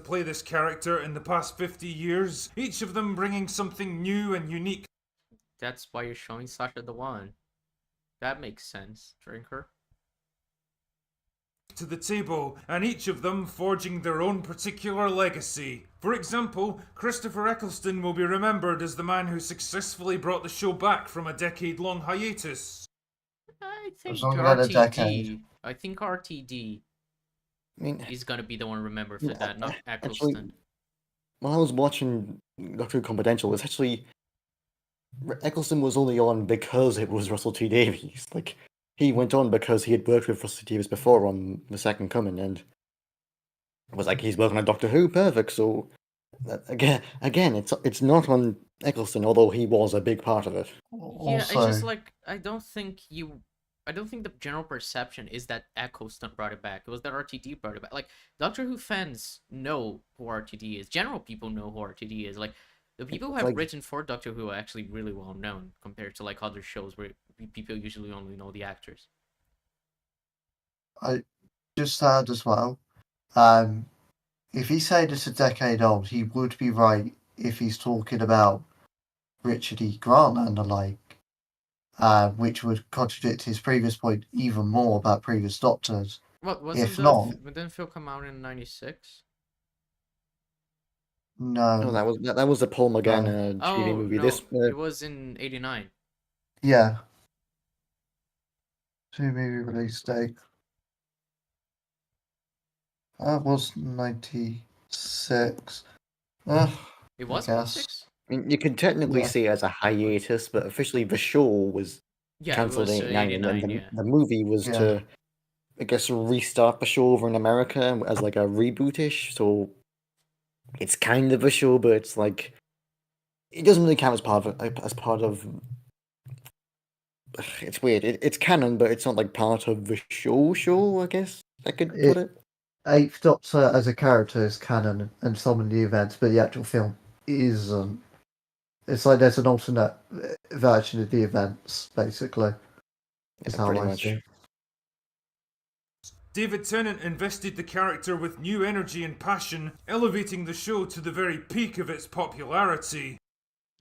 play this character in the past 50 years, each of them bringing something new and unique That's why you're showing Sasha the One. That makes sense, Drinker. to the table, and each of them forging their own particular legacy. For example, Christopher Eccleston will be remembered as the man who successfully brought the show back from a decade-long hiatus. I think As long as a RTD. decade. I think RTD I mean, is gonna be the one remembered for Yeah, that, not actually, Eccleston. when I was watching Doctor Who Confidential, it's actually Eccleston was only on because it was Russell T Davies. Like he went on because he had worked with Russell T Davies before on The Second Coming, and it was like he's working on Doctor Who, perfect. So again, it's not on Eccleston, although he was a big part of it. Yeah, it's Also, just like I don't think the general perception is that Eccleston brought it back. It was that RTD brought it back. Like Doctor Who fans know who RTD is. General people know who RTD is. Like the people who have Like- written for Doctor Who are actually really well known compared to like other shows where people usually only know the actors. just add as well. If he's saying it's a decade old, he would be right if he's talking about Richard E. Grant and the like, which would contradict his previous point even more about previous Doctors. What If wasn't not, didn't Phil come out in '96? No, no, that was the Paul McGann TV Oh movie. no, This it was in '89. yeah, two movie release date. That was 96. It I was guess. '96. I mean, you can technically Yeah. see it as a hiatus, but officially the show was Yeah, it cancelled was in '89, and then '89. Yeah. the movie was Yeah. to, I guess, restart the show over in America as like a rebootish. So it's kind of a show, but it's like it doesn't really count as part of It's weird. It's canon, but it's not like part of the show. I guess I could put it. Eighth Doctor as a character is canon and some of the events, but the actual film isn't. It's like there's an alternate version of the events, basically. Is Yeah, how pretty I much. see it. David Tennant invested the character with new energy and passion, elevating the show to the very peak of its popularity.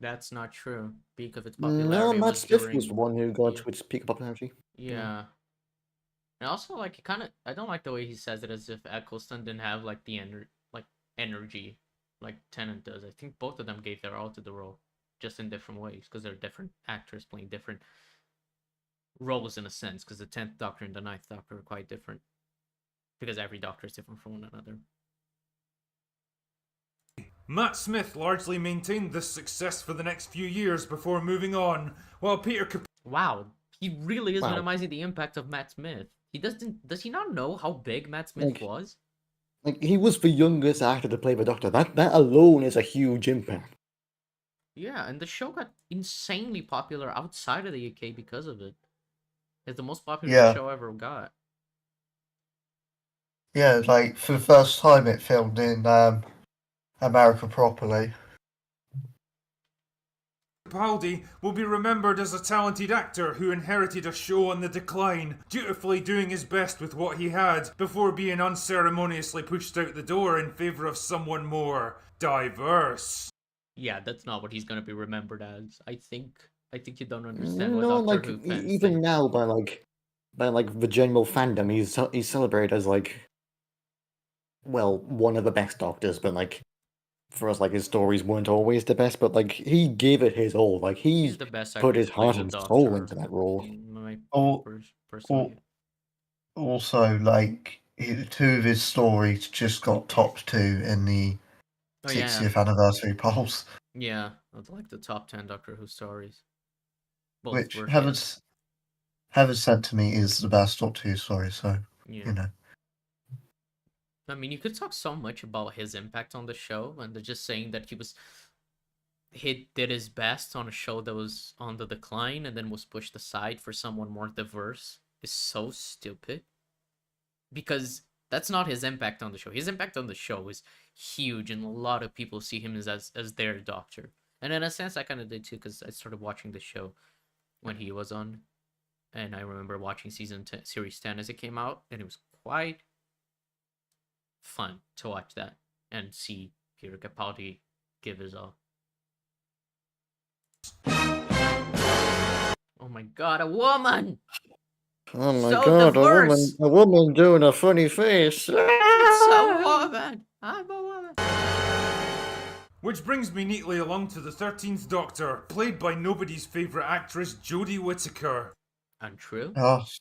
That's not true. Peak of its No, popularity Matt was Smith during. was the one who got yeah. to its peak popularity. Yeah. And also, like, I don't like the way he says it, as if Eccleston didn't have like the energy like Tennant does. I think both of them gave their all to the role, just in different ways, because they're different actors playing different roles in a sense. Because the 10th Doctor and the 9th Doctor are quite different, because every Doctor is different from one another. Matt Smith largely maintained this success for the next few years before moving on, while Peter Capaldi Wow, he really is Wow. minimizing the impact of Matt Smith. Does he not know how big Matt Smith Like- was? Like he was the youngest actor to play the Doctor. That alone is a huge impact. Yeah, and the show got insanely popular outside of the UK because of it. It's the most popular Yeah. show ever got. Yeah, like for the first time it filmed in America properly. Capaldi will be remembered as a talented actor who inherited a show on the decline, dutifully doing his best with what he had before being unceremoniously pushed out the door in favour of someone more diverse. Yeah, that's not what he's gonna be remembered as. I think you don't understand what No, Doctor like Who fans even think. now by the general fandom, he's celebrated as like, well, one of the best Doctors, but like for us, like his stories weren't always the best, but like he gave it his all. Like He's he the best put actor his to play heart the and soul Doctor, into that role. in my Oh, personal. Also, like two of his stories just got top 2 in the Oh yeah, 60th anniversary polls, yeah. I'd like the top 10 Doctor Who stories. Both which were hits. Heaven Sent to me is the best Doctor Who story. So Yeah. you know, I mean, you could talk so much about his impact on the show, and they're just saying that he did his best on a show that was on the decline and then was pushed aside for someone more diverse is so stupid. Because that's not his impact on the show. His impact on the show is huge, and a lot of people see him as their Doctor. And in a sense, I kind of did too, because I started watching the show when he was on, and I remember watching series 10 as it came out, and it was quite fun to watch that and see Peter Capaldi give his all. Oh my god, a woman! Oh my So god, diverse! a woman doing a funny face. It's a woman! I'm a woman! Which brings me neatly along to the 13th Doctor, played by nobody's favourite actress Jodie Whittaker. Untrue? gosh,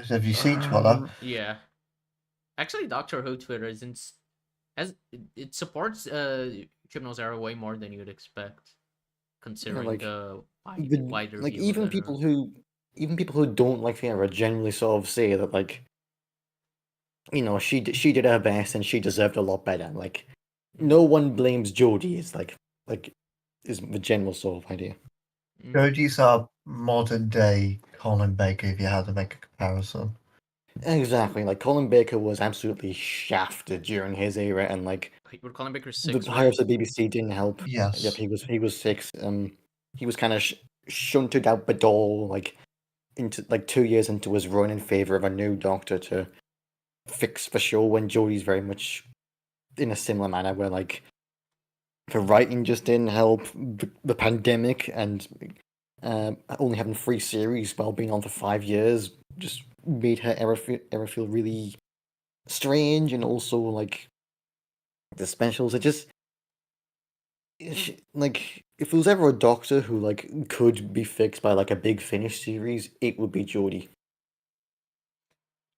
have you seen Twitter? Yeah. Actually, Doctor Who Twitter it supports Hypno's era way more than you'd expect, considering like, the The- wider like view even of the people era. who don't like the era generally sort of say that like, you know, she did her best and she deserved a lot better. Like no one blames Jodie. It's like is the general sort of idea. Jodie's our modern day Colin Baker if you had to make a comparison. Exactly. Like Colin Baker was absolutely shafted during his era, and like We're calling Baker the 6, higher right? ups of the BBC didn't help. Yes. Yep, he was 6. He was kind of shunted out the door, like into like 2 years into his run in favor of a new Doctor to fix for sure when Jodie's very much in a similar manner where like the writing just didn't help the pandemic and only having 3 series while being on for 5 years just made her era feel really strange, and also like the specials. It just like if there was ever a Doctor who like could be fixed by like a big finish series, it would be Jodie.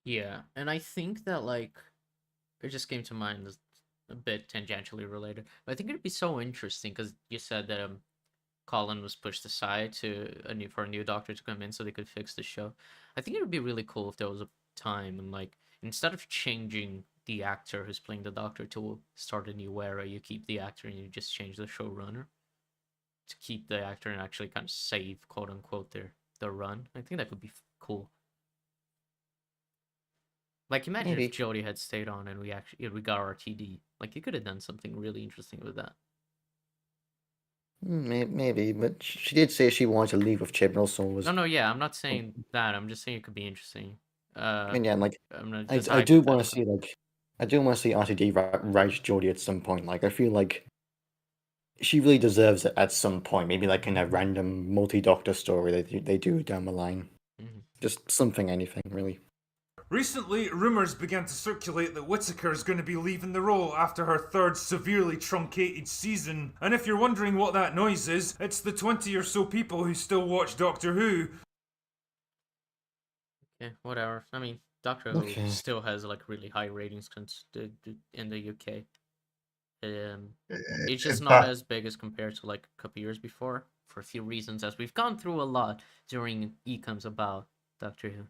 Yeah, and I think that like it just came to mind as a bit tangentially related. But I think it'd be so interesting because you said that Colin was pushed aside for a new Doctor to come in so they could fix the show. I think it would be really cool if there was a time and like instead of changing the actor who's playing the Doctor to start a new era, you keep the actor and you just change the showrunner to keep the actor and actually kind of save quote unquote their run. I think that could be cool. Like imagine Maybe. if Jodie had stayed on and we got our TD. Like you could have done something really interesting with that. Maybe, but she did say she wanted to leave with Chibnall, so it was. No, yeah, I'm not saying that. I'm just saying it could be interesting. I mean, yeah, like I'm not I just do want to hypothetical. see I do want to see RTD write Jodie at some point. Like I feel like she really deserves it at some point. Maybe like in a random multi-Doctor story they do down the line. Mhm. Just something, anything really. Recently, rumours began to circulate that Whittaker is going to be leaving the role after her third severely truncated season. And if you're wondering what that noise is, it's the 20 or so people who still watch Doctor Who. Yeah, whatever. I mean, Doctor Who Okay. still has like really high ratings in the UK. It's just In not fact, as big as compared to like a couple years before for a few reasons, as we've gone through a lot during ECUMs about Doctor Who.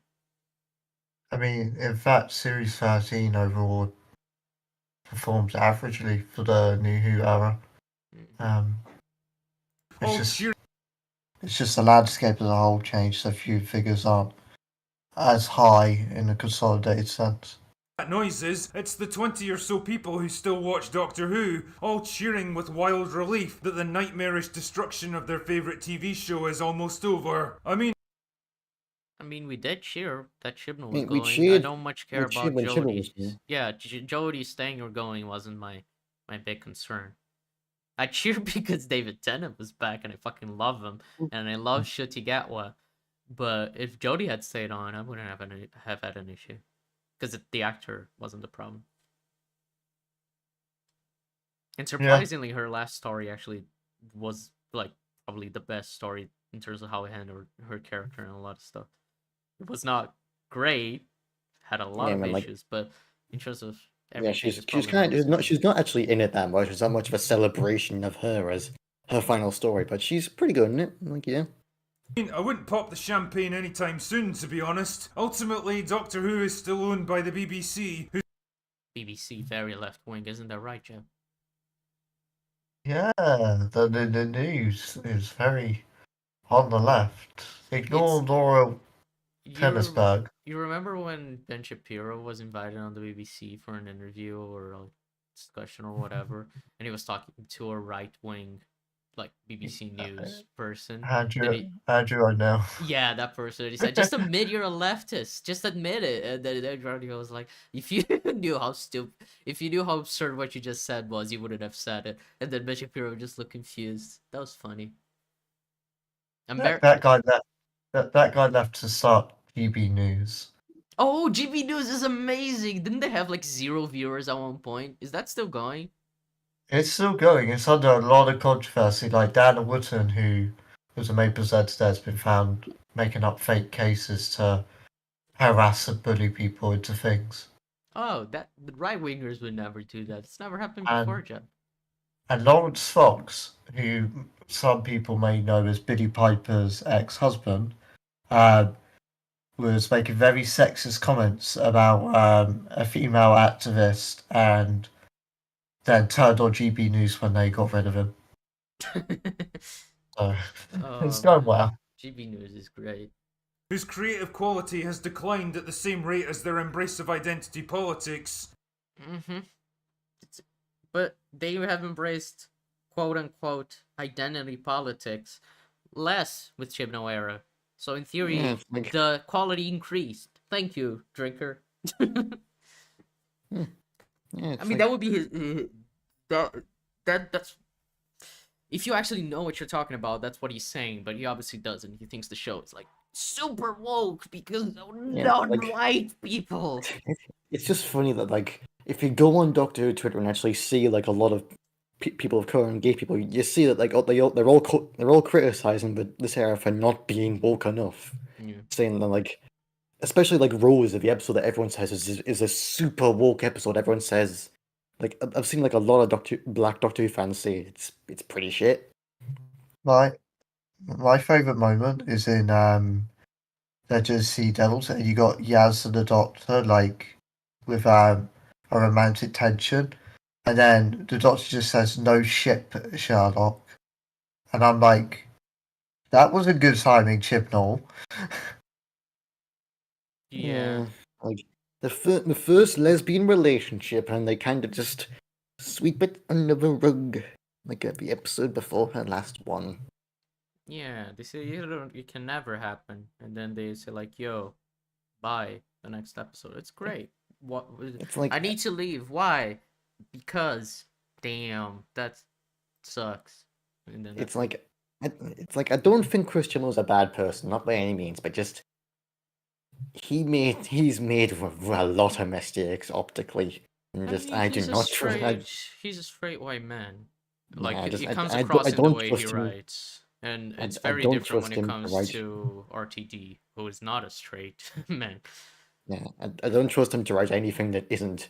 I mean, in fact, Series 13 overall performs averagely for the New Who era. Mm. It's just the landscape as a whole changed, so few figures aren't as high in a consolidated sense. That noise is, it's the 20 or so people who still watch Doctor Who, all cheering with wild relief that the nightmarish destruction of their favourite TV show is almost over. I mean, We did cheer that Chibnall was We going. I cheered. don't much care cheered about when Chibnall was Jodie's. there. Yeah, Jodie staying or going wasn't my big concern. I cheered because David Tennant was back and I fucking love him and I love Ncuti Gatwa. But if Jodie had stayed on, I wouldn't have had an issue because the actor wasn't the problem. And surprisingly, her last story actually was like probably the best story in terms of how it handled her character and a lot of stuff. It was not great, had a lot Yeah, of man, like issues, but in terms of yeah, everything, it's she's probably kind of not. she's not actually in it that much. It's not much of a celebration of her as her final story, but she's pretty good in it. Like yeah. I wouldn't pop the champagne anytime soon, to be honest. Ultimately, Doctor Who is still owned by the BBC, whose BBC very left wing, isn't that right, Jeff? Yeah, the news is very on the left. Ignore It's Laura you. Tennisberg. You remember when Ben Shapiro was invited on the BBC for an interview or a discussion or whatever, and he was talking to a right wing, like BBC News person. Andrew, I know. Yeah, that person. He said, "Just admit you're a leftist. Just admit it." And then Andrew was like, "If you if you knew how absurd what you just said was, you wouldn't have said it." And then Ben Shapiro just looked confused. That was funny. That guy left. That guy left to start GB News. Oh, GB News is amazing. Didn't they have like 0 viewers at one point? Is that still going? It's still going. It's under a lot of controversy. Like Dan Wootton, who was a main presenter there, has been found making up fake cases to harass and bully people into things. Oh, the right wingers would never do that. It's never happened And- before, Jeff. And Lawrence Fox, who some people may know as Billy Piper's ex-husband, was making very sexist comments about a female activist, and then turned on GB News when they got rid of him. So it's going well. GB News is great. whose creative quality has declined at the same rate as their embrace of identity politics. Mm-hmm. But they have embraced quote unquote identity politics less with Chibnall era. So in theory, Yeah, like the quality increased. Thank you, Drinker. Yeah, I it's mean, like, that would be that's if you actually know what you're talking about, that's what he's saying. But he obviously doesn't. He thinks the show is like super woke because of yeah, but, like, non-white people. it's just funny that, like, if you go on Doctor Who Twitter and actually see, like, a lot of people of color and gay people, you see that, like, they're all criticizing this era for not being woke enough, Yeah. saying that, like, especially like Rose, the episode that everyone says is a super woke episode. Everyone says, like, I've seen like a lot of Black Doctor Who fans say it's pretty shit. My favourite moment is in Legend of Sea Devils, and you got Yaz and the Doctor like with a romantic tension, and then the Doctor just says no ship, Sherlock, and I'm like, that was a good timing, Chibnall. Yeah. Like the first lesbian relationship, and they kind of just sweep it under the rug, like every episode before her last one. Yeah, they say it can never happen, and then they say like, "Yo, bye." The next episode, it's great. What? It's like I need to leave. Why? Because, damn, that sucks. And then it's like I don't think Christian was a bad person, not by any means, but just he's made a lot of mistakes optically, and just I mean, I do not trust. he's a straight white man. Like Yeah, it comes across I in the don't way he trust him. writes, and it's I very don't different when trust it him to comes write. to RTD, who is not a straight man. Yeah, I don't trust him to write anything that isn't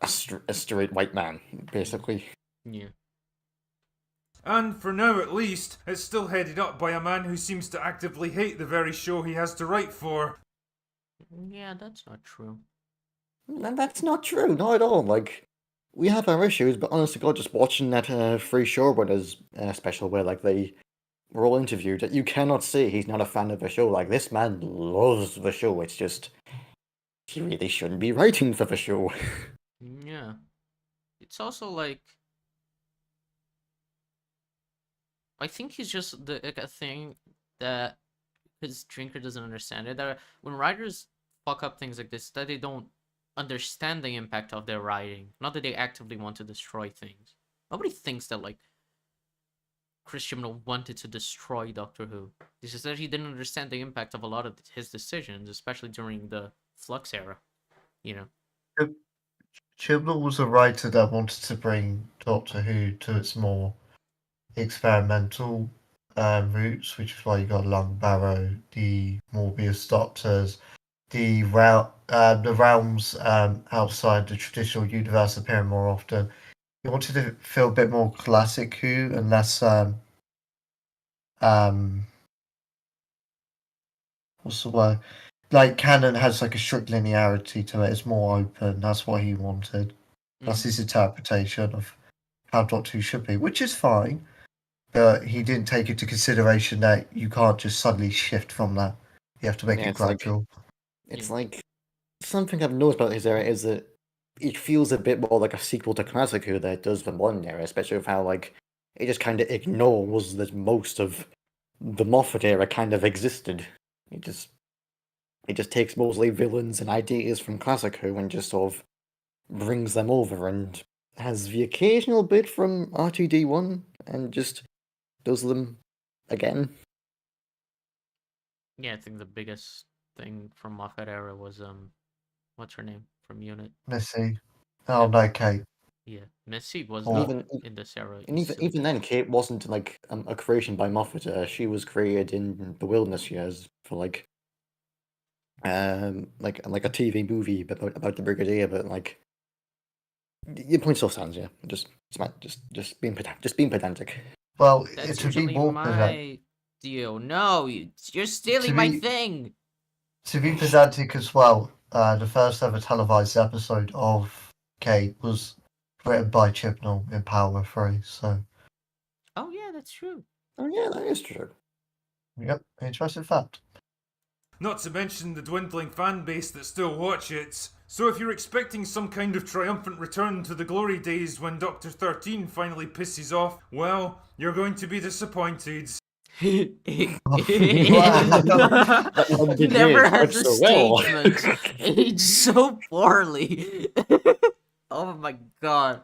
a straight white man, basically. Yeah. And for now at least, it's still headed up by a man who seems to actively hate the very show he has to write for. Yeah, that's not true. And that's not true, not at all. Like, we have our issues, but honest to God, just watching that Free Showrunners special where like they were all interviewed, you cannot say he's not a fan of the show. Like, this man loves the show. It's just he really shouldn't be writing for the show. Yeah. It's also like I think he's just like a thing that his drinker doesn't understand it. That when writers fuck up things like this, that they don't understand the impact of their writing. Not that they actively want to destroy things. Nobody thinks that like Chris Chibnall wanted to destroy Doctor Who. It's just that he didn't understand the impact of a lot of his decisions, especially during the Flux era. You know. Chibnall was a writer that wanted to bring Doctor Who to its more experimental roots, which is why you got Long Barrow, the Morbius Doctors, the realms outside the traditional universe appearing more often. You wanted to feel a bit more classic Who and less what's the word? Like canon has like a strict linearity to it. It's more open. That's what he wanted. That's his interpretation of how Doctor Who should be, which is fine. But he didn't take into consideration that you can't just suddenly shift from that. You have to make Yeah, it it's like- gradual. It's like something I've noticed about his era is that it feels a bit more like a sequel to Classic Who than it does the modern era, especially with how like it just kind of ignores that most of the Moffat era kind of existed. It just takes mostly villains and ideas from Classic Who and just sort of brings them over and has the occasional bit from R2D1 and just does them again. Yeah, I think the biggest thing from Moffat era was what's her name from Unit? Missy. Oh no, Kate. Yeah, Missy was Or- not Even in this era. and even then, Kate wasn't like a creation by Moffat. She was created in the Wilderness Years for like a TV movie about the Brigadier. But like your point still stands. Yeah, just being pedantic. Well, That's to be usually more my deal. No, you're stealing To my be- thing. pedantic as well, the first ever televised episode of Kate was written by Chibnall in Power 3. So, Oh yeah, that's true. Oh yeah, that is true. yep, interesting fact. Not to mention the dwindling fan base that still watch it. So if you're expecting some kind of triumphant return to the glory days when Doctor 13 finally pisses off, well, you're going to be disappointed. It When did never it has work a so well? statement aged so poorly. Oh my god.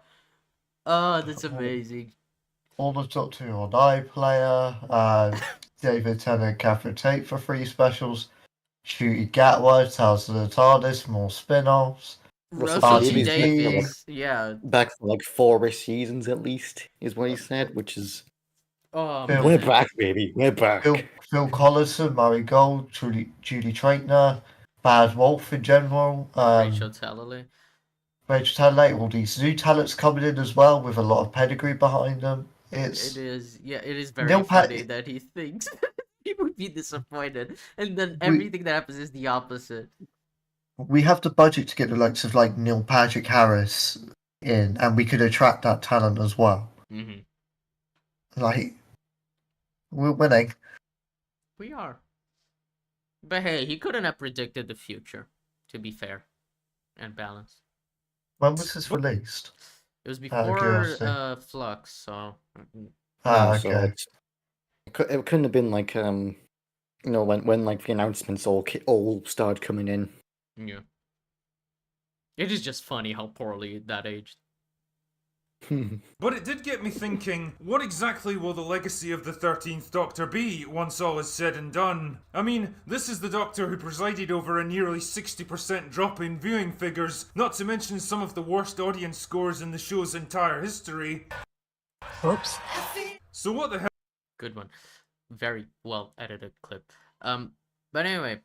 Oh, that's amazing. All the Doctor Who on iPlayer, David Tennant, Catherine Tate for free specials, Shooty Gatwa, Tales of the TARDIS, more spin-offs. Russell Russell Davies back for, Davies, yeah. Back for like 4-ish seasons at least, is what he said, which is Oh Phil- we're man. back, baby. We're back. Phil Collison, Murray Gold, Judy Traitner, Bad Wolf in general, Rachel Talalay. Rachel Taylor, all these new talents coming in as well with a lot of pedigree behind them. It is Neil very Pat- funny that he thinks he would be disappointed, and then We- everything that happens is the opposite. We have the budget to get the likes of like Neil Patrick Harris in, and we could attract that talent as well. Hmm. Like, we're winning. We are. But hey, he couldn't have predicted the future, to be fair and balanced. When was this released? It was Out of before curiosity. Flux, so Ah, So okay. it couldn't have been like when like the announcements all started coming in. yeah. It is just funny how poorly that aged. But it did get me thinking, what exactly will the legacy of the 13th Doctor be once all is said and done? I mean, this is the Doctor who presided over a nearly 60% drop in viewing figures, not to mention some of the worst audience scores in the show's entire history. Oops. So what the hell? Good one. Very well edited clip. But anyway,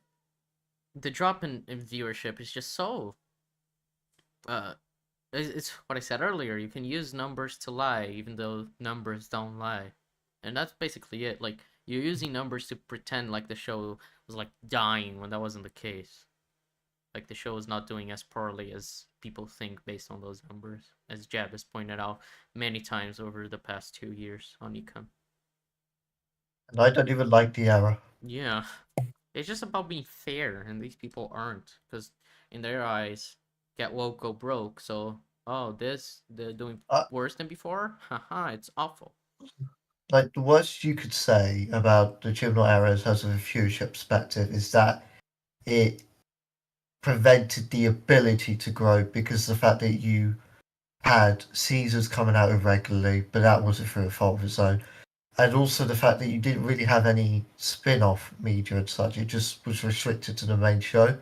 the drop in viewership is just so it's what I said earlier. You can use numbers to lie, even though numbers don't lie, and that's basically it. Like, you're using numbers to pretend like the show was like dying when that wasn't the case. Like, the show is not doing as poorly as people think based on those numbers, as Jab has pointed out many times over the past 2 years on ECUM. And I don't even like the era. Yeah, it's just about being fair, and these people aren't, because in their eyes, get woke, go broke. So, they're doing worse than before. Haha, it's awful. Like, the worst you could say about the Chibnall era as a viewership perspective is that it prevented the ability to grow because of the fact that you had seasons coming out irregularly, but that wasn't through a fault of its own. And also the fact that you didn't really have any spin-off media and such. It just was restricted to the main show.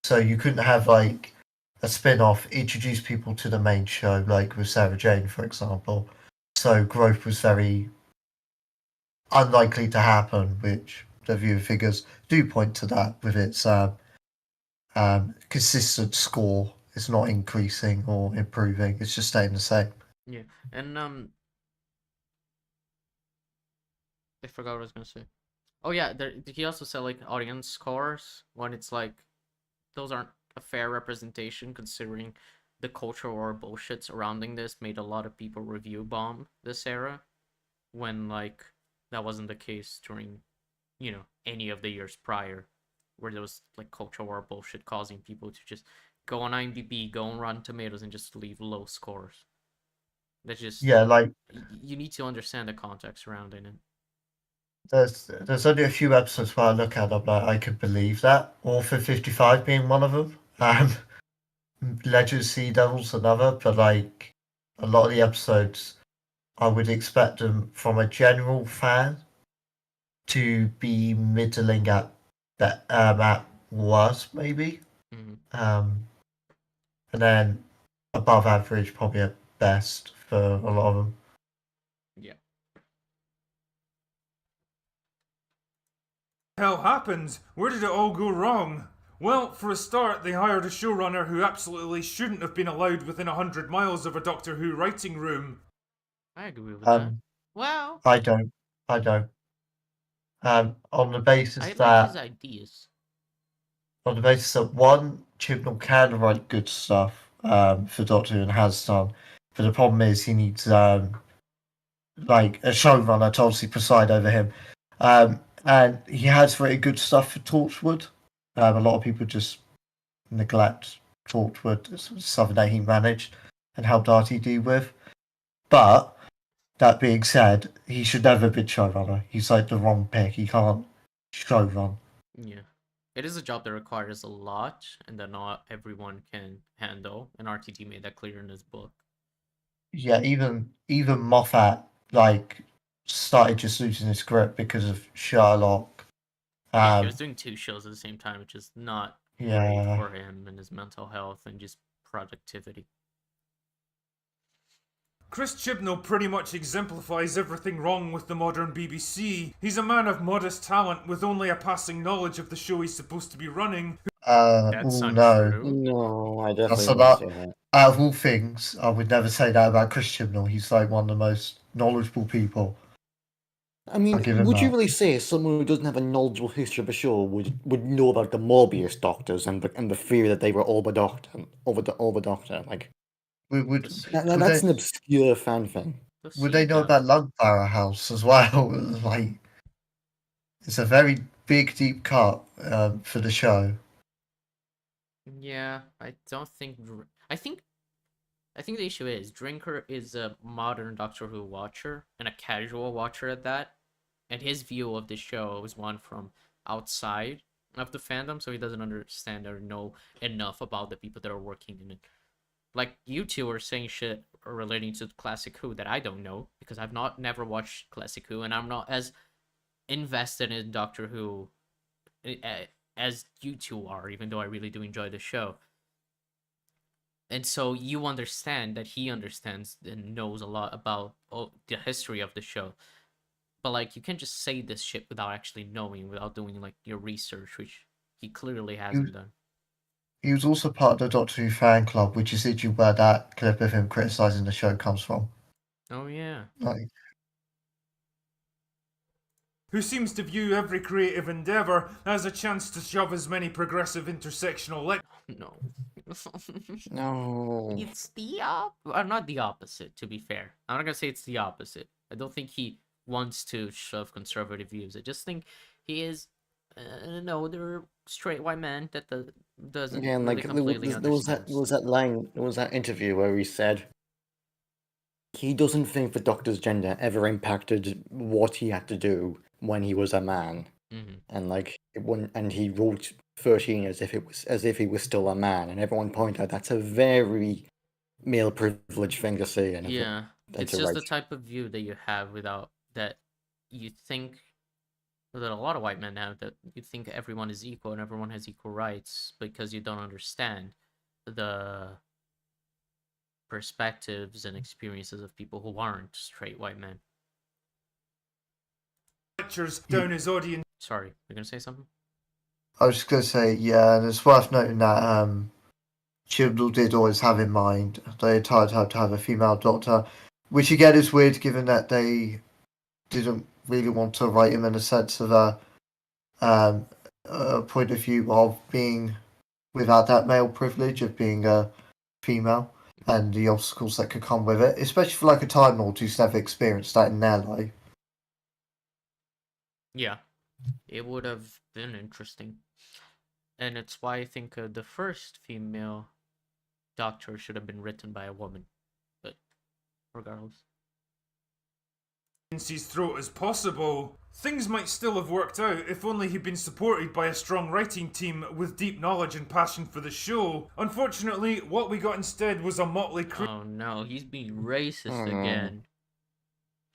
So you couldn't have like a spin-off, introduce people to the main show, like with Sarah Jane, for example. So growth was very unlikely to happen, which the viewer figures do point to that with its consistent score. It's not increasing or improving. It's just staying the same. Yeah, and I forgot what I was gonna say. Oh yeah, he also said like audience scores when it's like those aren't a fair representation considering the cultural war bullshit surrounding this made a lot of people review bomb this era when like that wasn't the case during any of the years prior where there was like cultural war bullshit causing people to just go on IMDb, go on Rotten Tomatoes and just leave low scores. That's just like you need to understand the context surrounding it. there's only a few episodes where I look at them like I could believe that. Orphan 55 being one of them. Legend of Sea Devils another, but like a lot of the episodes I would expect them from a general fan to be middling at worst maybe. Mm-hmm. And then above average probably at best for a lot of them. Yeah. Hell happened? Where did it all go wrong? Well, for a start, they hired a showrunner who absolutely shouldn't have been allowed within 100 miles of a Doctor Who writing room. I agree with that. Well, I don't. On the basis I like that his ideas. on the basis that one, Chibnall can write good stuff for Doctor Who and has done, but the problem is he needs like a showrunner to obviously preside over him, and he has written good stuff for Torchwood. A lot of people just neglect Torchwood, something that he managed and helped RTD with, but that being said, he should never have been showrunner. He's like the wrong pick. He can't showrun. Yeah. It is a job that requires a lot and that not everyone can handle, and RTD made that clear in his book. Yeah, even Moffat like started just losing his grip because of Sherlock. Yeah, he was doing 2 shows at the same time, which is not great Yeah. for him and his mental health and just productivity. Chris Chibnall pretty much exemplifies everything wrong with the modern BBC. He's a man of modest talent with only a passing knowledge of the show he's supposed to be running. That's Oh no. untrue. No, I That's definitely a wouldn't lot. say that. Out of all things, I would never say that about Chris Chibnall. He's like one of the most knowledgeable people. I mean, I'll give him would you that. really say someone who doesn't have a knowledgeable history of a show would know about the Morbius doctors and the fear that they were all the doctor? Like Would Just- that's an obscure fan thing. would they know about Lungfire House as well? Like, it's a very big, deep cut for the show. Yeah, I don't think. I think the issue is Drinker is a modern Doctor Who watcher and a casual watcher at that, and his view of the show is one from outside of the fandom, so he doesn't understand or know enough about the people that are working in it. Like you two are saying shit relating to Classic Who that I don't know because I've never watched Classic Who and I'm not as invested in Doctor Who as you two are, even though I really do enjoy the show. And so you understand that he understands and knows a lot about the history of the show. But like you can't just say this shit without actually knowing, without doing like your research, which he clearly hasn't done. He was also part of the Doctor Who fan club, which is literally where that clip of him criticizing the show comes from. Oh yeah. Like, Who seems to view every creative endeavour as a chance to shove as many progressive intersectional No. No. It's the not the opposite, to be fair. I'm not gonna say it's the opposite. I don't think he wants to shove conservative views. I just think he is an older straight white man that doesn't Yeah, and really like completely understand. there was that line, there was that interview where he said he doesn't think the Doctor's gender ever impacted what he had to do when he was a man, and like and he wrote 13 as if he was still a man, and everyone pointed out that's a very male privilege thing to say. And Yeah, it's you're just right. the type of view that you have without that you think that a lot of white men have, that you think everyone is equal and everyone has equal rights because you don't understand the perspectives and experiences of people who aren't straight white men. lectures down his audience. Sorry, you're gonna say something? I was just going to say, yeah, and it's worth noting that Chibnall did always have in mind the entire time to have a female Doctor, which again is weird given that they didn't really want to write him in a sense of a point of view of being without that male privilege of being a female and the obstacles that could come with it, especially for like a Time Lord who's never experienced that in their life. Yeah, it would have been interesting. And it's why I think the first female Doctor should have been written by a woman. But regardless. His throat as possible, things might still have worked out if only he'd been supported by a strong writing team with deep knowledge and passion for the show. Unfortunately, what we got instead was a motley crew. Oh no, he's being racist again.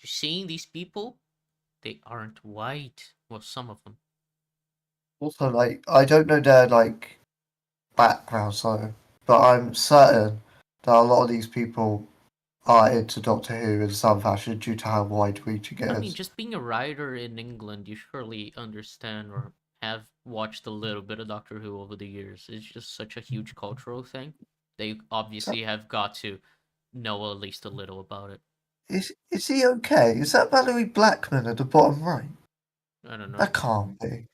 You seeing these people? They aren't white. Well, some of them. Also, like, I don't know their like background, so, but I'm certain that a lot of these people are into Doctor Who in some fashion due to how wide reaching it is. I mean, just being a writer in England, you surely understand or have watched a little bit of Doctor Who over the years. It's just such a huge cultural thing. They obviously have got to know at least a little about it. Is he okay? Is that Valerie Blackman at the bottom right? I don't know. That can't be.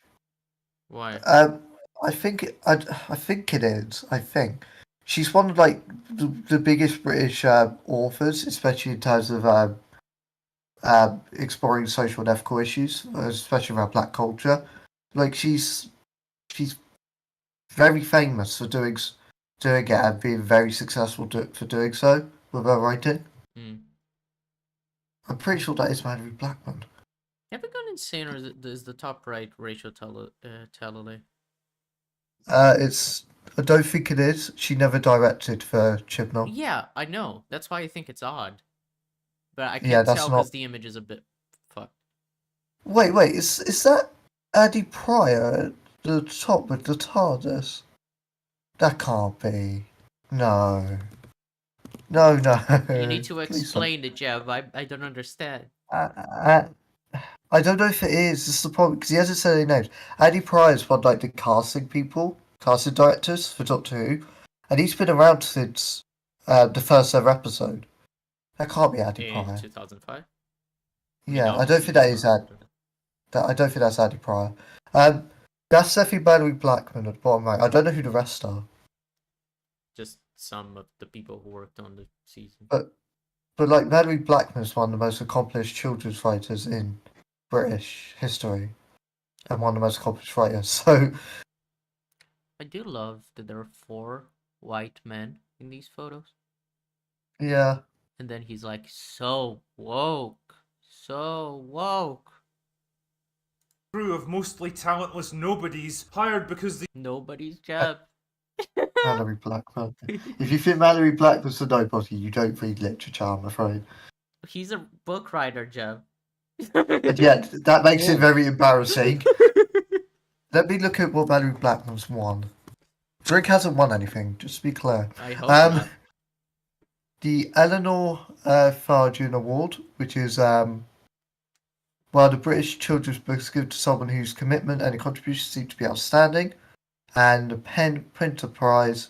Why? I think I think it is. I think she's one of like the biggest British authors, especially in terms of exploring social and ethical issues, especially around Black culture. Like she's very famous for doing it and being very successful for doing so with her writing. I'm pretty sure that is Mary Blackman. Have I gone insane, or is the top right Rachel Talalay? It's. I don't think it is. She never directed for Chibnall. Yeah, I know. That's why I think it's odd. But I Yeah, can't that's tell not. because the image is a bit fucked. Wait. Is that Eddie Pryor at the top with the TARDIS? That can't be. No. No. You need to Please don't. explain it, Jeff. I don't understand. I don't know if it is. This is the problem because he hasn't said any names. Eddie Pryor is one like the casting directors for Doctor Who, and he's been around since the first ever episode. That can't be Eddie In Pryor. 2005? Yeah, I don't think that is I don't think that's Eddie Pryor. That's definitely Mary Blackman at the bottom right. I don't know who the rest are, Just some of the people who worked on the season. but like Mary Blackman is one of the most accomplished children's writers in British history, and one of the most accomplished writers. So I do love that there are 4 white men in these photos. yeah. And then he's like, so woke. So woke. Crew of mostly talentless nobodies hired because they Nobody's job. Mallory Blackman. If you think Mallory Blackman's a nobody, you don't read literature, I'm afraid. He's a book writer, Jeff. And yet, that makes it very embarrassing. Let me look at what Mallory Blackman's won. Drink hasn't won anything, just to be clear. I hope not. The Eleanor Farjun Award, which is the British children's books given to someone whose commitment and contributions seem to be outstanding, and the Pen Printer Prize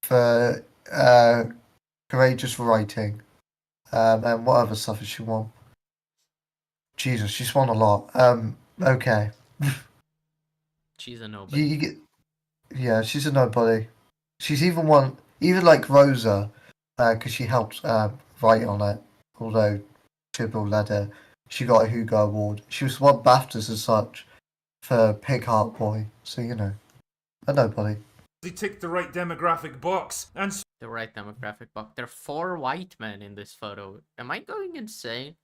for courageous writing, and what other stuff has she won? Jesus, she's won a lot. Okay. She's a nobody. You get, yeah, she's a nobody. She's even won, even like Rosa, because she helped write on it. Although Tibble led it, she got a Hugo Award. She was won BAFTAs as such for Pig Heart Boy. So you know, a nobody. tick the right demographic box and The right demographic box. There are 4 white men in this photo. Am I going insane?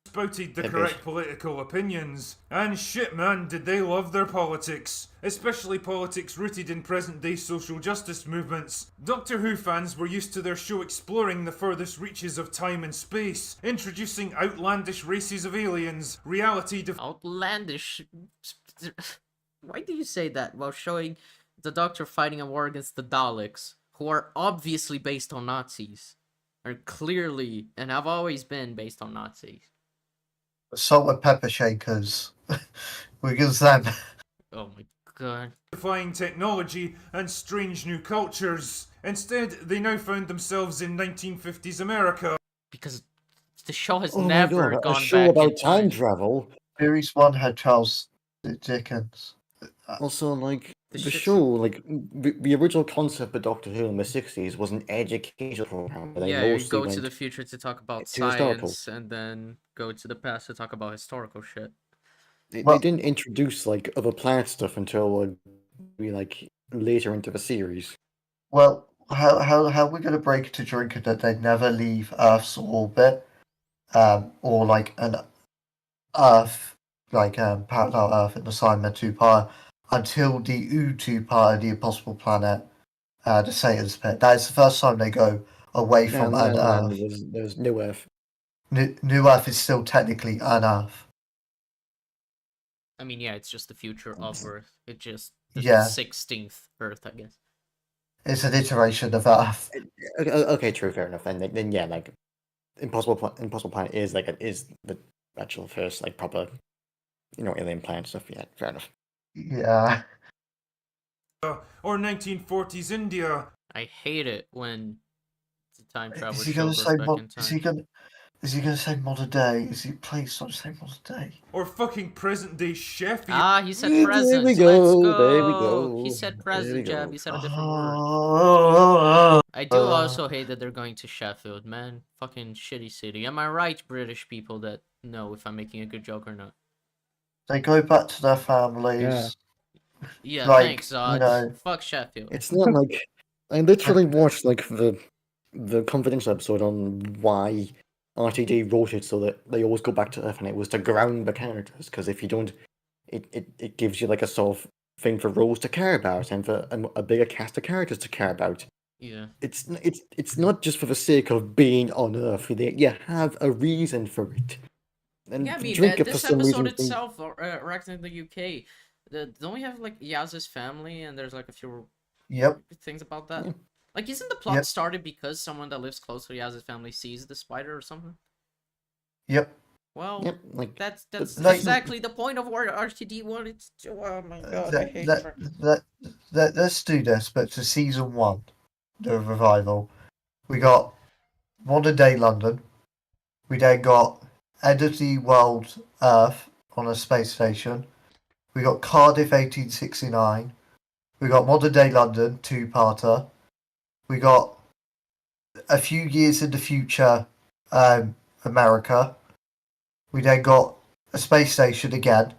spouted the It is. correct political opinions. And shit, man, did they love their politics. Especially politics rooted in present-day social justice movements. Doctor Who fans were used to their show exploring the furthest reaches of time and space, introducing outlandish races of aliens, Outlandish. Why do you say that while showing the Doctor fighting a war against the Daleks, who are obviously based on Nazis? Are clearly, and have always been, based on Nazis. Salt and pepper shakers. Because them. Oh my god. defying technology and strange new cultures. Instead, they now found themselves in 1950s America. Because the show has Oh my never god, gone a show back about in time travel. Series 1 had Charles Dickens. Also, like The the shit's- show, like the original concept of Doctor Who in the '60s was an educational program. Where they Yeah, you mostly go to went the future to talk about to historical. science, and then go to the past to talk about historical shit. Well- They didn't introduce like other planet stuff until like later into the series. Well, how we're going to break it to Drinker that they never leave Earth's orbit, or like an Earth, like parallel Earth in the Simon 2 part, until the U2 part of the Impossible Planet, the Satan's Pit. That is the first time they go away from an Earth. There's no Earth. New Earth is still technically an Earth. I mean, yeah, it's just the future of Earth. It's just the Yeah. 16th Earth, I guess. It's an iteration of Earth. Okay, true, fair enough. Then yeah, like Impossible Planet is the actual first like proper, alien planet stuff. Yeah, fair enough. Yeah. Or 1940s India. I hate it when the time travel Is he show going goes to say back in time. Is he going to say modern day? Please don't say modern day. Or fucking present day Sheffield. Ah, he said There present. we Let's go, go. there we go, He said there we present, Jeb. go. He said a different word. Oh, I do also hate that they're going to Sheffield, man. Fucking shitty city. Am I right, British people, that know if I'm making a good joke or not? They go back to their families. Yeah, Like, thanks, you Zod. know- Fuck Sheffield. It's not like I literally watched like the the confidential episode on why RTD wrote it so that they always go back to Earth, and it was to ground the characters. Because if you don't, it gives you like a sort of thing for Rose to care about and for a bigger cast of characters to care about. Yeah. It's not just for the sake of being on Earth. You have a reason for it. And Yeah, I mean, Drinker, for this some episode reason, itself, wrecked in the UK. Don't we have like Yaz's family, and there's like a few Yep. things about that? Yeah. Like, isn't the plot Yep. started because someone that lives close to Yaz's family sees the spider or something? Yep. Well, Yep, like that's like- exactly the point of what RTD wanted to do. Oh my god, I hate Let's do this, but to season 1, the revival, we got modern day London. We then got end of the world Earth on a space station. We got Cardiff 1869. We got modern day London 2-parter. We got a few years in the future, America. We then got a space station again,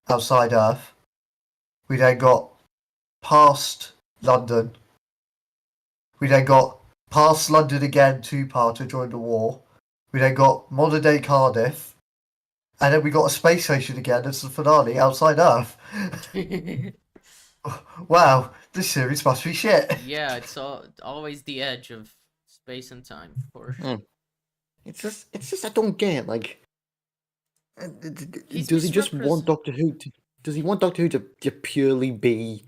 outside Earth. We then got past London. We then got past London again, 2-parter during the war. We then got modern day Cardiff. And then we got a space station again as the finale outside Earth. Wow, this series must be shit. Yeah, it's always the edge of space and time, of course. it's just I don't get, like, He's does he just want misrepresent- Doctor Who to? Does he want Doctor Who to purely be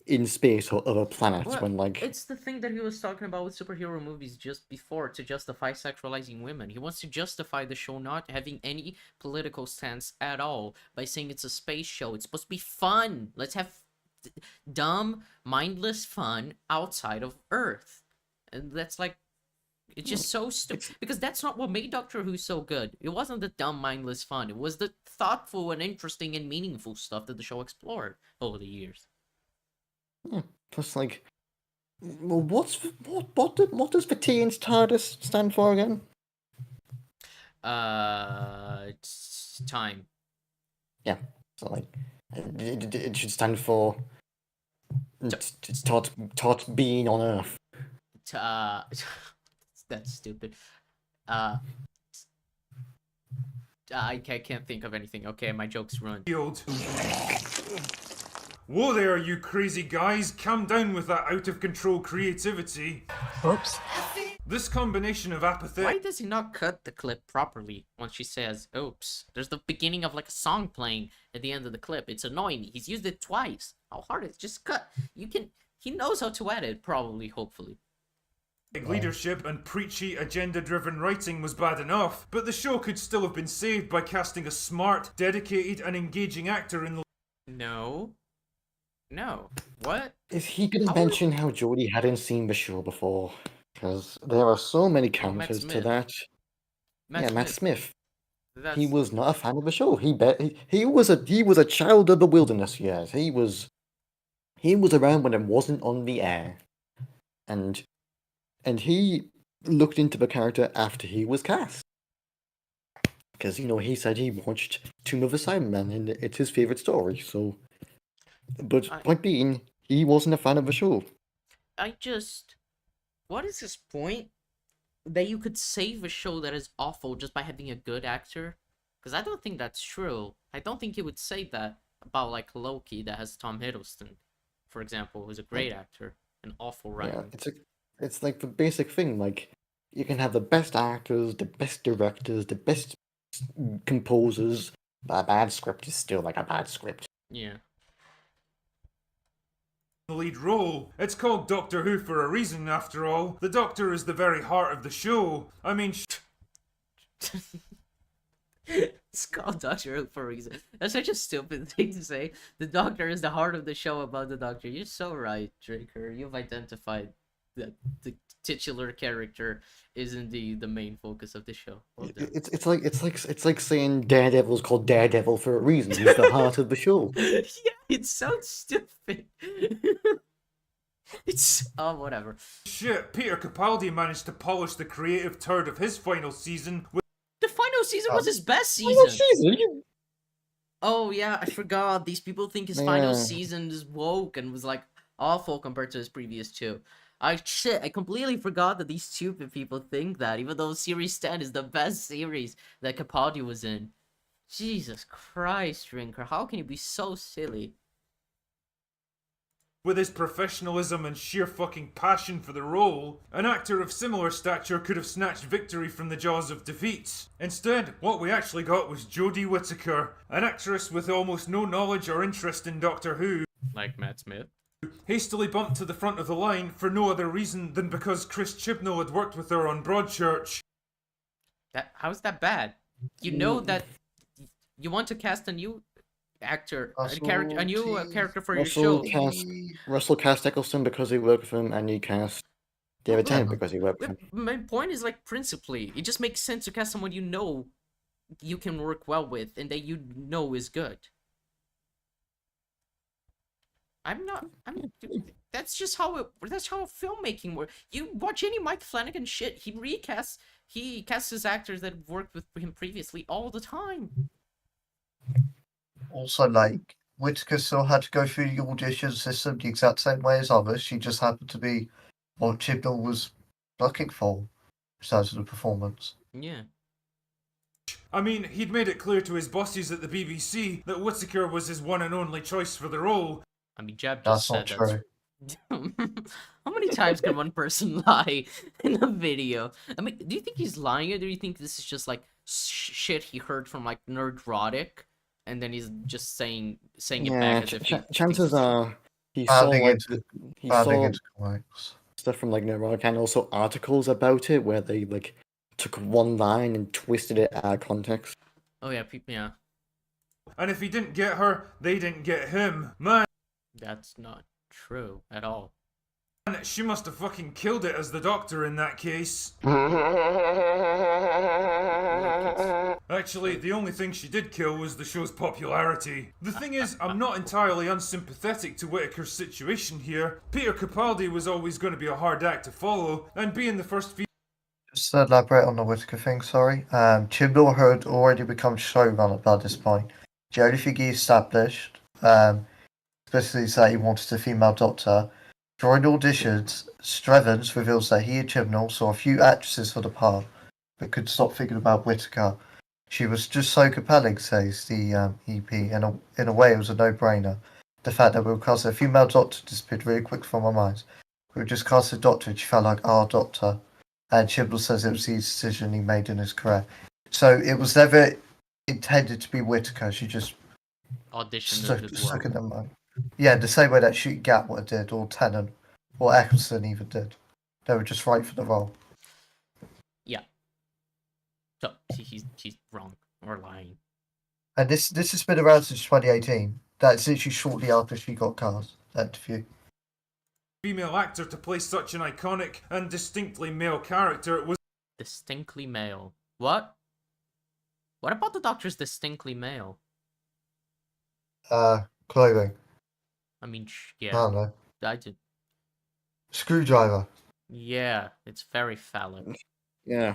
in space or other planets Well, when, like, it's the thing that he was talking about with superhero movies just before, to justify sexualizing women. He wants to justify the show not having any political stance at all by saying it's a space show. It's supposed to be fun. Let's have dumb, mindless fun outside of Earth. And that's like, it's just so stupid, because that's not what made Doctor Who so good. It wasn't the dumb, mindless fun. It was the thoughtful and interesting and meaningful stuff that the show explored over the years. plus, like, well, what does the T in TARDIS stand for again? It's time. So, like, it should stand for. It's taught being on Earth. That's stupid. I can't think of anything. Okay, my joke's ruined. Field. Whoa there, you crazy guys! Calm down with that out of control creativity. Oops. This combination of apathy. Why does he not cut the clip properly when she says, oops? There's the beginning of like a song playing at the end of the clip. It's annoying me. He's used it twice. How hard is it? Just cut. He knows how to edit, probably, hopefully. Leadership and preachy, agenda-driven writing was bad enough, but the show could still have been saved by casting a smart, dedicated, and engaging actor in the No. What? Is he gonna How- mention how Jodie hadn't seen the show before? Because there are so many counters to Smith. that. Matt Smith. That's... He was not a fan of the show. He was a child of the wilderness years. He was around when it wasn't on the air, and he looked into the character after he was cast. Because he said he watched Tomb of the Cybermen and it's his favorite story. So, but point being, he wasn't a fan of the show. What is his point? That you could save a show that is awful just by having a good actor? Because I don't think that's true. I don't think he would say that about, like, Loki that has Tom Hiddleston, for example, who's a great actor, an awful writer. Yeah, it's like the basic thing. Like, you can have the best actors, the best directors, the best composers, but a bad script is still like a bad script. Yeah. lead role. It's called Doctor Who for a reason, after all. The Doctor is the very heart of the show. I mean, It's called Doctor Who for a reason. That's such a stupid thing to say. The Doctor is the heart of the show about the Doctor. You're so right, Drinker. You've identified that the titular character is indeed the main focus of the show. Well done. It's like saying Daredevil is called Daredevil for a reason. He's the heart of the show. Yeah, it sounds stupid. It's whatever. shit, Peter Capaldi managed to polish the creative turd of his final season with The final season was his best Final season. season? Oh yeah, I forgot. These people think his final Yeah. season is woke and was like awful compared to his previous two. I completely forgot that these stupid people think that, even though Series 10 is the best series that Capaldi was in. Jesus Christ, Drinker, how can you be so silly? With his professionalism and sheer fucking passion for the role, an actor of similar stature could have snatched victory from the jaws of defeat. Instead, what we actually got was Jodie Whittaker, an actress with almost no knowledge or interest in Doctor Who, Like Matt Smith. hastily bumped to the front of the line for no other reason than because Chris Chibnall had worked with her on Broadchurch. How's that bad? You know that you want to cast a new actor, a new character for your show. Russell cast Eccleston because he worked with him, and you cast David Well, Tennant because he worked with him. My point is, like, principally, it just makes sense to cast someone you know you can work well with and that you know is good. That's just how filmmaking works. You watch any Mike Flanagan shit, he casts his actors that have worked with him previously all the time. Also, like, Whittaker still had to go through the audition system the exact same way as others. She just happened to be what Chibnall was looking for, besides the performance. Yeah. I mean, he'd made it clear to his bosses at the BBC that Whittaker was his one and only choice for the role. I mean, Jeb That's just not said true. How many times can one person lie in a video? I mean, do you think he's lying, or do you think this is just like shit he heard from like Nerdrotic, and then he's just saying it back as if chances are he Adding saw into comics. stuff from like Neurotic and also articles about it where they like took one line and twisted it out of context. Oh yeah, yeah. And if he didn't get her, they didn't get him. Man, That's not true at all. she must have fucking killed it as the Doctor in that case. Actually, the only thing she did kill was the show's popularity. The thing is, I'm not entirely unsympathetic to Whittaker's situation here. Peter Capaldi was always going to be a hard act to follow, and being the first Just to elaborate on the Whittaker thing, sorry. Chibnall had already become showrunner by this point. The only thing he established, especially is that he wanted a female doctor. During auditions, Strevens reveals that he and Chibnall saw a few actresses for the part, but could stop thinking about Whittaker. She was just so compelling, says the EP. In a way, it was a no-brainer. The fact that we were casting a female doctor disappeared really quick from our minds. We were just cast a doctor and she felt like our doctor. And Chibnall says it was the decision he made in his career. So it was never intended to be Whittaker. She just Auditioned stuck in the mind. Yeah, the same way that Shooting Gatwa did, or Tennant, or Eccleston even did. They were just right for the role. Yeah. So he's wrong or lying. And this has been around since 2018. That's literally shortly after she got cast. That interview. female actor to play such an iconic and distinctly male character was Distinctly male. What? What about the Doctor's distinctly male? Clothing. I mean, I yeah, don't know. I did. Screwdriver. Yeah, it's very phallic. Yeah.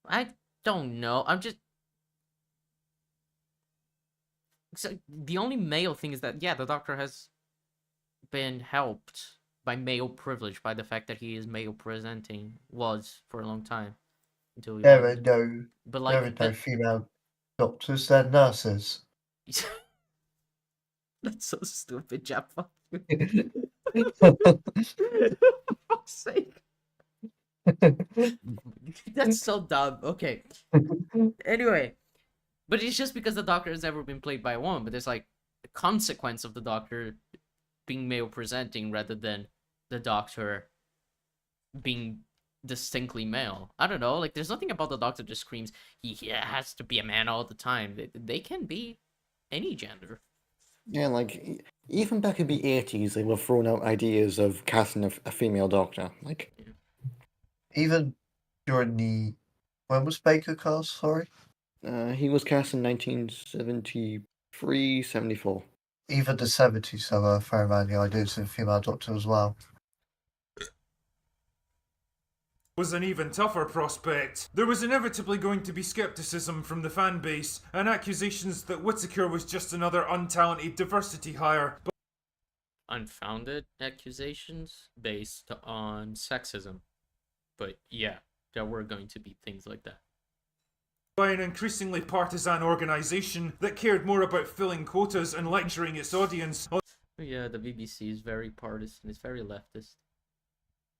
I don't know. I'm just. So the only male thing is that, yeah, the Doctor has been helped by male privilege, by the fact that he is male presenting, was for a long time. Until he There are wasn't. no, But there are like, no female doctors. They're nurses. that's so stupid, Jap. Fuck you. Yeah, For fuck's sake. That's so dumb. Okay. Anyway, but it's just because the Doctor has never been played by a woman, but there's like a consequence of the Doctor being male presenting rather than the Doctor being distinctly male. I don't know, like there's nothing about the Doctor that screams he has to be a man all the time. They can be any gender. Yeah, like even back in the 80s, they were throwing out ideas of casting a female doctor. Like, even during the when was Baker cast? Sorry, he was cast in 1973, 74. even the 70s have a fair amount of the ideas of a female doctor as well. was an even tougher prospect. There was inevitably going to be skepticism from the fan base, and accusations that Whittaker was just another untalented diversity hire. unfounded accusations based on sexism. But yeah, there were going to be things like that. By an increasingly partisan organisation that cared more about filling quotas and lecturing its audience Yeah, the BBC is very partisan. It's very leftist.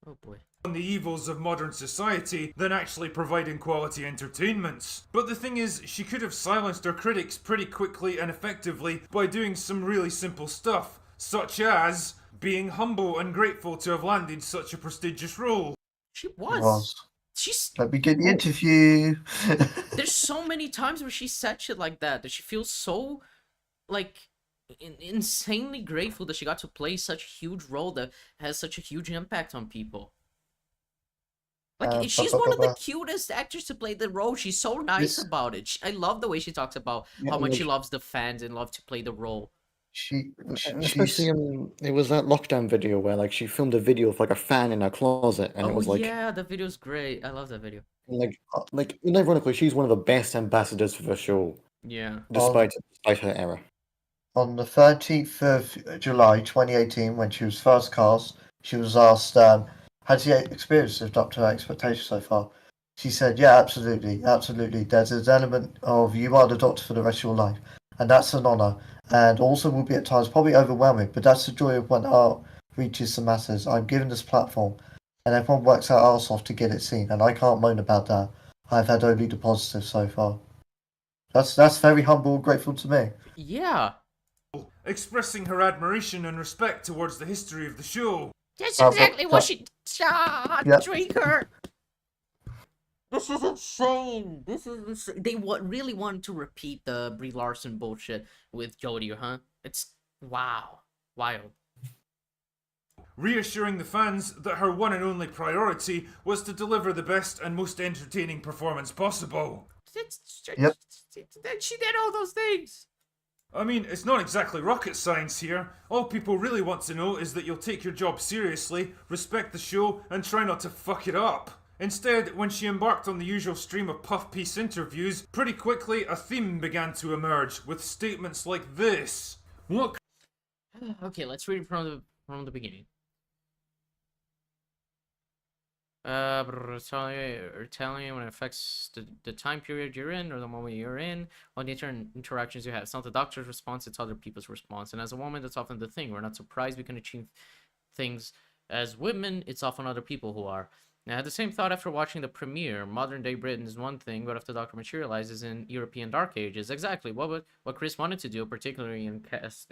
Oh boy. on the evils of modern society than actually providing quality entertainment. But the thing is, she could have silenced her critics pretty quickly and effectively by doing some really simple stuff, such as being humble and grateful to have landed such a prestigious role. She It was. was. She's. Let me get the interview. There's so many times where she said shit like that she feels so, like, insanely grateful that she got to play such a huge role that has such a huge impact on people. Like, she's one of the cutest actors to play the role. She's so nice This- about it. I love the way she talks about Yeah, how much she like- loves the fans and loves to play the role. And especially it was that lockdown video where like she filmed a video of like a fan in her closet, and it was like yeah, the video's great. I love that video. like ironically she's one of the best ambassadors for the show, Yeah. despite her error. On the 13th of July 2018, when she was first cast, she was asked, has she experienced lived up to her expectations so far? She said, yeah, absolutely, absolutely. There's an element of you are the doctor for the rest of your life, and that's an honour, and also will be at times probably overwhelming, but that's the joy of when art reaches the masses. I'm given this platform, and everyone works their arse off to get it seen, and I can't moan about that. I've had only the positive so far. That's very humble and grateful to me. Yeah. Expressing her admiration and respect towards the history of the show. That's exactly what she. Yep. Drinker. This is insane. This is insane. They really wanted to repeat the Brie Larson bullshit with Jodie, huh? It's wow, wild. Reassuring the fans that her one and only priority was to deliver the best and most entertaining performance possible. Yep. She did all those things. I mean, it's not exactly rocket science here. All people really want to know is that you'll take your job seriously, respect the show, and try not to fuck it up. Instead, when she embarked on the usual stream of puff-piece interviews, pretty quickly a theme began to emerge, with statements like this. What? Okay, let's read it from the beginning. Telling you when it affects the time period you're in or the moment you're in, what the interactions you have. It's not the doctor's response, it's other people's response. And as a woman, that's often the thing. We're not surprised we can achieve things. As women, it's often other people who are. Now, I had the same thought after watching the premiere. Modern day Britain is one thing, but if the doctor materializes in European Dark Ages, exactly what Chris wanted to do, particularly in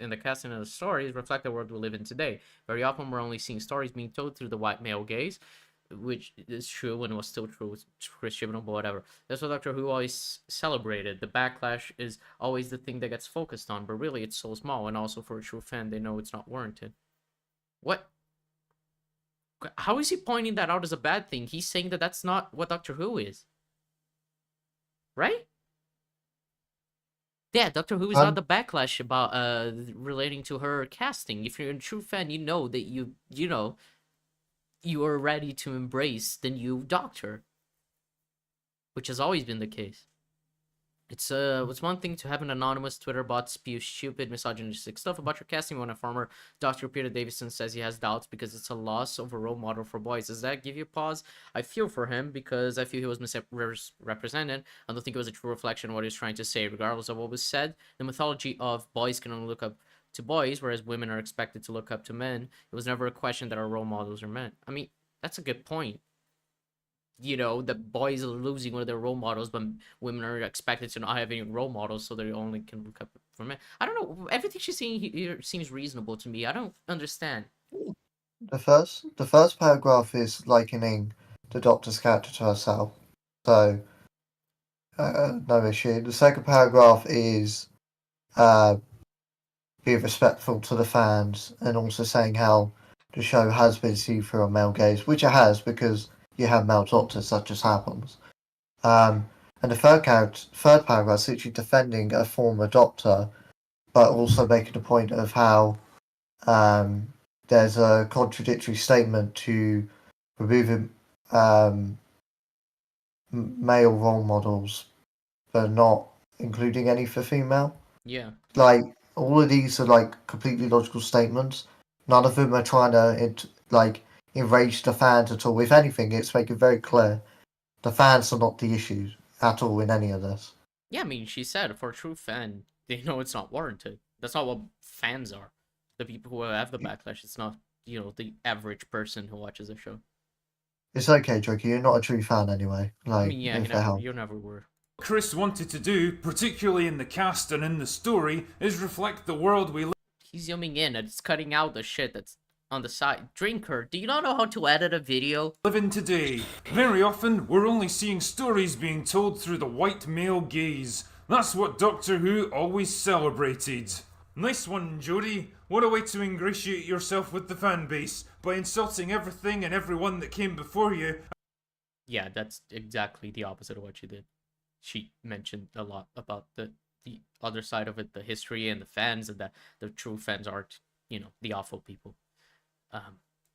the casting of the stories, reflect the world we live in today. Very often, we're only seeing stories being told through the white male gaze, which is true and was still true with Chris Chibnall, but whatever. That's what Doctor Who always celebrated. The backlash is always the thing that gets focused on, but really it's so small, and also for a true fan, they know it's not warranted. What? How is he pointing that out as a bad thing? He's saying that that's not what Doctor Who is. Right? Yeah, Doctor Who is not the backlash about relating to her casting. If you're a true fan, you know that you know you are ready to embrace the new Doctor, which has always been the case. It's one thing to have an anonymous Twitter bot spew stupid misogynistic stuff about your casting when a former Dr. Peter Davison says he has doubts because it's a loss of a role model for boys. Does that give you pause? I feel for him because I feel he was misrepresented. I don't think it was a true reflection of what he was trying to say. Regardless of what was said, the mythology of boys can only look up to boys, whereas women are expected to look up to men. It was never a question that our role models are men. I mean, that's a good point. You know, the boys are losing one of their role models, but women are expected to not have any role models, so they only can look up for men. I don't know. Everything she's saying here seems reasonable to me. I don't understand. The first paragraph is likening the Doctor's character to herself, so no issue. The second paragraph is be respectful to the fans, and also saying how the show has been seen through a male gaze, which it has because you have male doctors, that just happens. And the third paragraph is literally defending a former doctor, but also making the point of how there's a contradictory statement to removing male role models, but not including any for female. Yeah. Like, all of these are like completely logical statements, None of them are trying to enrage the fans at all. If anything, it's making very clear the fans are not the issue at all in any of this. Yeah, I mean, she said for a true fan, they know it's not warranted. That's not what fans are. The people who have the backlash, it's not, the average person who watches the show. It's okay, Jokey. You're not a true fan anyway. I mean, yeah, if they help. you never were. Chris wanted to do, particularly in the cast and in the story, is reflect the world we live He's zooming in and it's cutting out the shit that's on the side. Drinker, do you not know how to edit a video? in today. Very often, we're only seeing stories being told through the white male gaze. That's what Doctor Who always celebrated. Nice one, Jodie. What a way to ingratiate yourself with the fan base, by insulting everything and everyone that came before you. Yeah, that's exactly the opposite of what she did. She mentioned a lot about the other side of it, the history and the fans, and that the true fans aren't, the awful people.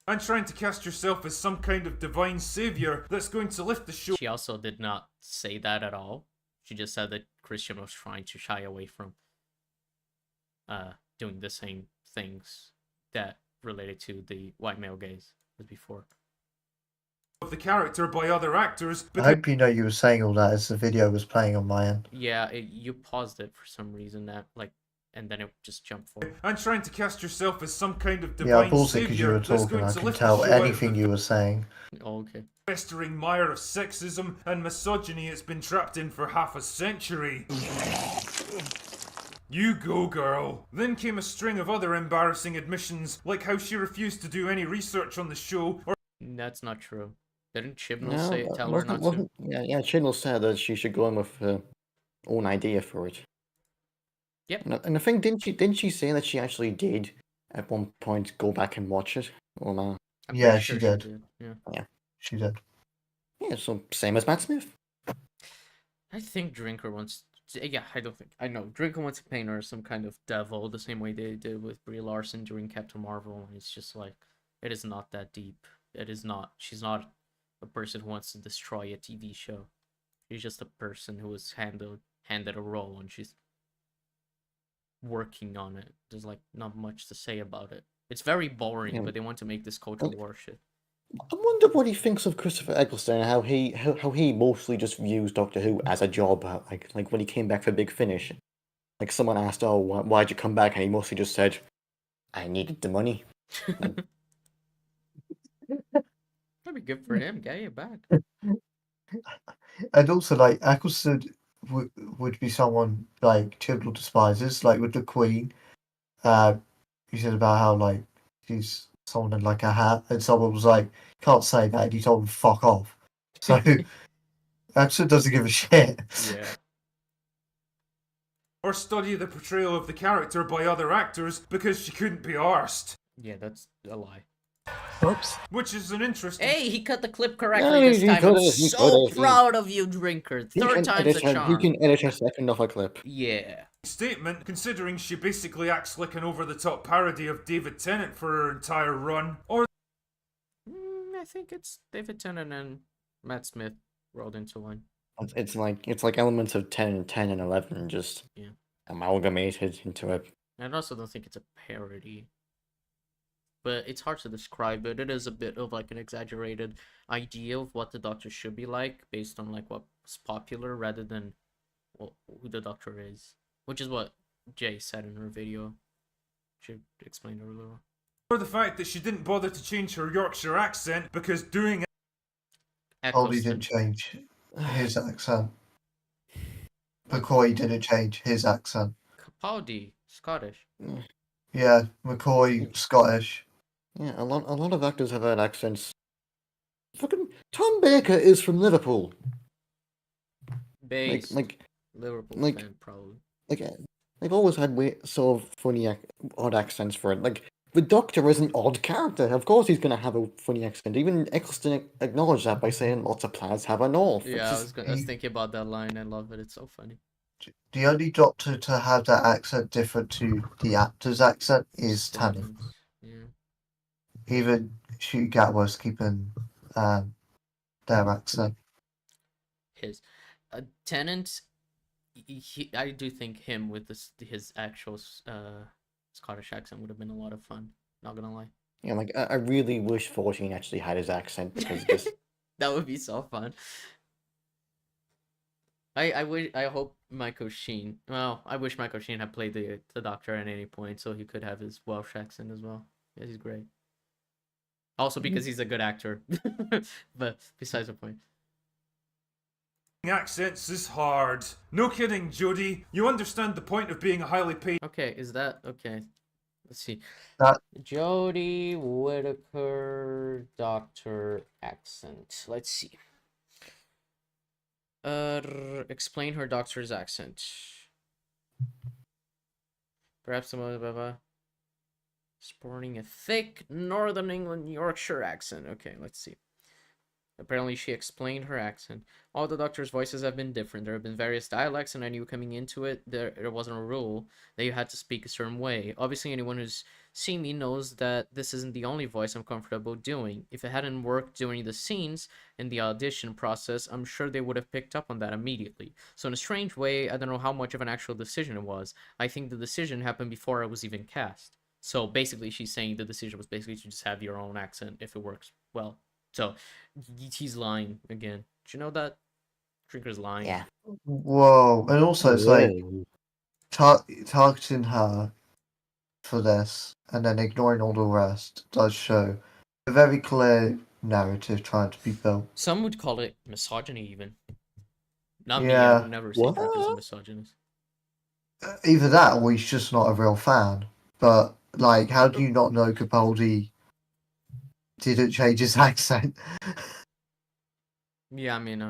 And trying to cast yourself as some kind of divine savior that's going to lift the show. She also did not say that at all. She just said that Christian was trying to shy away from doing the same things that related to the white male gaze as before. Of the character by other actors. I hope you know you were saying all that as the video was playing on my end. Yeah, you paused it for some reason, and then it just jumped forward. And trying to cast yourself as some kind of Yeah, I divine paused it because you savior were that's talking. going I to can lift the tell show out of anything the you were saying. Oh, okay. festering mire of sexism and misogyny it's been trapped in for half a century. You go, girl. Then came a string of other embarrassing admissions, like how she refused to do any research on the show, or That's not true. Didn't Chibnall No, say that tell her not to? wasn't. Yeah. Chibnall said that she should go in with her own idea for it. Yep. And I think didn't she say that she actually did at one point go back and watch it? Or no? I'm Yeah, pretty she sure did. Yeah. She did. Yeah, so same as Matt Smith. I think Drinker wants. Yeah, I don't think. I know. Drinker wants to paint her as some kind of devil, the same way they did with Brie Larson during Captain Marvel. And it's just like, it is not that deep. It is not. She's not a person who wants to destroy a TV show. She's just a person who was handed a role and she's working on it. There's like not much to say about it. It's very boring, Yeah. but they want to make this cultural war shit. I wonder what he thinks of Christopher Eccleston and how he mostly just views Doctor Who as a job. Like when he came back for Big Finish, like someone asked, "Oh, why'd you come back?" and he mostly just said, "I needed the money." That'd be good for him. Get it back. And also, like, Eccleston would be someone like Chibnall despises, like with the Queen. He said about how like she's someone in like a hat, and someone was like, "Can't say that," and he told him "fuck off." So Eccleston doesn't give a shit. Yeah. or study the portrayal of the character by other actors because she couldn't be arsed. Yeah, that's a lie. Whoops. Which is an interesting Hey, he cut the clip correctly Yeah, this he time. cut I'm it, he so cut it. proud of you, Drinker. Third time's a You charm. can edit a second of a clip. Yeah. statement, considering she basically acts like an over-the-top parody of David Tennant for her entire run. Or I think it's David Tennant and Matt Smith rolled into one. It's like elements of 10 and 11 just Yeah. amalgamated into it. I also don't think it's a parody. But it's hard to describe it. It is a bit of like an exaggerated idea of what the Doctor should be like based on like what's popular rather than who the Doctor is. Which is what Jay said in her video. She explained it a little. or the fact that she didn't bother to change her Yorkshire accent because doing Holly Eccleston. didn't change his accent. McCoy didn't change his accent. Capaldi, Scottish. Yeah, McCoy, Scottish. Yeah, a lot of actors have had accents. Fucking Tom Baker is from Liverpool. Based. Like Liverpool like- fan, probably. they've always had sort of funny odd accents for it. Like the Doctor is an odd character. Of course, he's gonna have a funny accent. Even Eccleston acknowledged that by saying lots of planets have a north. It's Yeah, just- I was thinking about that line. I love it. It's so funny. The only Doctor to have that accent different to the actor's accent is Tennant. Statements. Yeah. Even Hugh Gatwas keeping their accent. His Tennant. I do think him with his actual Scottish accent would have been a lot of fun. Not gonna lie. Yeah, like I really wish 14 actually had his accent because this. That would be so fun. I hope Michael Sheen. Well, I wish Michael Sheen had played the Doctor at any point, so he could have his Welsh accent as well. Yeah, he's great. Also because he's a good actor. But besides the point. Accents is hard. No kidding, Jodie. You understand the point of being a highly paid Okay, is that okay? Let's see. That Jodie Whittaker Doctor accent. Let's see. Explain her doctor's accent. Perhaps some other sporting a thick Northern England Yorkshire accent. Okay, let's see. Apparently, she explained her accent. All the Doctor's voices have been different. There have been various dialects, and I knew coming into it there wasn't a rule that you had to speak a certain way. Obviously, anyone who's seen me knows that this isn't the only voice I'm comfortable doing. If it hadn't worked during the scenes in the audition process, I'm sure they would have picked up on that immediately. So in a strange way, I don't know how much of an actual decision it was. I think the decision happened before I was even cast. So basically, she's saying the decision was basically to just have your own accent if it works well. So he's lying again. Do you know that? Drinker's lying. Yeah. whoa, and also it's like Whoa. targeting her for this and then ignoring all the rest does show a very clear narrative trying to be built. Some would call it misogyny, even. Not me. Yeah. I would never say Drinker's a What? misogynist. Either that or he's just not a real fan. But like, how do you not know Capaldi didn't change his accent? Yeah, I mean,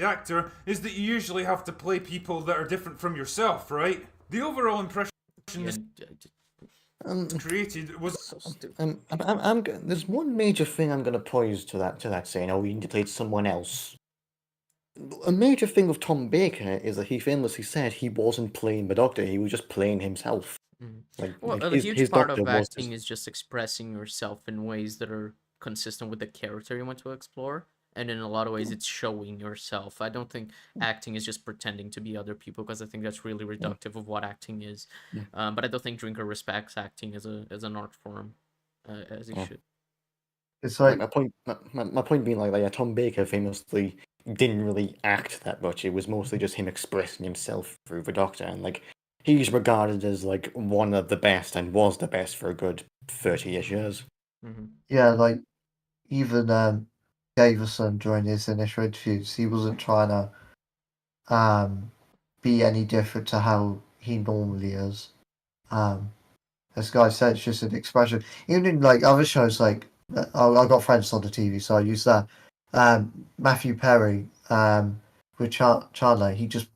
actor is that you usually have to play people that are different from yourself, right? The overall impression yeah, this Um, created was so stupid. there's one major thing I'm gonna pose to that saying, oh, you need to play someone else. A major thing with Tom Baker is that he famously said he wasn't playing the Doctor; he was just playing himself. Well, a his huge part Doctor of was acting just is just expressing yourself in ways that are consistent with the character you want to explore. And in a lot of ways, it's showing yourself. I don't think acting is just pretending to be other people, because I think that's really reductive of what acting is. Yeah. But I don't think Drinker respects acting as an art form, as he Yeah. should. It's like like my point being like Tom Baker famously didn't really act that much. It was mostly just him expressing himself through the Doctor, and like he's regarded as like one of the best and was the best for a good 30-ish years. Hmm. yeah, like even Davison during his initial interviews, he wasn't trying to be any different to how he normally is. As Guy said, it's just an expression. Even in like other shows, like I got friends on the TV, so I use that. Matthew Perry, with Chandler, he just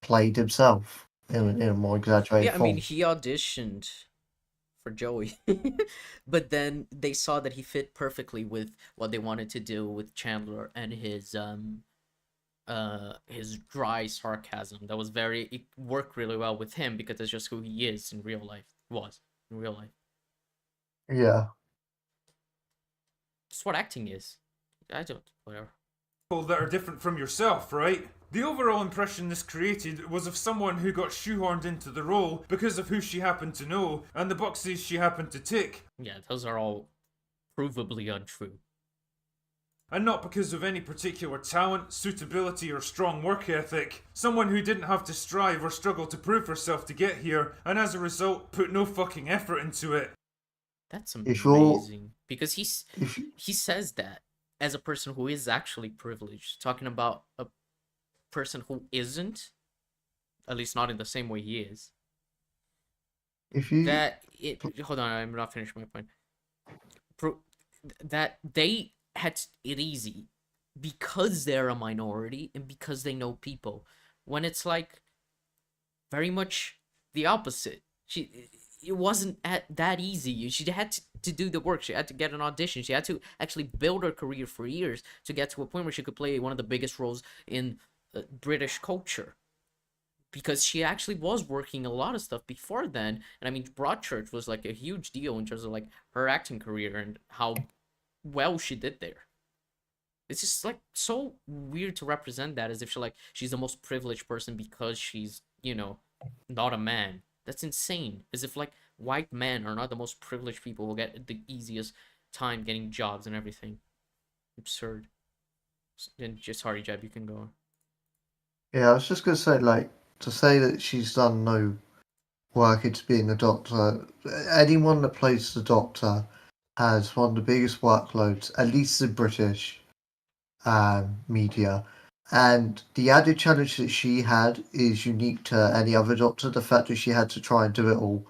played himself in a more exaggerated Yeah, I form. mean, he auditioned for Joey, but then they saw that he fit perfectly with what they wanted to do with Chandler and his dry sarcasm. That was it worked really well with him because that's just who he is in real life. Was in real life. Yeah. That's what acting is. I don't whatever. people that are different from yourself, right? The overall impression this created was of someone who got shoehorned into the role because of who she happened to know and the boxes she happened to tick, Yeah, those are all provably untrue. and not because of any particular talent, suitability, or strong work ethic. Someone who didn't have to strive or struggle to prove herself to get here, and as a result, put no fucking effort into it. That's If you're- amazing. Because If you- he says that as a person who is actually privileged, talking about a person who isn't, at least not in the same way he is. if you Hold on, I'm not finished my point. That they had it easy because they're a minority and because they know people. When it's like very much the opposite. It wasn't that easy. She had to do the work. She had to get an audition. She had to actually build her career for years to get to a point where she could play one of the biggest roles in British culture. Because she actually was working a lot of stuff before then. And I mean, Broadchurch was like a huge deal in terms of like her acting career and how well she did there. It's just like so weird to represent that as if she's the most privileged person because she's, not a man. That's insane. As if like white men are not the most privileged people who get the easiest time getting jobs and everything. Absurd. Then just sorry, Jeb, you can go on. Yeah, I was just gonna say, like, to say that she's done no work into being a doctor. Anyone that plays the Doctor has one of the biggest workloads, at least in British media. And the added challenge that she had is unique to any other Doctor. The fact that she had to try and do it all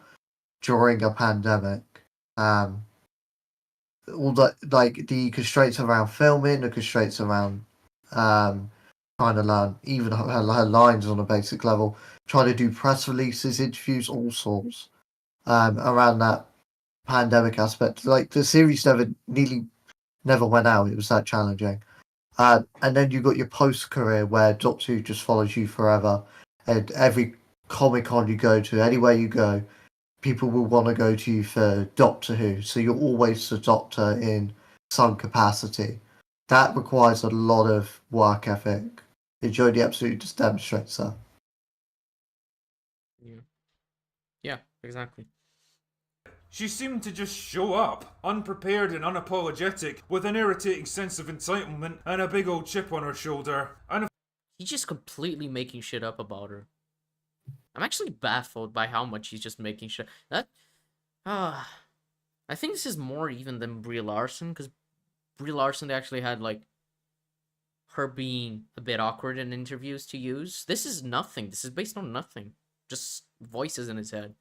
during a pandemic. All that, like the constraints around filming, the constraints around trying to learn even her lines on a basic level, trying to do press releases, interviews, all sorts around that pandemic aspect. Like the series never went out. It was that challenging. And then you got your post career where Doctor Who just follows you forever, and every Comic Con you go to, anywhere you go, people will want to go to you for Doctor Who. So you're always the Doctor in some capacity. That requires a lot of work ethic. Jodie absolutely just demonstrates that. Yeah, exactly. She seemed to just show up, unprepared and unapologetic, with an irritating sense of entitlement and a big old chip on her shoulder. And He's just completely making shit up about her. I'm actually baffled by how much he's just making shit. I think this is more even than Brie Larson, because Brie Larson, they actually had, like, her being a bit awkward in interviews to use. This is nothing. This is based on nothing. Just voices in his head.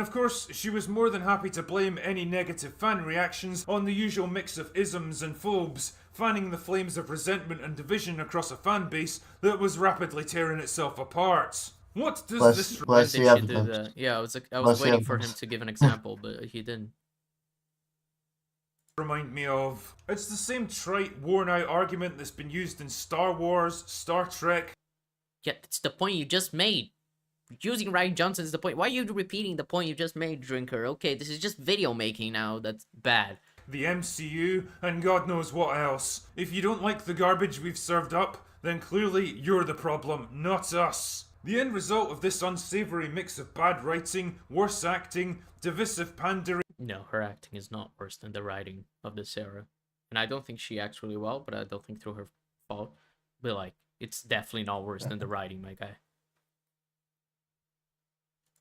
of course, she was more than happy to blame any negative fan reactions on the usual mix of isms and phobes, fanning the flames of resentment and division across a fan base that was rapidly tearing itself apart. What does this When Where's did the she do evidence? that? Yeah, I was Where's the waiting for him evidence? to give an example, but he didn't. remind me of? It's the same trite, worn-out argument that's been used in Star Wars, Star Trek. Yeah, that's the point you just made. Using Ryan Johnson is the point. Why are you repeating the point you just made, Drinker? Okay, this is just video making now. That's bad. The MCU, and God knows what else. If you don't like the garbage we've served up, then clearly you're the problem, not us. The end result of this unsavoury mix of bad writing, worse acting, divisive pandering. No, her acting is not worse than the writing of this era. And I don't think she acts really well, but I don't think through her fault. But, like, it's definitely not worse than the writing, my guy.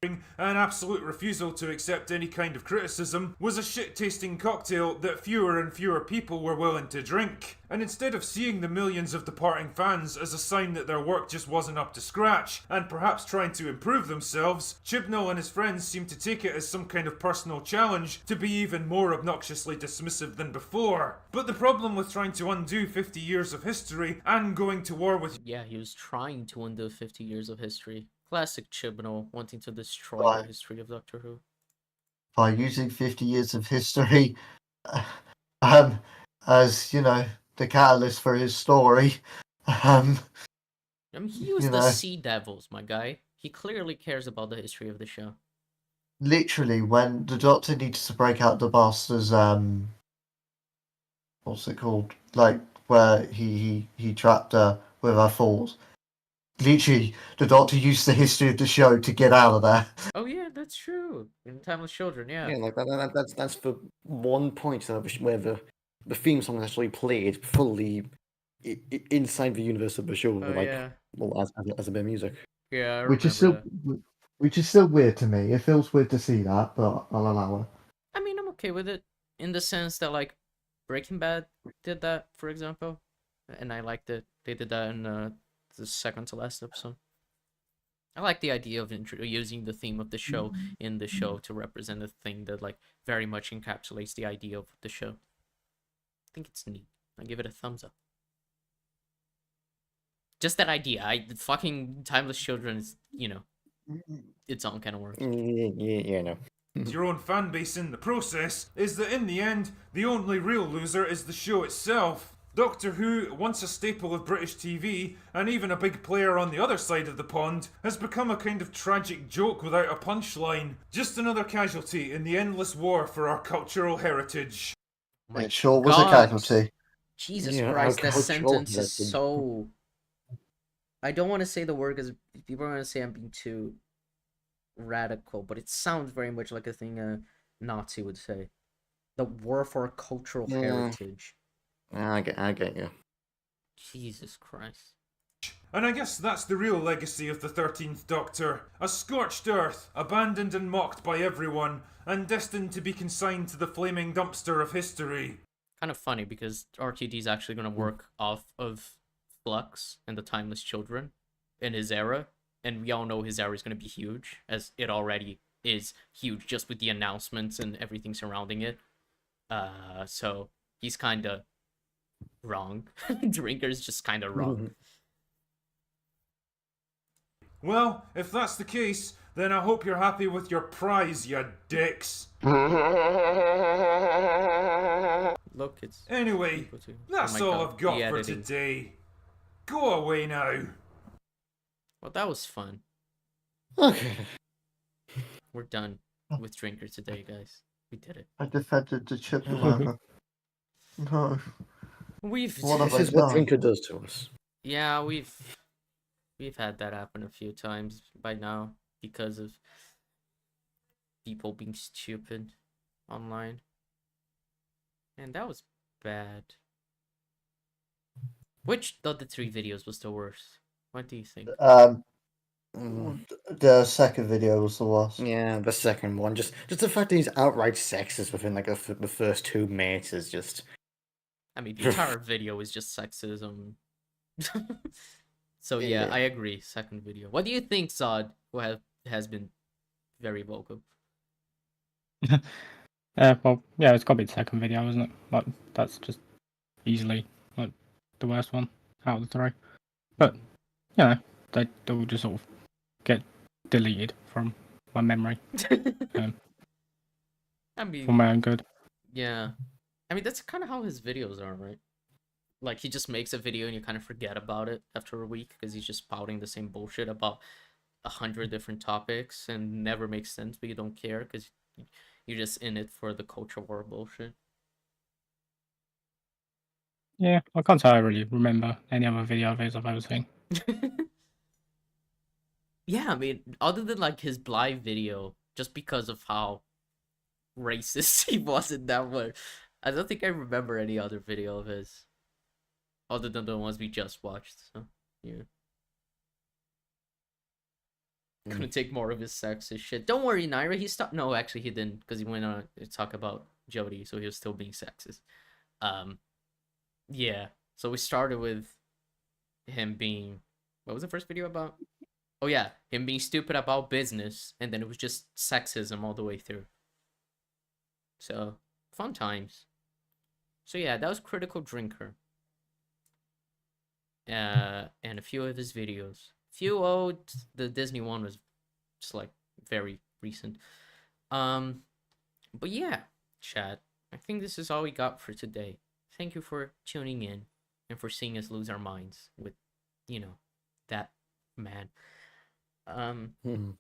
An absolute refusal to accept any kind of criticism was a shit-tasting cocktail that fewer and fewer people were willing to drink. And instead of seeing the millions of departing fans as a sign that their work just wasn't up to scratch, and perhaps trying to improve themselves, Chibnall and his friends seemed to take it as some kind of personal challenge to be even more obnoxiously dismissive than before. But the problem with trying to undo 50 years of history and going to war with Yeah, he was trying to undo 50 years of history. Classic Chibnall, wanting to destroy Why? the history of Doctor Who. By using 50 years of history as, you know, the catalyst for his story. I mean, he used You the know. Sea Devils, my guy. He clearly cares about the history of the show. Literally, when the Doctor needs to break out the Master's, what's it called? Like, where he trapped her with her thoughts. Literally, the Doctor used the history of the show to get out of there. Oh yeah, that's true. In Timeless Children, yeah. Yeah, like that's the one point where the theme song is actually played fully inside the universe of the show, Oh like yeah. well, as a bit of music. Yeah, I Which is remember still, that. which is still weird to me. It feels weird to see that, but I'll allow it. I mean, I'm okay with it in the sense that, like, Breaking Bad did that, for example, and I liked it. They did that in the second to last episode. I like the idea of using the theme of the show in the show to represent a thing that, like, very much encapsulates the idea of the show. I think it's neat. I give it a thumbs up. Just that idea. Fucking Timeless Children is, you know, its own kind of work. Yeah, no. your own fan base in the process, is that in the end, the only real loser is the show itself. Doctor Who, once a staple of British TV, and even a big player on the other side of the pond, has become a kind of tragic joke without a punchline. Just another casualty in the endless war for our cultural heritage. My It sure was a God. casualty. Jesus Yeah, Christ, that cultural sentence is heritage. so... I don't want to say the word because people are going to say I'm being too radical, but it sounds very much like a thing a Nazi would say. The war for cultural Yeah. heritage. I get you. Jesus Christ. And I guess that's the real legacy of the 13th Doctor. A scorched earth, abandoned and mocked by everyone, and destined to be consigned to the flaming dumpster of history. Kind of funny because RTD is actually going to work off of Flux and the Timeless Children in his era, and we all know his era is going to be huge, as it already is huge just with the announcements and everything surrounding it. So he's kind of wrong. Drinker's just kind of wrong. Well, if that's the case, then I hope you're happy with your prize, you dicks. Look, it's Anyway, equal to- that's oh my all God, I've got the for editing. today. Go away now. Well, that was fun. Okay. We're done with Drinker today, guys. We did it. I defended the chip logo. No. We've What have This I is what done? Drinker does to us. yeah, we've had that happen a few times by now because of people being stupid online. And that was bad. Which of the 3 videos was the worst? What do you think? The second video was the worst. Yeah, the second one. Just the fact that he's outright sexist within like the first 2 minutes is just. I mean, the entire video is just sexism. So yeah, Yeah. I agree. Second video. What do you think, Zod, who has been very vocal? Well, yeah, it's got to be the second video, isn't it? Like, that's just easily like the worst one out of the 3. But you know, they all just sort of get deleted from my memory I mean, for my own good. yeah. I mean, that's kind of how his videos are, right? Like, he just makes a video and you kind of forget about it after a week because he's just spouting the same bullshit about 100 different topics and never makes sense, but you don't care because you're just in it for the culture war bullshit. Yeah, I can't say I really remember any other video of his I've ever seen. Yeah, I mean, other than like his Blythe video, just because of how racist he was in that one, I don't think I remember any other video of his other than the ones we just watched. So yeah, couldn't take more of his sexist shit. Don't worry, Naira. He stopped. No, actually, he didn't because he went on to talk about Jody, so he was still being sexist. Yeah. So we started with him being. What was the first video about? Oh yeah, him being stupid about business, and then it was just sexism all the way through. So fun times. So yeah, that was Critical Drinker. And a few of his videos. Few old. The Disney one was just like very recent. But yeah, chat. I think this is all we got for today. Thank you for tuning in and for seeing us lose our minds with, that man. Mhm.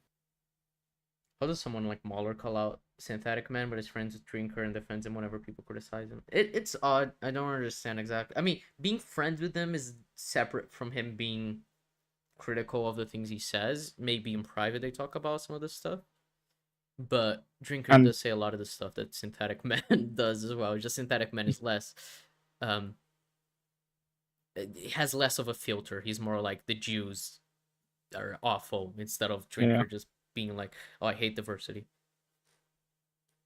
How does someone like Mahler call out Synthetic Man, but his friend's a drinker and defends him whenever people criticize him? It's odd. I don't understand exactly. I mean, being friends with him is separate from him being critical of the things he says. Maybe in private they talk about some of this stuff. But Drinker And- does say a lot of the stuff that Synthetic Man does as well. Just Synthetic Man is less it has less of a filter. He's more like the Jews are awful instead of Drinker just being like, oh, I hate diversity.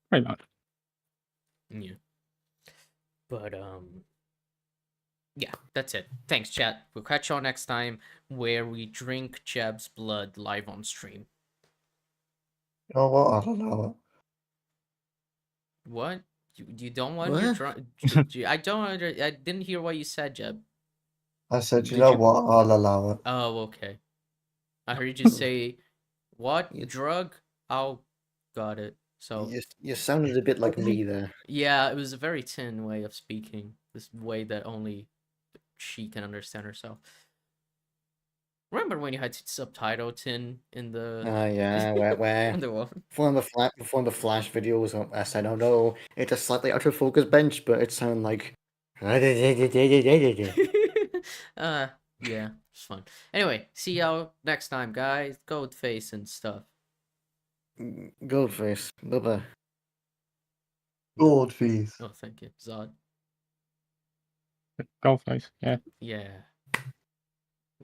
Pretty much. Yeah. But yeah, that's it. Thanks, chat. We'll catch y'all next time where we drink Jeb's blood live on stream. You know what? I don't know. What? You don't want your What? drunk? I didn't hear what you said, Jeb. I said, you Did know you- what? I'll allow it. Oh, okay. I heard you say, what You- drug? Oh, got it. So You sounded a bit like me there. yeah, it was a very thin way of speaking. This way that only she can understand herself. Remember when you had to subtitle tin in the Yeah, where in the world? before the Flash videos, I said, "Oh no, it's a slightly out of focus bench," but it sounded like. Yeah, it's fun. Anyway, see y'all next time, guys. Gold face and stuff. Goldface. Bye-bye. Gold fees. Oh, thank you. Zod. Goldface. Yeah. Yeah.